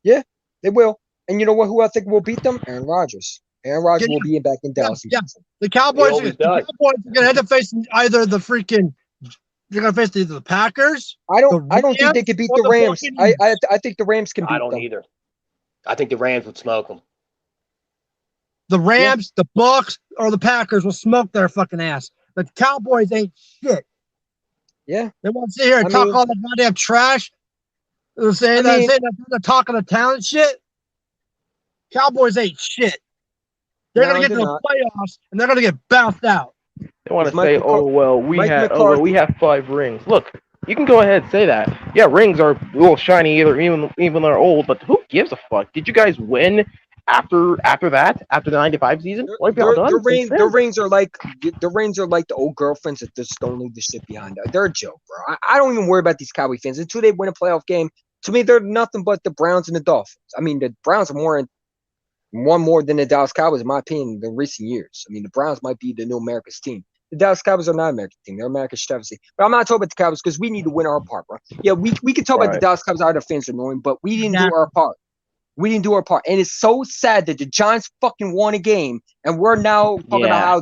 Yeah, they will. And you know what? Who I think will beat them? Aaron Rodgers. Aaron Rodgers will be back in Dallas. Yeah. The Cowboys are going to end up facing either the freaking. They're going to face either the Packers. I don't think they could beat the Rams. I think the Rams can beat them. I don't either. I think the Rams would smoke them. The Rams, the Bucks, or the Packers will smoke their fucking ass. The Cowboys ain't shit. Yeah. They won't sit here and talk all that goddamn trash. They're saying they're talking the talent shit. Cowboys ain't shit. They're going to get to the playoffs, and they're going to get bounced out. They want to say, we have 5 rings. Look, you can go ahead and say that. Yeah, rings are a little shiny even they're old, but who gives a fuck? Did you guys win after the '95 season, their rings are like the old girlfriends that just don't leave the shit behind. They're a joke, bro. I don't even worry about these Cowboy fans until they win a playoff game. To me, they're nothing but the Browns and the Dolphins. I mean, the Browns are one more than the Dallas Cowboys, in my opinion, in recent years. I mean, the Browns might be the new America's team. The Dallas Cowboys are not an American team. They're America's travesty. But I'm not talking about the Cowboys because we need to win our part, bro. Yeah, we can talk about the Dallas Cowboys. Our fans are annoying, but we didn't do our part. We didn't do our part. And it's so sad that the Giants fucking won a game, and we're now talking about how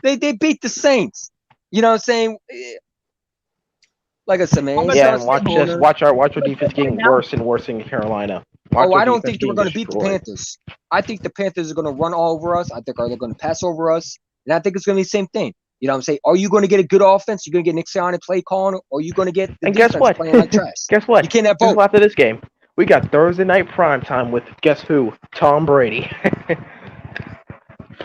they beat the Saints. You know what I'm saying? Like I said, man. Yeah, and watch our defense getting worse and worse in Carolina. I don't think we're going to beat the Panthers. I think the Panthers are going to run all over us. I think they're going to pass over us. And I think it's going to be the same thing. You know what I'm saying? Are you going to get a good offense? You're going to get Nick Sirianni play calling, or are you going to get the defense playing like trash? Guess what? You can't have both. After this game, we got Thursday night primetime with guess who? Tom Brady.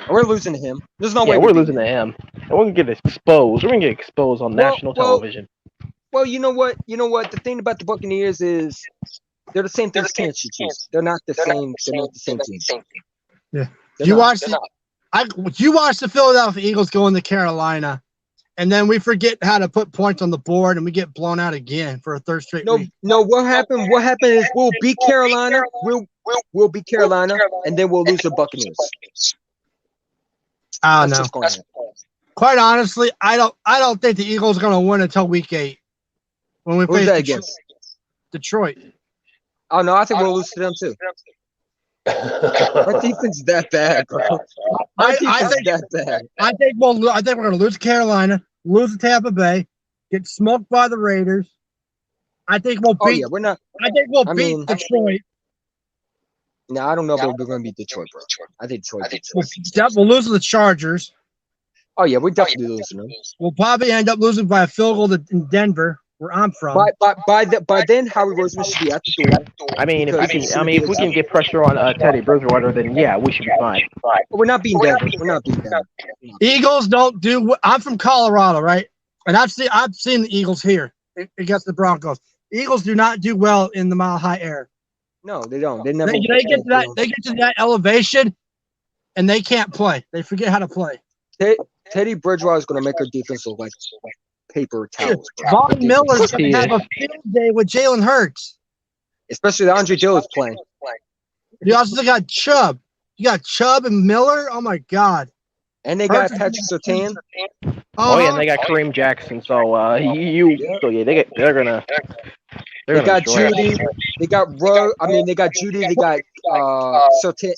We're losing to him. There's no way we're losing to him. And we're going to get exposed. We're going to get exposed on national television. Well, you know what? The thing about the Buccaneers is they're the same thing as Kansas City Chiefs. They're not the same. They're not the same team. Yeah. You watch the Philadelphia Eagles go into Carolina, and then we forget how to put points on the board, and we get blown out again for a third straight week. No. What happened? What happened is we'll beat Carolina. We'll beat Carolina, and then we'll lose the Buccaneers. I don't know. Quite honestly, I don't think the Eagles are going to win until week 8 when we play Detroit. Oh no, I think we'll lose to them too. Our defense is that bad, bro. I think we're going to lose to Carolina, lose to Tampa Bay, get smoked by the Raiders. I think we'll beat. I think we'll beat Detroit. No, I don't know if we're going to beat Detroit, bro. I think Detroit. We'll lose to the Chargers. Oh yeah, we're definitely losing them. We'll probably end up losing by a field goal in Denver, where I'm from. By then, Howie Roseman should be at the door. I mean, if we can get pressure on Teddy Bridgewater, then yeah, we should be fine. But we're not beating Denver. We're not beating Denver. Eagles don't do. I'm from Colorado, right? And I've seen the Eagles here against the Broncos. Eagles do not do well in the Mile High air. No, they don't. They never. They get to that elevation, and they can't play. They forget how to play. Teddy Bridgewater is going to make our defense look like paper towels. Von Miller's going to have a field day with Jalen Hurts. Especially the Andre Dillard's playing. You also got Chubb. You got Chubb and Miller. Oh, my God. And they got Patrick Surtain. Oh, yeah, and they got Kareem Jackson. So, they're going to. They got Judy. They got they got Judy. They got Surtain.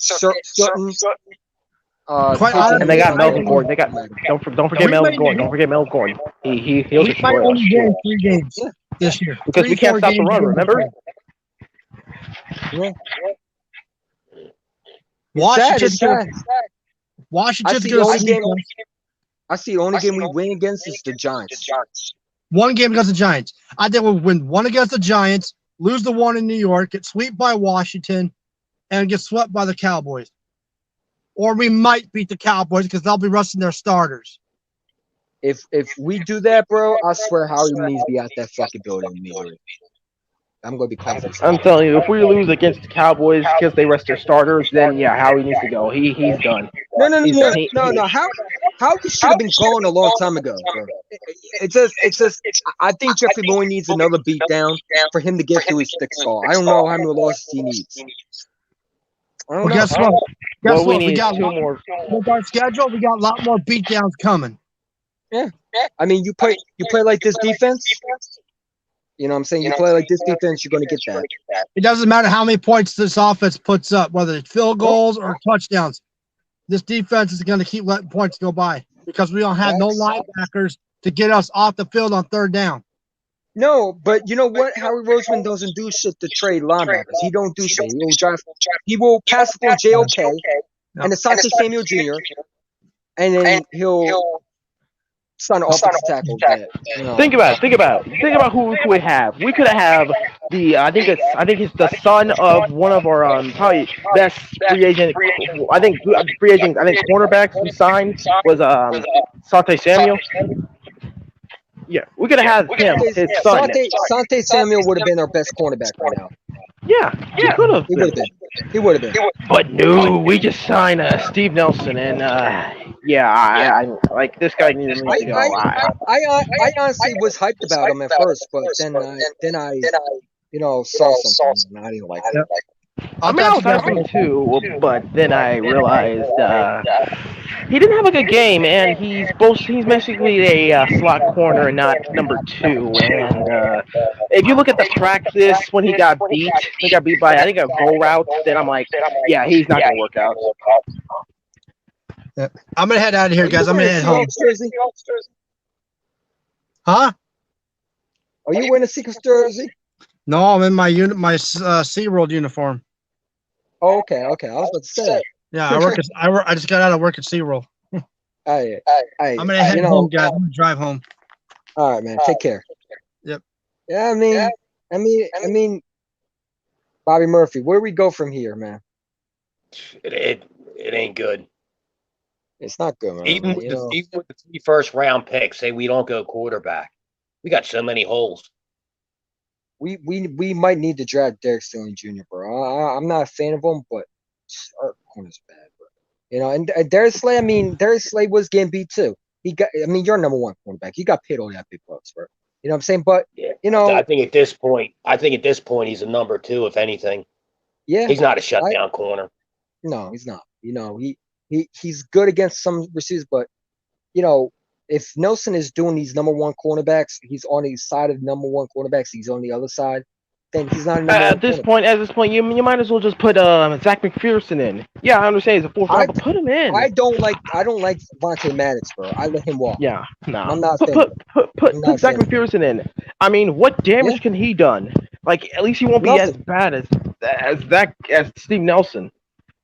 And they got Melvin Gordon. They got don't forget Melvin Gordon. Don't forget Melvin Gordon. He'll destroy us. 3 games this year because we can't stop the run. Remember? Yeah. Washington's going to see. I see the only game we win against is the Giants. One game against the Giants. I think we'll win one against the Giants, lose the one in New York, get swept by Washington, and get swept by the Cowboys. Or we might beat the Cowboys because they'll be resting their starters. If we do that, bro, I swear Howie needs to be out that fucking building immediately. I'm going to be confident. I'm telling you, if we lose against the Cowboys because they rest their starters, then yeah, Howie needs to go. He's done. No. Howie should have been gone a long time ago, bro. It's just. I think Jeffrey Loy needs another beatdown for him to get through his thick skull. I don't know how many losses he needs. Well, guess what? We got 2 more. With our schedule, we got a lot more beatdowns coming. Yeah. I mean, you play like this defense. You know what I'm saying? You play like this defense, you're going to get that. It doesn't matter how many points this offense puts up, whether it's field goals or touchdowns. This defense is going to keep letting points go by because we don't have no linebackers to get us off the field on 3rd down. No, but you know what? Howie Roseman doesn't do shit to trade linebackers. He don't do shit. He will pass it on JOK and Asante Samuel Jr. and then he'll sign an offensive tackle. Think about who we have. We could have the I think it's the son of one of our probably best free agent. I think cornerbacks we signed was Asante Samuel. Yeah, we could have him. His son. Asante Samuel would have been our best cornerback right now. Yeah, he could have. He would have been. He would have been. But no, we just signed Steve Nelson, and yeah, I like this guy needs to go. I honestly was hyped about him at first, but then I saw something and I didn't like it. I mean, I was hyping too, but then I realized he didn't have a good game, and he's basically a slot corner and not number 2. And if you look at the practice when he got beat by I think a goal route, then I'm like, yeah, he's not gonna work out. Yeah. I'm gonna head out of here, guys. I'm gonna head home. Huh? Are you wearing a Seahawks jersey? No, I'm in my SeaWorld uniform. Oh, okay. I was about to say. Yeah, I just got out of work at SeaWorld. I'm gonna head home, guys. I'm gonna drive home. All right, man. Take care. Yep. Yeah, I mean, Bobby Murphy, where we go from here, man? It ain't good. It's not good, man. Even with the 3 first-round picks, say we don't go quarterback. We got so many holes. We might need to draft Derek Stingley Jr., bro. I'm not a fan of him, but our corner's bad, bro. And Darius Slay was getting beat too. You're number 1 cornerback. You got paid all that big bucks, bro. You know what I'm saying? But I think at this point he's a number 2, if anything. Yeah, he's not a shutdown corner. No, he's not. He's good against some receivers, but if Nelson is doing these number 1 cornerbacks, he's on the side of number 1 cornerbacks. He's on the other side. Then he's not. At this point, you might as well just put Zach McPherson in. Yeah, I understand he's a 4th round, but put him in. I don't like Vontae Maddox, bro. I let him walk. Yeah, no. I'm not. Put Zach McPherson in. I mean, what damage can he done? Like, at least he won't be as bad as Steve Nelson.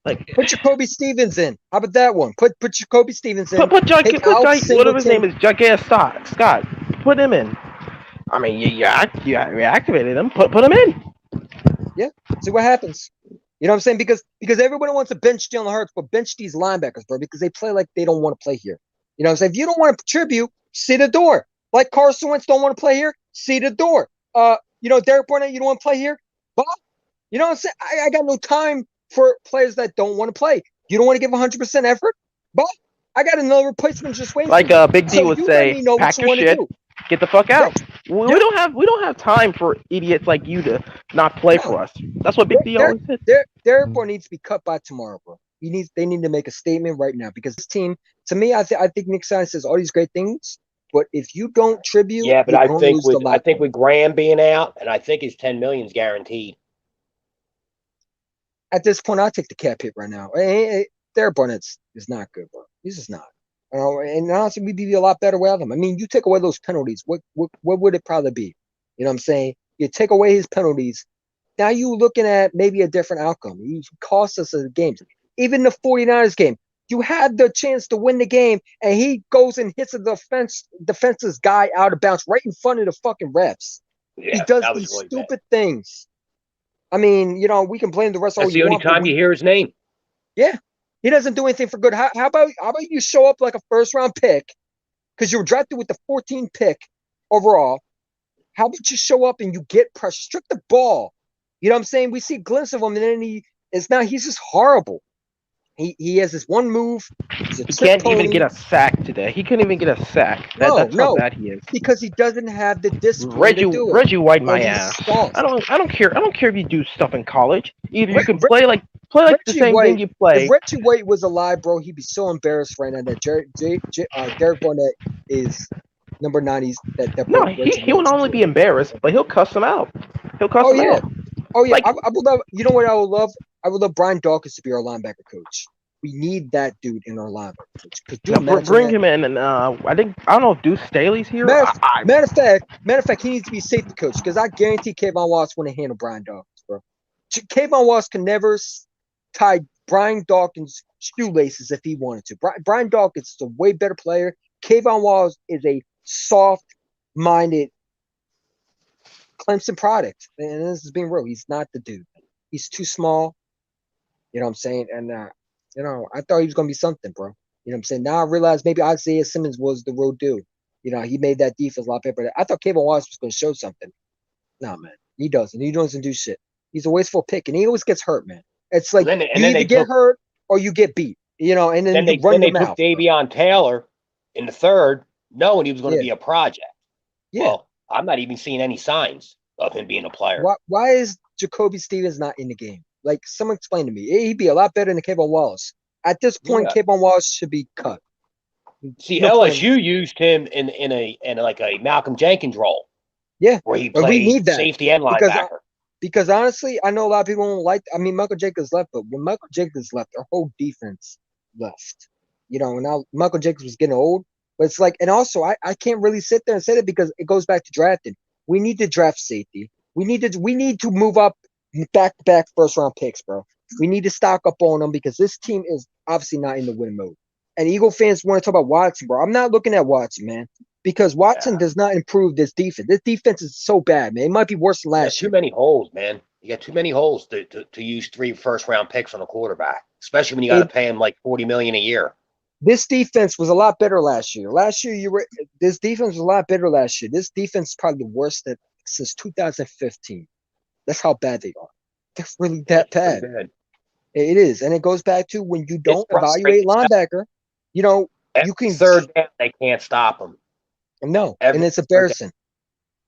Like, put Jacoby Stevens in. How about that one? Put Jacoby Stevens in. Whatever his name is, Jacques Scott. Put him in. I mean, you activated him. Put him in. Yeah. See what happens. You know what I'm saying? Because everybody wants to bench Jalen Hurts, but bench these linebackers, bro, because they play like they don't want to play here. You know what I'm saying? If you don't want to contribute, see the door. Like Carson Wentz don't want to play here, see the door. Derek Barnett, you don't want to play here, Bob. You know what I'm saying? I got no time for players that don't want to play. You don't want to give 100% effort, Bob. I got another replacement just waiting. Like Big D would say, pack your shit, get the fuck out. Yeah. We don't have time for idiots like you to not play for us. That's what Big D always said. Derek Barnett needs to be cut by tomorrow, bro. They need to make a statement right now because this team, to me, I think Nick Saban says all these great things, but if you don't tribute, but I think with Graham being out, and I think his $10 million is guaranteed. At this point, I'll take the cap hit right now. Derek Barnett is not good, bro. He's just not. And honestly, we'd be a lot better without him. I mean, you take away those penalties, what would it probably be? You know what I'm saying? You take away his penalties. Now you're looking at maybe a different outcome. He cost us the games. Even the 49ers game, you had the chance to win the game, and he goes and hits the defense's guy out of bounds right in front of the fucking refs. Yeah, he does these really stupid things. I mean, we can blame the rest. That's the only time you hear his name. Yeah. He doesn't do anything for good. How about you show up like a 1st-round pick because you were drafted with the 14th pick overall. How about you show up and you get pressure, strip the ball? You know what I'm saying? We see a glimpse of him, and then he's just horrible. He has this one move. He can't even get a sack today. He couldn't even get a sack. That's how bad he is. Because he doesn't have the discipline to do it. Reggie White, my ass. I don't care. I don't care if you do stuff in college. Either you can play like the same thing you play. If Reggie White was alive, bro, he'd be so embarrassed right now that Derek Barnett is number 90s. No, he will not only be embarrassed, but he'll cuss him out. He'll cuss him out. Oh yeah, I would love. You know what I would love? I would love Brian Dawkins to be our linebacker coach. We need that dude in our linebacker coach. Bring him in, and I don't know if Deuce Staley's here. Matter of fact, he needs to be safety coach because I guarantee Kayvon Watts wouldn't handle Brian Dawkins, bro. Kayvon Watts can never tie Brian Dawkins' shoelaces if he wanted to. Brian Dawkins is a way better player. Kayvon Watts is a soft-minded Clemson product, and this is being real. He's not the dude. He's too small. You know what I'm saying? And I thought he was gonna be something, bro. You know what I'm saying? Now I realize maybe Isaiah Simmons was the real dude. He made that defense a lot better. I thought Kayvon Watts was gonna show something. No, man, he doesn't. He doesn't do shit. He's a wasteful pick, and he always gets hurt, man. It's like and you either get hurt or you get beat, and then you run your mouth. Took Davion Taylor in the third, knowing he was going to be a project. Yeah. Well, I'm not even seeing any signs of him being a player. Why is Jacoby Stevens not in the game? Like, someone explain to me. He'd be a lot better than Kayvon Wallace. At this point, Kayvon Wallace should be cut. See, LSU used him in a Malcolm Jenkins role. Yeah, where he played safety and linebacker. Because honestly, I know a lot of people don't like. I mean, Michael Jacobs left, but when Michael Jacobs left, their whole defense left. Now Michael Jacobs was getting old, but it's like, and also I can't really sit there and say that because it goes back to drafting. We need to draft safety. We need to move up back-to-back first-round picks, bro. We need to stock up on them because this team is obviously not in the win mode. And Eagle fans want to talk about Watson, bro. I'm not looking at Watson, man, because Watson does not improve this defense. This defense is so bad, man. It might be worse than last year. Too many holes, man. You got too many holes to use 3 first-round picks on a quarterback, especially when you got to pay him like $40 million a year. This defense was a lot better last year. This defense was a lot better last year. This defense is probably the worst since 2015. That's how bad they are. They're really that bad. It is, and it goes back to when you don't evaluate linebacker. You can third down, they can't stop him. No, and it's embarrassing.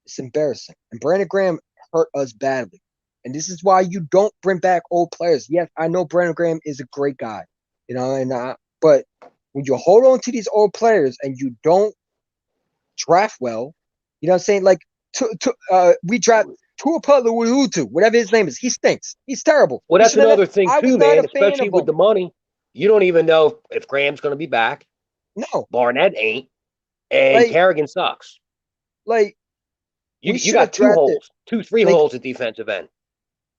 It's embarrassing. And Brandon Graham hurt us badly, and this is why you don't bring back old players. Yes, I know Brandon Graham is a great guy, but when you hold on to these old players and you don't draft well, you know what I'm saying? Like, we draft Tuapulutu, whatever his name is. He stinks. He's terrible. Well, that's another thing too, man. Especially with the money, you don't even know if Graham's going to be back. No, Barnett ain't, and Kerrigan sucks. Like, you got 2 holes, 3 holes at defensive end.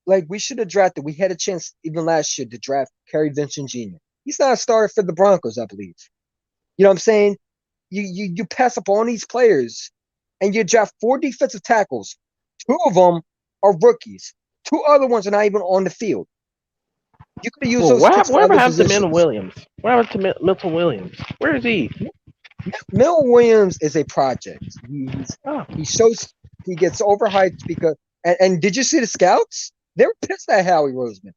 Like, we should have drafted. We had a chance even last year to draft Kerry Vincent Jr. He's not a starter for the Broncos, I believe. You know what I'm saying? You pass up on these players, and you draft 4 defensive tackles. 2 of them are rookies. 2 other ones are not even on the field. You could have used those picks for other positions. What happened to Milton Williams? What happened to Milton Williams? Where is he? Milton Williams is a project. He gets overhyped because and did you see the scouts? They were pissed at Howie Roseman.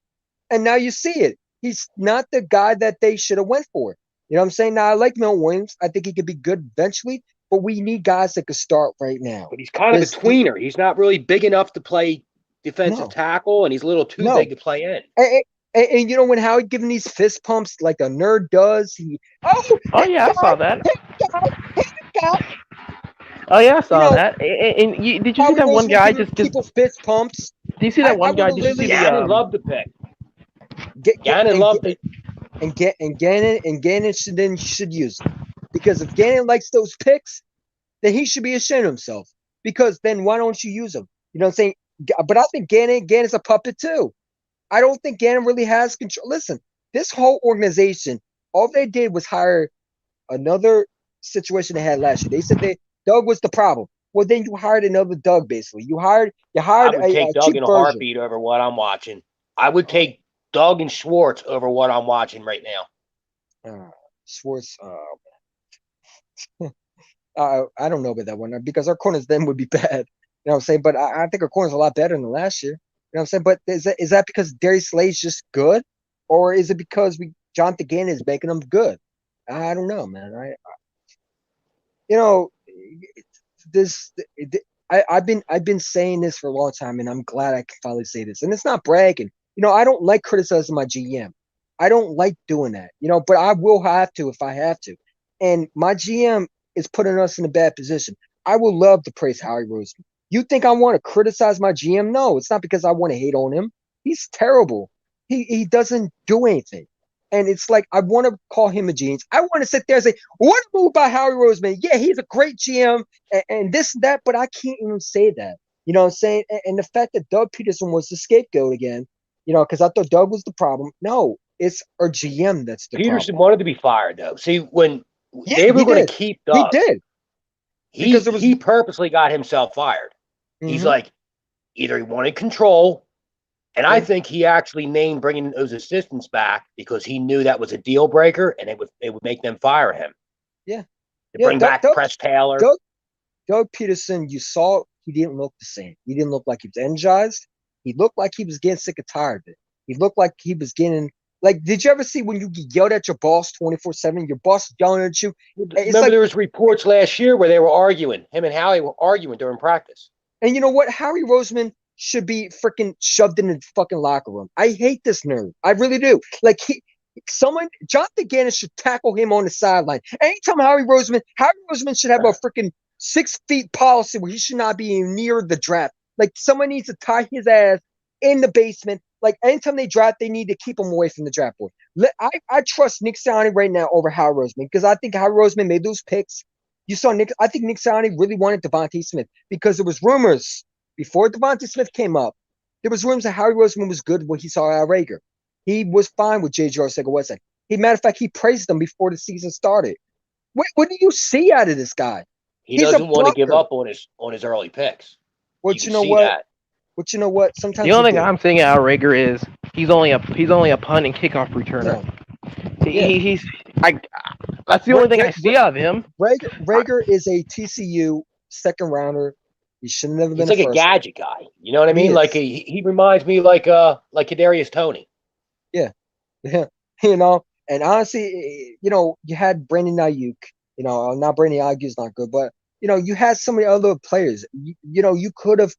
And now you see it. He's not the guy that they should have went for. You know what I'm saying? Now, I like Milton Williams. I think he could be good eventually, but we need guys that could start right now. But he's kind of a tweener. He's not really big enough to play defensive tackle, and he's a little too big to play in. And when Howie giving these fist pumps like a nerd does, I saw that. Oh yeah, I saw that. And did you see that one guy just people fist pumps? Do you see that one guy? Did you see Gannon loved the pick. Gannon loved it. And Gannon should use it. Because if Gannon likes those picks, then he should be ashamed of himself. Because then why don't you use them? You know what I'm saying? But I think Gannon's a puppet too. I don't think Gannon really has control. Listen, this whole organization, all they did was hire another situation they had last year. They said Doug was the problem. Well, then you hired another Doug, basically. You hired I would take Doug in a heartbeat over what I'm watching. I would take Doug and Schwartz over what I'm watching right now. Schwartz, I don't know about that one because our corners then would be bad. You know what I'm saying? But I think our corners are a lot better than last year. You know what I'm saying? But is that because Darius Slay's just good? Or is it because Jonathan Gannon is making them good? I don't know, man. I've been saying this for a long time, and I'm glad I can finally say this. And it's not bragging. I don't like criticizing my GM. I don't like doing that. But I will have to if I have to. And my GM is putting us in a bad position. I would love to praise Howie Roseman. You think I want to criticize my GM? No, it's not because I want to hate on him. He's terrible. He doesn't do anything. And it's like, I want to call him a genius. I want to sit there and say, what a move by Howie Roseman. Yeah, he's a great GM and this and that, but I can't even say that. You know what I'm saying? And the fact that Doug Peterson was the scapegoat again, because I thought Doug was the problem. No, it's our GM that's the problem. Peterson wanted to be fired, though. See, when they were going to keep Doug. He did. He purposely got himself fired. Mm-hmm. He's like, either he wanted control, and I think he actually named bringing those assistants back because he knew that was a deal breaker, and it would make them fire him. Yeah. To bring back Press Taylor. Doug Peterson, you saw he didn't look the same. He didn't look like he was energized. He looked like he was getting sick and tired of it. He looked like he was getting like. Did you ever see when you get yelled at your boss 24/7? Your boss yelling at you. Remember, there was reports last year where they were arguing. Him and Howie were arguing during practice. And you know what? Howie Roseman should be freaking shoved in the fucking locker room. I hate this nerd. I really do. Like Jonathan Gannon should tackle him on the sideline. Anytime Howie Roseman should have a freaking 6 feet policy where he should not be near the draft. Like someone needs to tie his ass in the basement. Like anytime they draft, they need to keep him away from the draft board. I trust Nick Sirianni right now over Howie Roseman because I think Howie Roseman made those picks. You saw Nick. I think Nick Sirianni really wanted Devontae Smith because there was rumors before Devontae Smith came up. There was rumors that Howie Roseman was good when he saw Al Rager. He was fine with J.J. Arcega-Whiteside. Matter of fact, he praised him before the season started. What do you see out of this guy? He doesn't want to give up on his early picks. But you know what? But you know what? Sometimes the only thing I'm seeing out of Rager is he's only a punt and kickoff returner. Yeah. That's the only thing I see out of him. Rager is a TCU second rounder. He should have never been. He's like a gadget guy. You know what I mean? Like he reminds me like Kadarius Toney. Yeah. You know, and honestly, you know, you had Brandon Ayuk. You know, not Brandon Ayuk is not good, but you know, you had so many other players. You know, you could have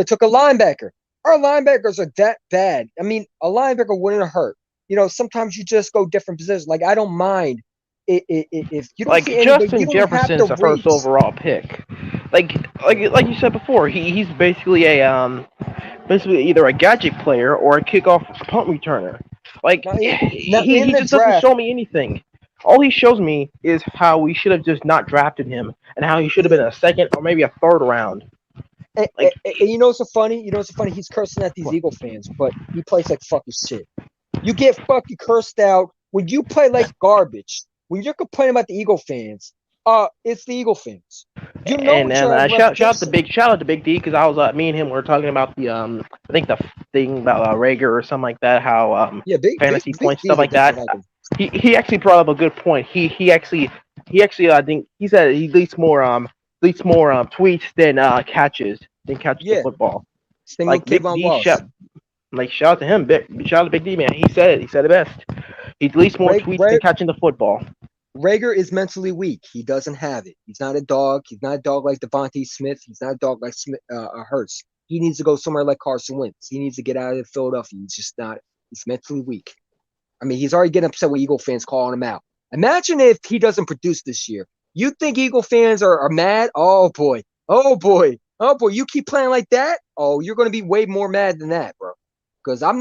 took a linebacker. Our linebackers are that bad. I mean, a linebacker wouldn't have hurt. You know, sometimes you just go different positions. Like I don't mind if you don't like see Justin Jefferson's the first overall pick. Like you said before, he's basically either a gadget player or a kickoff punt returner. Like he just doesn't show me anything. All he shows me is how we should have just not drafted him and how he should have been a second or maybe a third round. And you know what's so funny? He's cursing at these Eagle fans, but he plays like fucking shit. You get fucking cursed out when you play like garbage. When you're complaining about the Eagle fans, it's the Eagle fans. You know. And shout out to Big D because I was me and him were talking about the I think the thing about Rager or something like that. How fantasy points stuff like that. He actually brought up a good point. He actually I think he said he leads more tweets than catches the football. Same like Big D, shout out to him. Shout out to Big D, man. He said it best. He leads more tweets than catching the football. Rager is mentally weak. He doesn't have it. He's not a dog. He's not a dog like Devontae Smith. He's not a dog like Hurts. He needs to go somewhere like Carson Wentz. He needs to get out of Philadelphia. He's just not. He's mentally weak. I mean, he's already getting upset with Eagle fans calling him out. Imagine if he doesn't produce this year. You think Eagle fans are mad? Oh boy. You keep playing like that? Oh, you're going to be way more mad than that, bro. Because I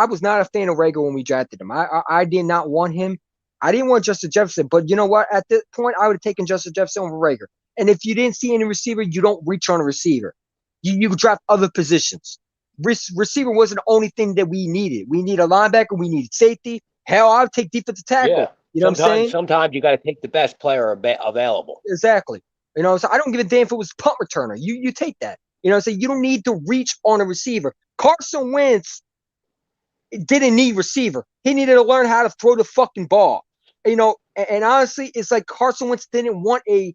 was not a fan of Rager when we drafted him. I did not want him. I didn't want Justin Jefferson, but you know what? At this point, I would have taken Justin Jefferson over Rager. And if you didn't see any receiver, you don't reach on a receiver. You draft other positions. Receiver wasn't the only thing that we needed. We need a linebacker. We needed safety. Hell, I would take defensive tackle. Yeah. You know what I'm saying? Sometimes you got to take the best player available. Exactly. You know, so I don't give a damn if it was punt returner. You take that. You know what I'm saying? You don't need to reach on a receiver. Carson Wentz didn't need receiver. He needed to learn how to throw the fucking ball. You know, and honestly, it's like Carson Wentz didn't want if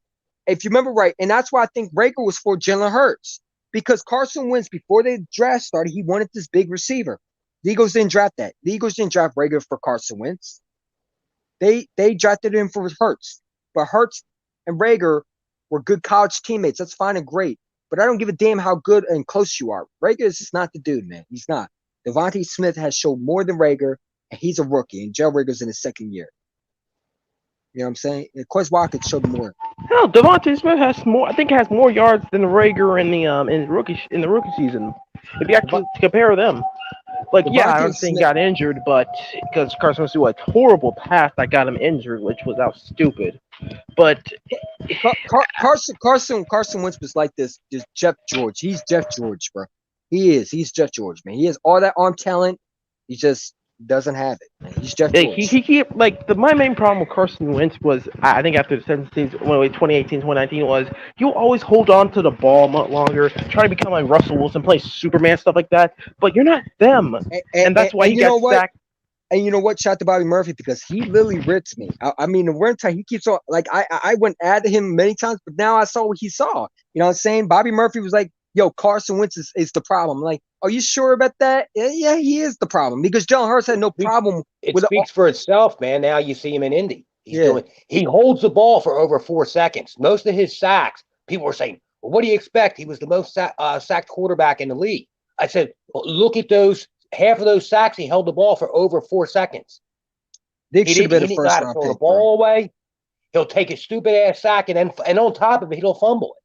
you remember right, and that's why I think Rager was for Jalen Hurts. Because Carson Wentz, before the draft started, he wanted this big receiver. The Eagles didn't draft that. The Eagles didn't draft Rager for Carson Wentz. They drafted him for Hurts. But Hurts and Rager were good college teammates. That's fine and great. But I don't give a damn how good and close you are. Rager is just not the dude, man. He's not. Devontae Smith has shown more than Rager, and he's a rookie. And Joe Rager's in his second year. You know what I'm saying? And Quez Watkins showed more. Hell, Devontae Smith has more. I think has more yards than Rager in the rookie season. If you actually compare them, like I don't think he got injured, but because Carson Wentz threw a horrible pass that got him injured, which was stupid. But Carson Wentz was like this Jeff George. He's Jeff George, bro. He's Jeff George, man. He has all that arm talent. He just doesn't have it, man. He's Jeff George. My main problem with Carson Wentz was, I think after the 2018, 2019 was, he'll always hold on to the ball much longer, try to become like Russell Wilson, play Superman, stuff like that, but you're not them. And that's why he got sacked. And you know what? Shout out to Bobby Murphy because he literally rips me. I mean, the one time he keeps on, like, I went at him many times, but now I saw what he saw. You know what I'm saying? Bobby Murphy was like, yo, Carson Wentz is the problem. Like, are you sure about that? Yeah, he is the problem because Jalen Hurts had no problem It with speaks for itself, man. Now you see him in Indy. Yeah. He holds the ball for over 4 seconds. Most of his sacks, people were saying, well, what do you expect? He was the most sacked quarterback in the league. I said, well, look at those. Half of those sacks, he held the ball for over 4 seconds. They should have been a He first got to round throw pick, the ball away. He'll take his stupid ass sack, and on top of it, he'll fumble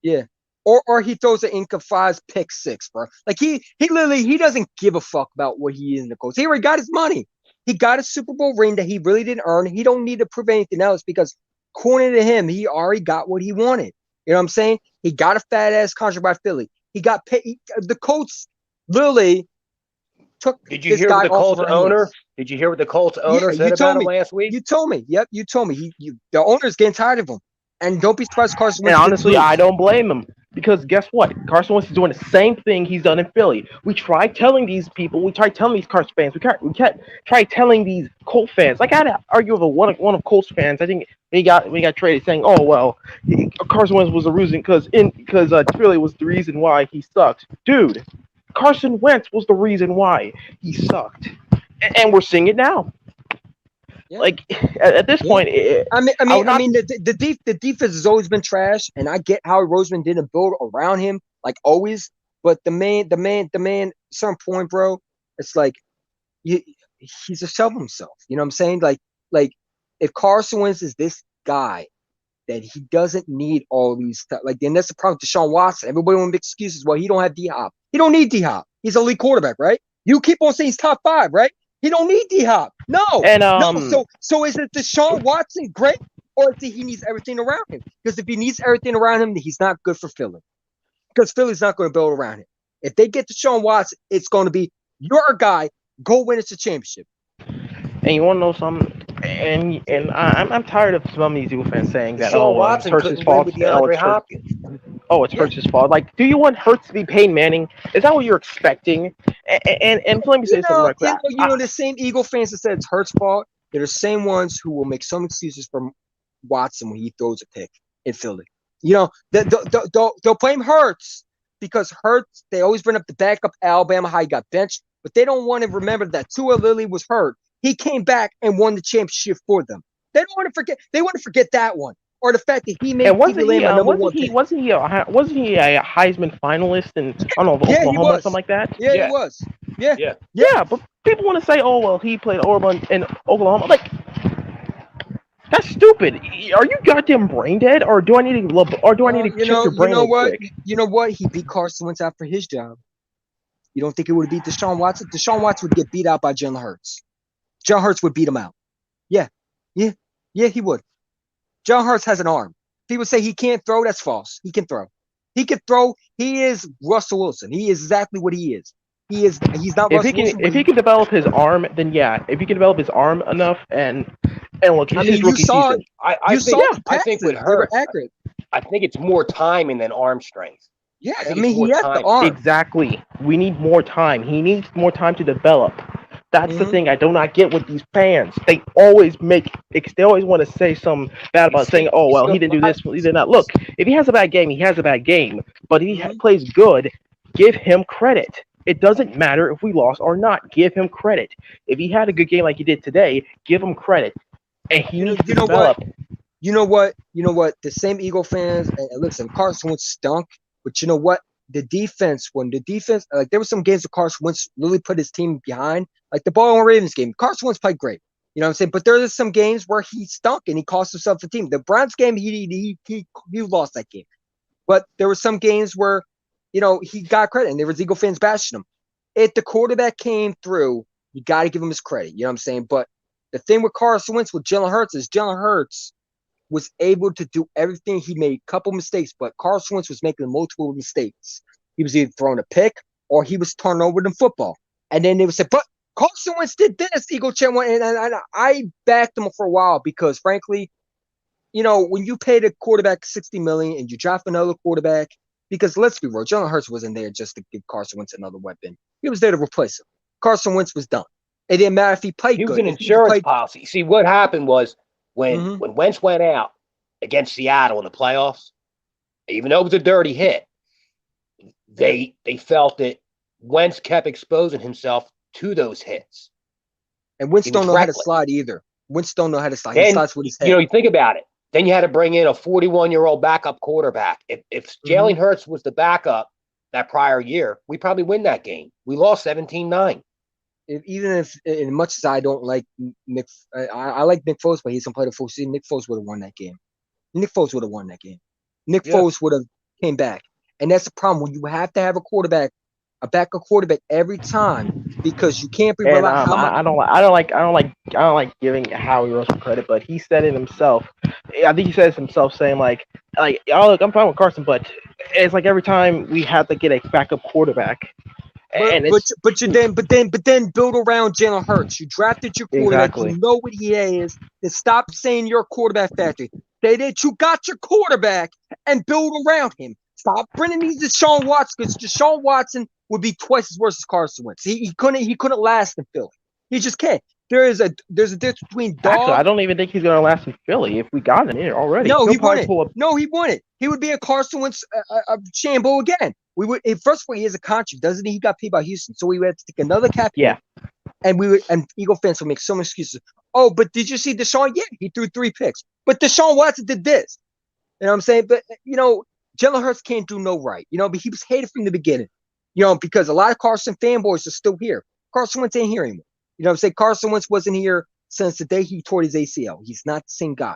it. Yeah. Or he throws an inconcised pick six, bro. Like he literally he doesn't give a fuck about what he is in the coach. He already got his money. He got a Super Bowl ring that he really didn't earn. He don't need to prove anything else because according to him, he already got what he wanted. You know what I'm saying? He got a fat ass contract by Philly. He got paid. The coach literally took. Did you hear what the Colts owner? Did you hear what the Colts owner said about him last week? You told me. Yep, you told me. The owner's getting tired of him, and don't be surprised, Carson Wentz. And honestly, I don't blame him because guess what? Carson Wentz is doing the same thing he's done in Philly. We tried telling these people, we tried telling these Carson fans, we kept try telling these Colts fans. Like I had to argue with one of Colts fans. I think we got traded, saying, "Oh well, Carson Wentz was the reason because Philly was the reason why he sucked." Dude, Carson Wentz was the reason why he sucked. And we're seeing it now. Yeah. Like at this point, the defense has always been trash, and I get how Roseman didn't build around him like always. But the man, some point, bro, it's like he's a shell himself. You know what I'm saying? Like if Carson Wentz is this guy, that he doesn't need all these stuff. Like then that's the problem with Deshaun Watson. Everybody want to make excuses. Well, he don't have D-Hop. He don't need D-Hop. He's a elite quarterback, right? You keep on saying he's top 5, right? He don't need D-Hop. No. No. So is it Deshaun Watson great, or is it he needs everything around him? Because if he needs everything around him, then he's not good for Philly. Because Philly's not going to build around him. If they get Deshaun Watson, it's going to be your guy. Go win us a championship. And you want to know something? And I'm tired of some of these Eagle fans saying that Watson it's Hurts' fault. It's Hurts' fault. Like, do you want Hurts to be Peyton Manning? Is that what you're expecting? And let me say something like that. You know, the same Eagle fans that said it's Hurts' fault, they're the same ones who will make some excuses for Watson when he throws a pick in Philly. You know, they'll blame Hurts because Hurts, they always bring up the backup Alabama, how he got benched, but they don't want to remember that Tua Lily was hurt. He came back and won the championship for them. They don't want to forget. They want to forget that one, or the fact that he made. And wasn't he a Heisman finalist in Oklahoma or something like that? Yeah, he was. Yeah. But people want to say, "Oh well, he played Auburn in Oklahoma." Like that's stupid. Are you goddamn brain dead, or do I need to check your brain? You know what? He beat Carson Wentz out for his job. You don't think it would have beat Deshaun Watson? Deshaun Watson would get beat out by Jalen Hurts. Jalen Hurts would beat him out. Yeah, he would. Jalen Hurts has an arm. People say he can't throw. That's false. He can throw. He can throw. He is Russell Wilson. He is exactly what he is. He's not Russell Wilson. If he can develop his arm, then yeah. If he can develop his arm enough and look, his rookie season. I think with Hurts, accurate. I think it's more timing than arm strength. Yeah, I mean he has the arm. Exactly. We need more time. He needs more time to develop. That's the thing I do not get with these fans. They always want to say something bad about saying, "Oh well, he didn't do this, he did not." Look, if he has a bad game, he has a bad game. But if he plays good, give him credit. It doesn't matter if we lost or not. Give him credit. If he had a good game like he did today, give him credit. And he needs to develop. You know what? The same Eagle fans, and listen, Carson Wentz stunk, but you know what? When the defense, like there were some games where Carson Wentz really put his team behind, like the Baltimore Ravens game. Carson Wentz played great. You know what I'm saying? But there are some games where he stunk and he cost himself the team. The Browns game, he lost that game. But there were some games where, you know, he got credit and there was Eagle fans bashing him. If the quarterback came through, you got to give him his credit. You know what I'm saying? But the thing with Carson Wentz with Jalen Hurts is Jalen Hurts was able to do everything. He made a couple mistakes, but Carson Wentz was making multiple mistakes. He was either throwing a pick or he was turning over the football. And then they would say, but Carson Wentz did this, Eagle Chan went, and I backed him for a while because, frankly, you know, when you pay the quarterback $60 million and you draft another quarterback, because let's be real, Jalen Hurts wasn't there just to give Carson Wentz another weapon. He was there to replace him. Carson Wentz was done. It didn't matter if he played good. He was an insurance policy. See, what happened was when Wentz went out against Seattle in the playoffs, even though it was a dirty hit, they felt that Wentz kept exposing himself to those hits. And Wentz don't know how to slide either. Wentz don't know how to slide. He slides with his head. You think about it. Then you had to bring in a 41-year-old backup quarterback. If Jalen Hurts was the backup that prior year, we probably win that game. We lost 17-9. Even if, as much as I don't like Nick, I like Nick Foles, but he hasn't played a full season. Nick Foles would have won that game. Nick Foles would have came back. And that's the problem when you have to have a backup quarterback every time, because you can't be relying. I don't like giving Howie Roseman credit, but he said it himself. I think he said it himself, saying like, oh look, I'm fine with Carson, but it's like every time we have to get a backup quarterback. But then build around Jalen Hurts. You drafted your quarterback. Exactly. You know what he is. Then stop saying you're a quarterback factory. Say that you got your quarterback and build around him. Stop bringing these Deshaun Watson, because Deshaun Watson would be twice as worse as Carson Wentz. He couldn't last in Philly. He just can't. There's a difference between dog. Actually, I don't even think he's gonna last in Philly if we got him here already. No, he wouldn't. No, he wouldn't. He would be a Carson Wentz shamble again. We would. First of all, he has a contract, doesn't he? He got paid by Houston, so we would have to take another cap. Yeah. And Eagle fans will make so many excuses. Oh, but did you see Deshaun? Yeah, he threw 3 picks. But Deshaun Watson did this. You know what I'm saying? But Jalen Hurts can't do no right. But he was hated from the beginning. Because a lot of Carson fanboys are still here. Carson Wentz ain't here anymore. You know what I'm saying? Carson Wentz wasn't here since the day he tore his ACL. He's not the same guy.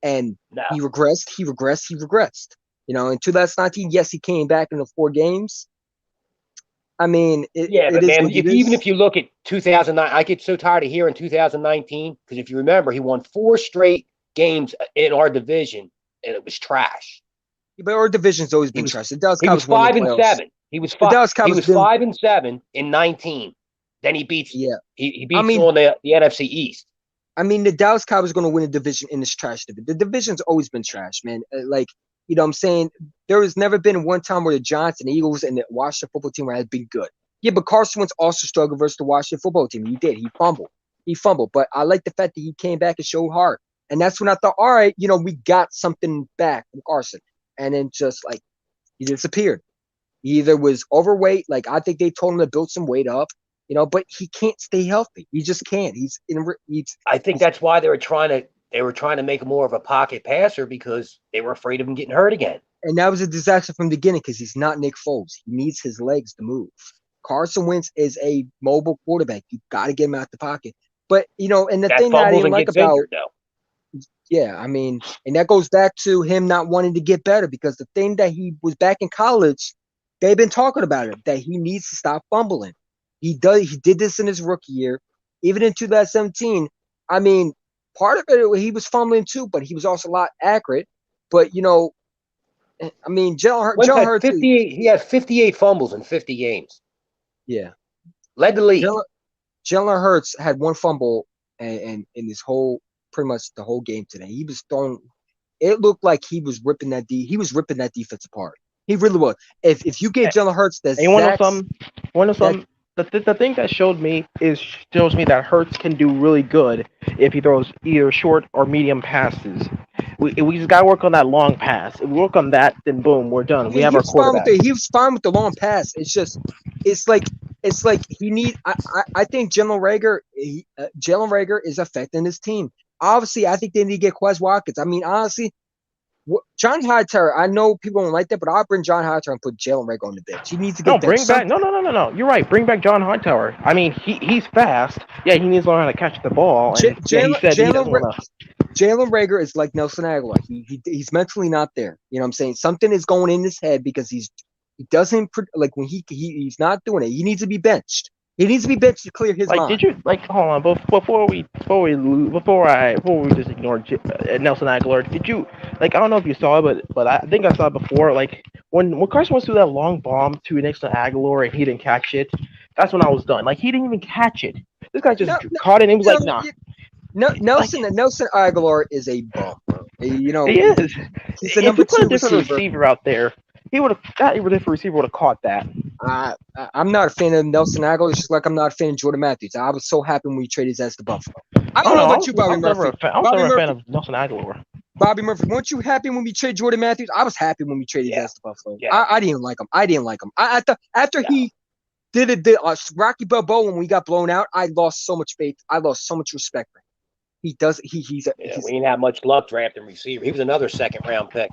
And he regressed. In 2019, yes, he came back in the 4 games. I mean, even if you look at 2009, I get so tired of hearing 2019, because if you remember, he won 4 straight games in our division, and it was trash. But our division's always been trash. He was 5-7. He was 5-7 in 19. Then he beats. Yeah, he beats on the NFC East. I mean, the Dallas Cowboys are going to win a division in this trash division. The division's always been trash, man. What I'm saying? There has never been one time where the Giants and the Eagles and the Washington football team has been good. Yeah, but Carson Wentz also struggled versus the Washington football team. He did. He fumbled. But I like the fact that he came back and showed heart. And that's when I thought, all right, we got something back from Carson. And then just he disappeared. He either was overweight, I think they told him to build some weight up, but he can't stay healthy. He just can't. I think that's why they were trying to make him more of a pocket passer, because they were afraid of him getting hurt again. And that was a disaster from the beginning, because he's not Nick Foles. He needs his legs to move. Carson Wentz is a mobile quarterback. You got to get him out the pocket. But, and the thing that I didn't like about yeah, I mean, and that goes back to him not wanting to get better, because the thing that he was back in college, they've been talking about it, that he needs to stop fumbling. He did this in his rookie year. Even in 2017, I mean, part of it, he was fumbling too, but he was also a lot accurate. But, I mean, Jalen Hurts. He had 58 fumbles in 50 games. Yeah. Led the league. Jalen Hurts had 1 fumble and in his pretty much the whole game today. He was throwing. It looked like he was ripping that defense apart. He really was. If you gave Jalen Hurts that, the thing that shows me that Hurts can do really good if he throws either short or medium passes. We just gotta work on that long pass. If we work on that, then boom, we're done. We have our quarterback. He was fine with the long pass. It's like he need. I think Jalen Reagor is affecting his team. Obviously, I think they need to get Quez Watkins. I mean, honestly, John Hightower, I know people don't like that, but I'll bring John Hightower and put Jalen Reagor on the bench. He needs to get No. You're right. Bring back John Hightower. I mean, he's fast. Yeah, he needs to learn how to catch the ball. Jalen Reagor is like Nelson Aguilar. He's mentally not there. You know what I'm saying? Something is going in his head, because he doesn't when he's not doing it. He needs to be benched. He needs to be benched to clear his mind. Did you hold on before we just ignore Nelson Aguilar? Did you I don't know if you saw it, but I think I saw it before. When Carson went through that long bomb to Nelson Aguilar and he didn't catch it, that's when I was done. He didn't even catch it. This guy just caught it and he was nah. Nelson Aguilar is a bum, bro. He is. He's the number 2 receiver out there. Different receiver would have caught that. I'm not a fan of Nelson Aguilar, just like I'm not a fan of Jordan Matthews. I was so happy when we traded his ass to Buffalo. I don't know about you, Bobby Murphy. I was never a fan of Nelson Aguilar. Bobby Murphy, weren't you happy when we traded Jordan Matthews? I was happy when we traded his ass to Buffalo. Yeah. I didn't like him. I thought after he did Rocky Balboa when we got blown out, I lost so much faith. I lost so much respect for him. He does. He's we didn't have much luck drafting receiver. He was another 2nd round pick.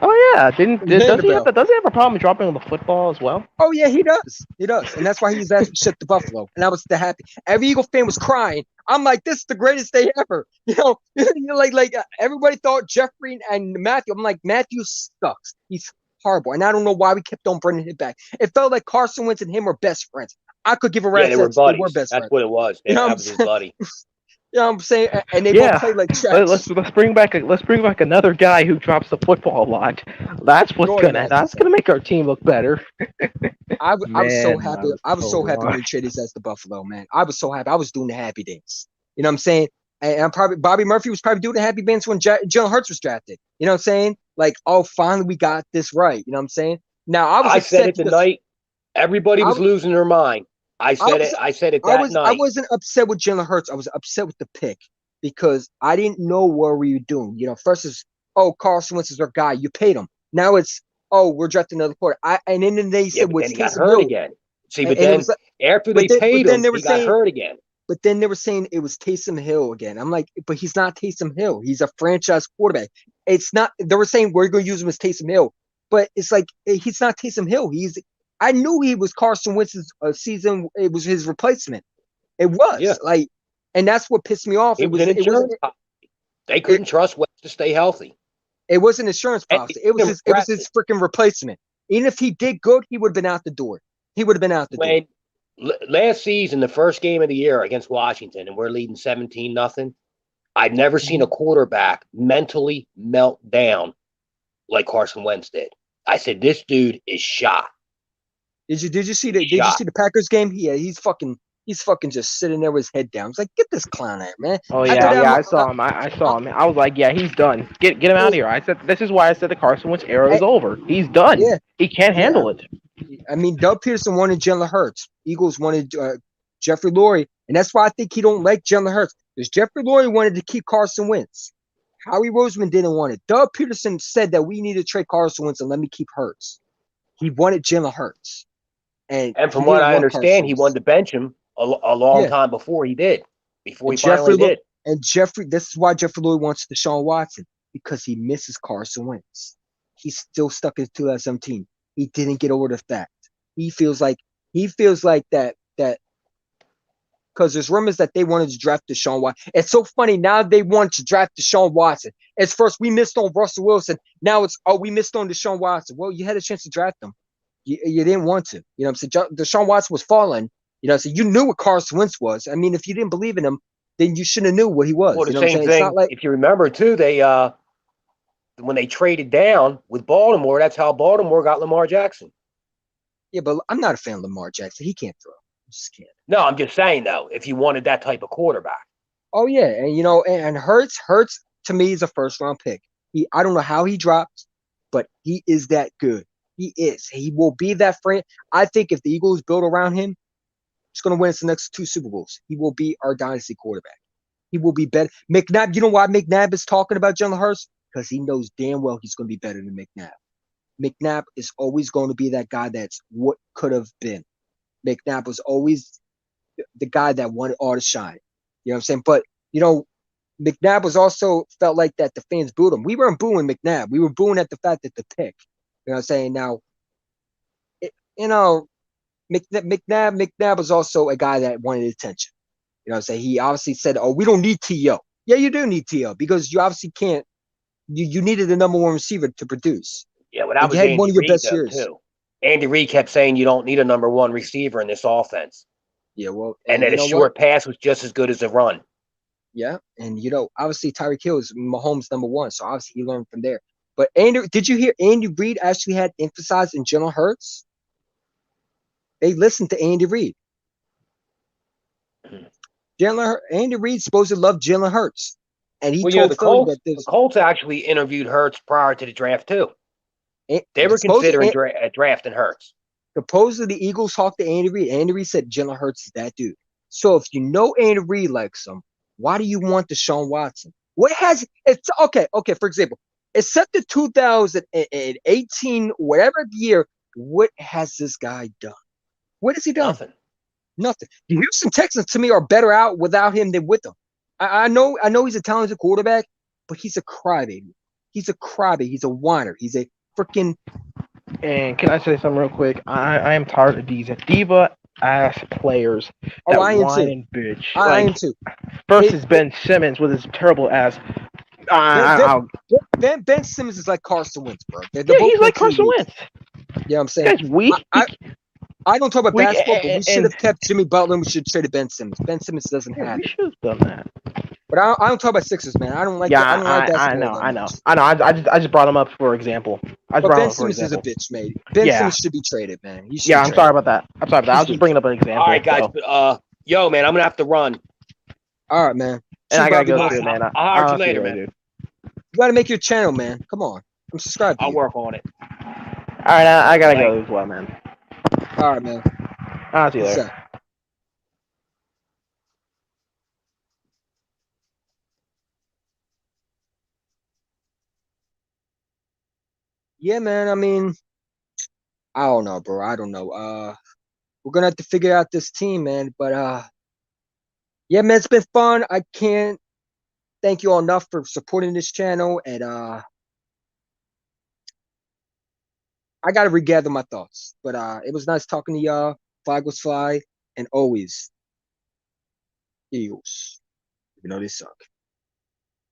Oh yeah, does he have a problem dropping on the football as well? Oh yeah, he does, and that's why he was asked to ship to Buffalo, and I was the happy. Every Eagle fan was crying. I'm like, this is the greatest day ever. Like everybody thought Jeffrey and Matthew. I'm like, Matthew sucks. He's horrible, and I don't know why we kept on bringing him back. It felt like Carson Wentz and him were best friends. I could give a rat's they were buddies. They were best That's friends. what it was. That was his buddy. You know what I'm saying? And they both play like trash. Let's bring back another guy who drops the football a lot. That's gonna make our team look better. I was so happy. I was so happy when we traded his ass to Buffalo, man. I was so happy. I was doing the happy dance. You know what I'm saying? And I'm probably Bobby Murphy was probably doing the happy dance when Jalen Hurts was drafted. You know what I'm saying? Like, oh, finally we got this right. You know what I'm saying? Now I said it tonight. Everybody was losing their mind. I said it that night. I wasn't upset with Jalen Hurts. I was upset with the pick because I didn't know what we were doing. You know, first is, Carson Wentz is our guy. You paid him. Now it's, we're drafting another quarter. And then they said, but then he got hurt again. See, but then after they paid him, he got hurt again. But then they were saying it was Taysom Hill again. I'm like, but he's not Taysom Hill. He's a franchise quarterback. It's not. They were saying we're going to use him as Taysom Hill, but it's like he's not Taysom Hill. I knew he was Carson Wentz's season. It was his replacement. It was and that's what pissed me off. They couldn't trust Wentz to stay healthy. It wasn't insurance policy. It was his freaking replacement. Even if he did good, he would have been out the door. Last season, the first game of the year against Washington, and we're leading 17-0. I've never seen a quarterback mentally melt down like Carson Wentz did. I said, this dude is shot. Did you see the Packers game? Yeah, he's fucking just sitting there with his head down. It's like, get this clown out, man. Oh yeah, I saw him. I saw him. I was like, yeah, he's done. Get him out of here. I said, this is why I said the Carson Wentz era is over. He's done. Yeah. He can't handle it. I mean, Doug Peterson wanted Jalen Hurts. Eagles wanted Jeffrey Lurie, and that's why I think he don't like Jalen Hurts. Because Jeffrey Lurie wanted to keep Carson Wentz. Howie Roseman didn't want it. Doug Peterson said that we need to trade Carson Wentz and let me keep Hurts. He wanted Jalen Hurts. And from what I understand, he wanted to bench him a long time before he did. Before he finally did. And this is why Jeffrey Lurie wants Deshaun Watson, because he misses Carson Wentz. He's still stuck in 2017. He didn't get over the fact. He feels like that because there's rumors that they wanted to draft Deshaun Watson. It's so funny. Now they want to draft Deshaun Watson. It's first we missed on Russell Wilson. Now it's, we missed on Deshaun Watson. Well, you had a chance to draft him. You didn't want to. You know what I'm saying? Deshaun Watson was falling. You know, so you knew what Carson Wentz was. I mean, if you didn't believe in him, then you shouldn't have knew what he was. Well, the same thing. If you remember, too, they when they traded down with Baltimore, that's how Baltimore got Lamar Jackson. Yeah, but I'm not a fan of Lamar Jackson. He can't throw. I just can't. No, I'm just saying, though, if you wanted that type of quarterback. Oh, yeah. And, and Hurts to me is a first-round pick. I don't know how he dropped, but he is that good. He is. He will be that friend. I think if the Eagles build around him, he's going to win us the next 2 Super Bowls. He will be our dynasty quarterback. He will be better. McNabb, you know why McNabb is talking about Jalen Hurts? Because he knows damn well he's going to be better than McNabb. McNabb is always going to be that guy that's what could have been. McNabb was always the guy that wanted all the shine. You know what I'm saying? But, McNabb was also felt like that the fans booed him. We weren't booing McNabb. We were booing at the fact that the pick. You know what I'm saying? Now, McNabb was also a guy that wanted attention. You know what I'm saying? He obviously said, we don't need T.O. Yeah, you do need T.O. because you obviously can't. You needed the number 1 receiver to produce. Yeah, but that was Andy Reid, too. Andy Reid kept saying you don't need a number 1 receiver in this offense. Yeah, well. And that a short pass was just as good as a run. Yeah, and, obviously Tyreek Hill is Mahomes' number 1, so obviously he learned from there. But did you hear Andy Reid actually had emphasized in Jalen Hurts? They listened to Andy Reid. Andy Reid supposed to love Jalen Hurts. And he told the Colts actually interviewed Hurts prior to the draft, too. They were considering drafting Hurts. Supposedly the Eagles talked to Andy Reid. Andy Reid said Jalen Hurts is that dude. So if you know Andy Reid likes him, why do you want Deshaun Watson? What has it's okay? For example, except the 2018 whatever year, what has this guy done? What has he done? Nothing. The Houston Texans to me are better out without him than with him. I know he's a talented quarterback, but he's a crybaby. He's a crybaby. He's a whiner. He's a freaking. And can I say something real quick? I am tired of these diva ass players that whine and bitch. I am too. Versus Ben Simmons with his terrible ass. Ben Simmons is like Carson Wentz, bro. He's like Carson Wentz. Yeah, I'm saying. That's weak. I don't talk about basketball, but we should have kept Jimmy Butler. We should have traded Ben Simmons. Ben Simmons doesn't have we it. should have done that. But I don't talk about Sixers, man. I don't like. I don't like basketball. I know. I just brought him up for example. But Ben Simmons is a bitch, mate. Ben Simmons should be traded, man. I'm sorry about that. I was just bringing up an example. All right, guys. So. Yo, man, I'm gonna have to run. All right, man. And I gotta go too, man. I'll hire you later, man. You gotta make your channel, man. Come on. I'm subscribed to you. I'll work on it. All right, I gotta go as well, man. All right, man. I'll see you later. Yeah, man. I mean, I don't know, bro. I don't know. We're gonna have to figure out this team, man. But yeah, man, it's been fun. I can't thank you all enough for supporting this channel, and I gotta regather my thoughts. But it was nice talking to y'all. Flag was fly, and always Eagles. Even though they suck.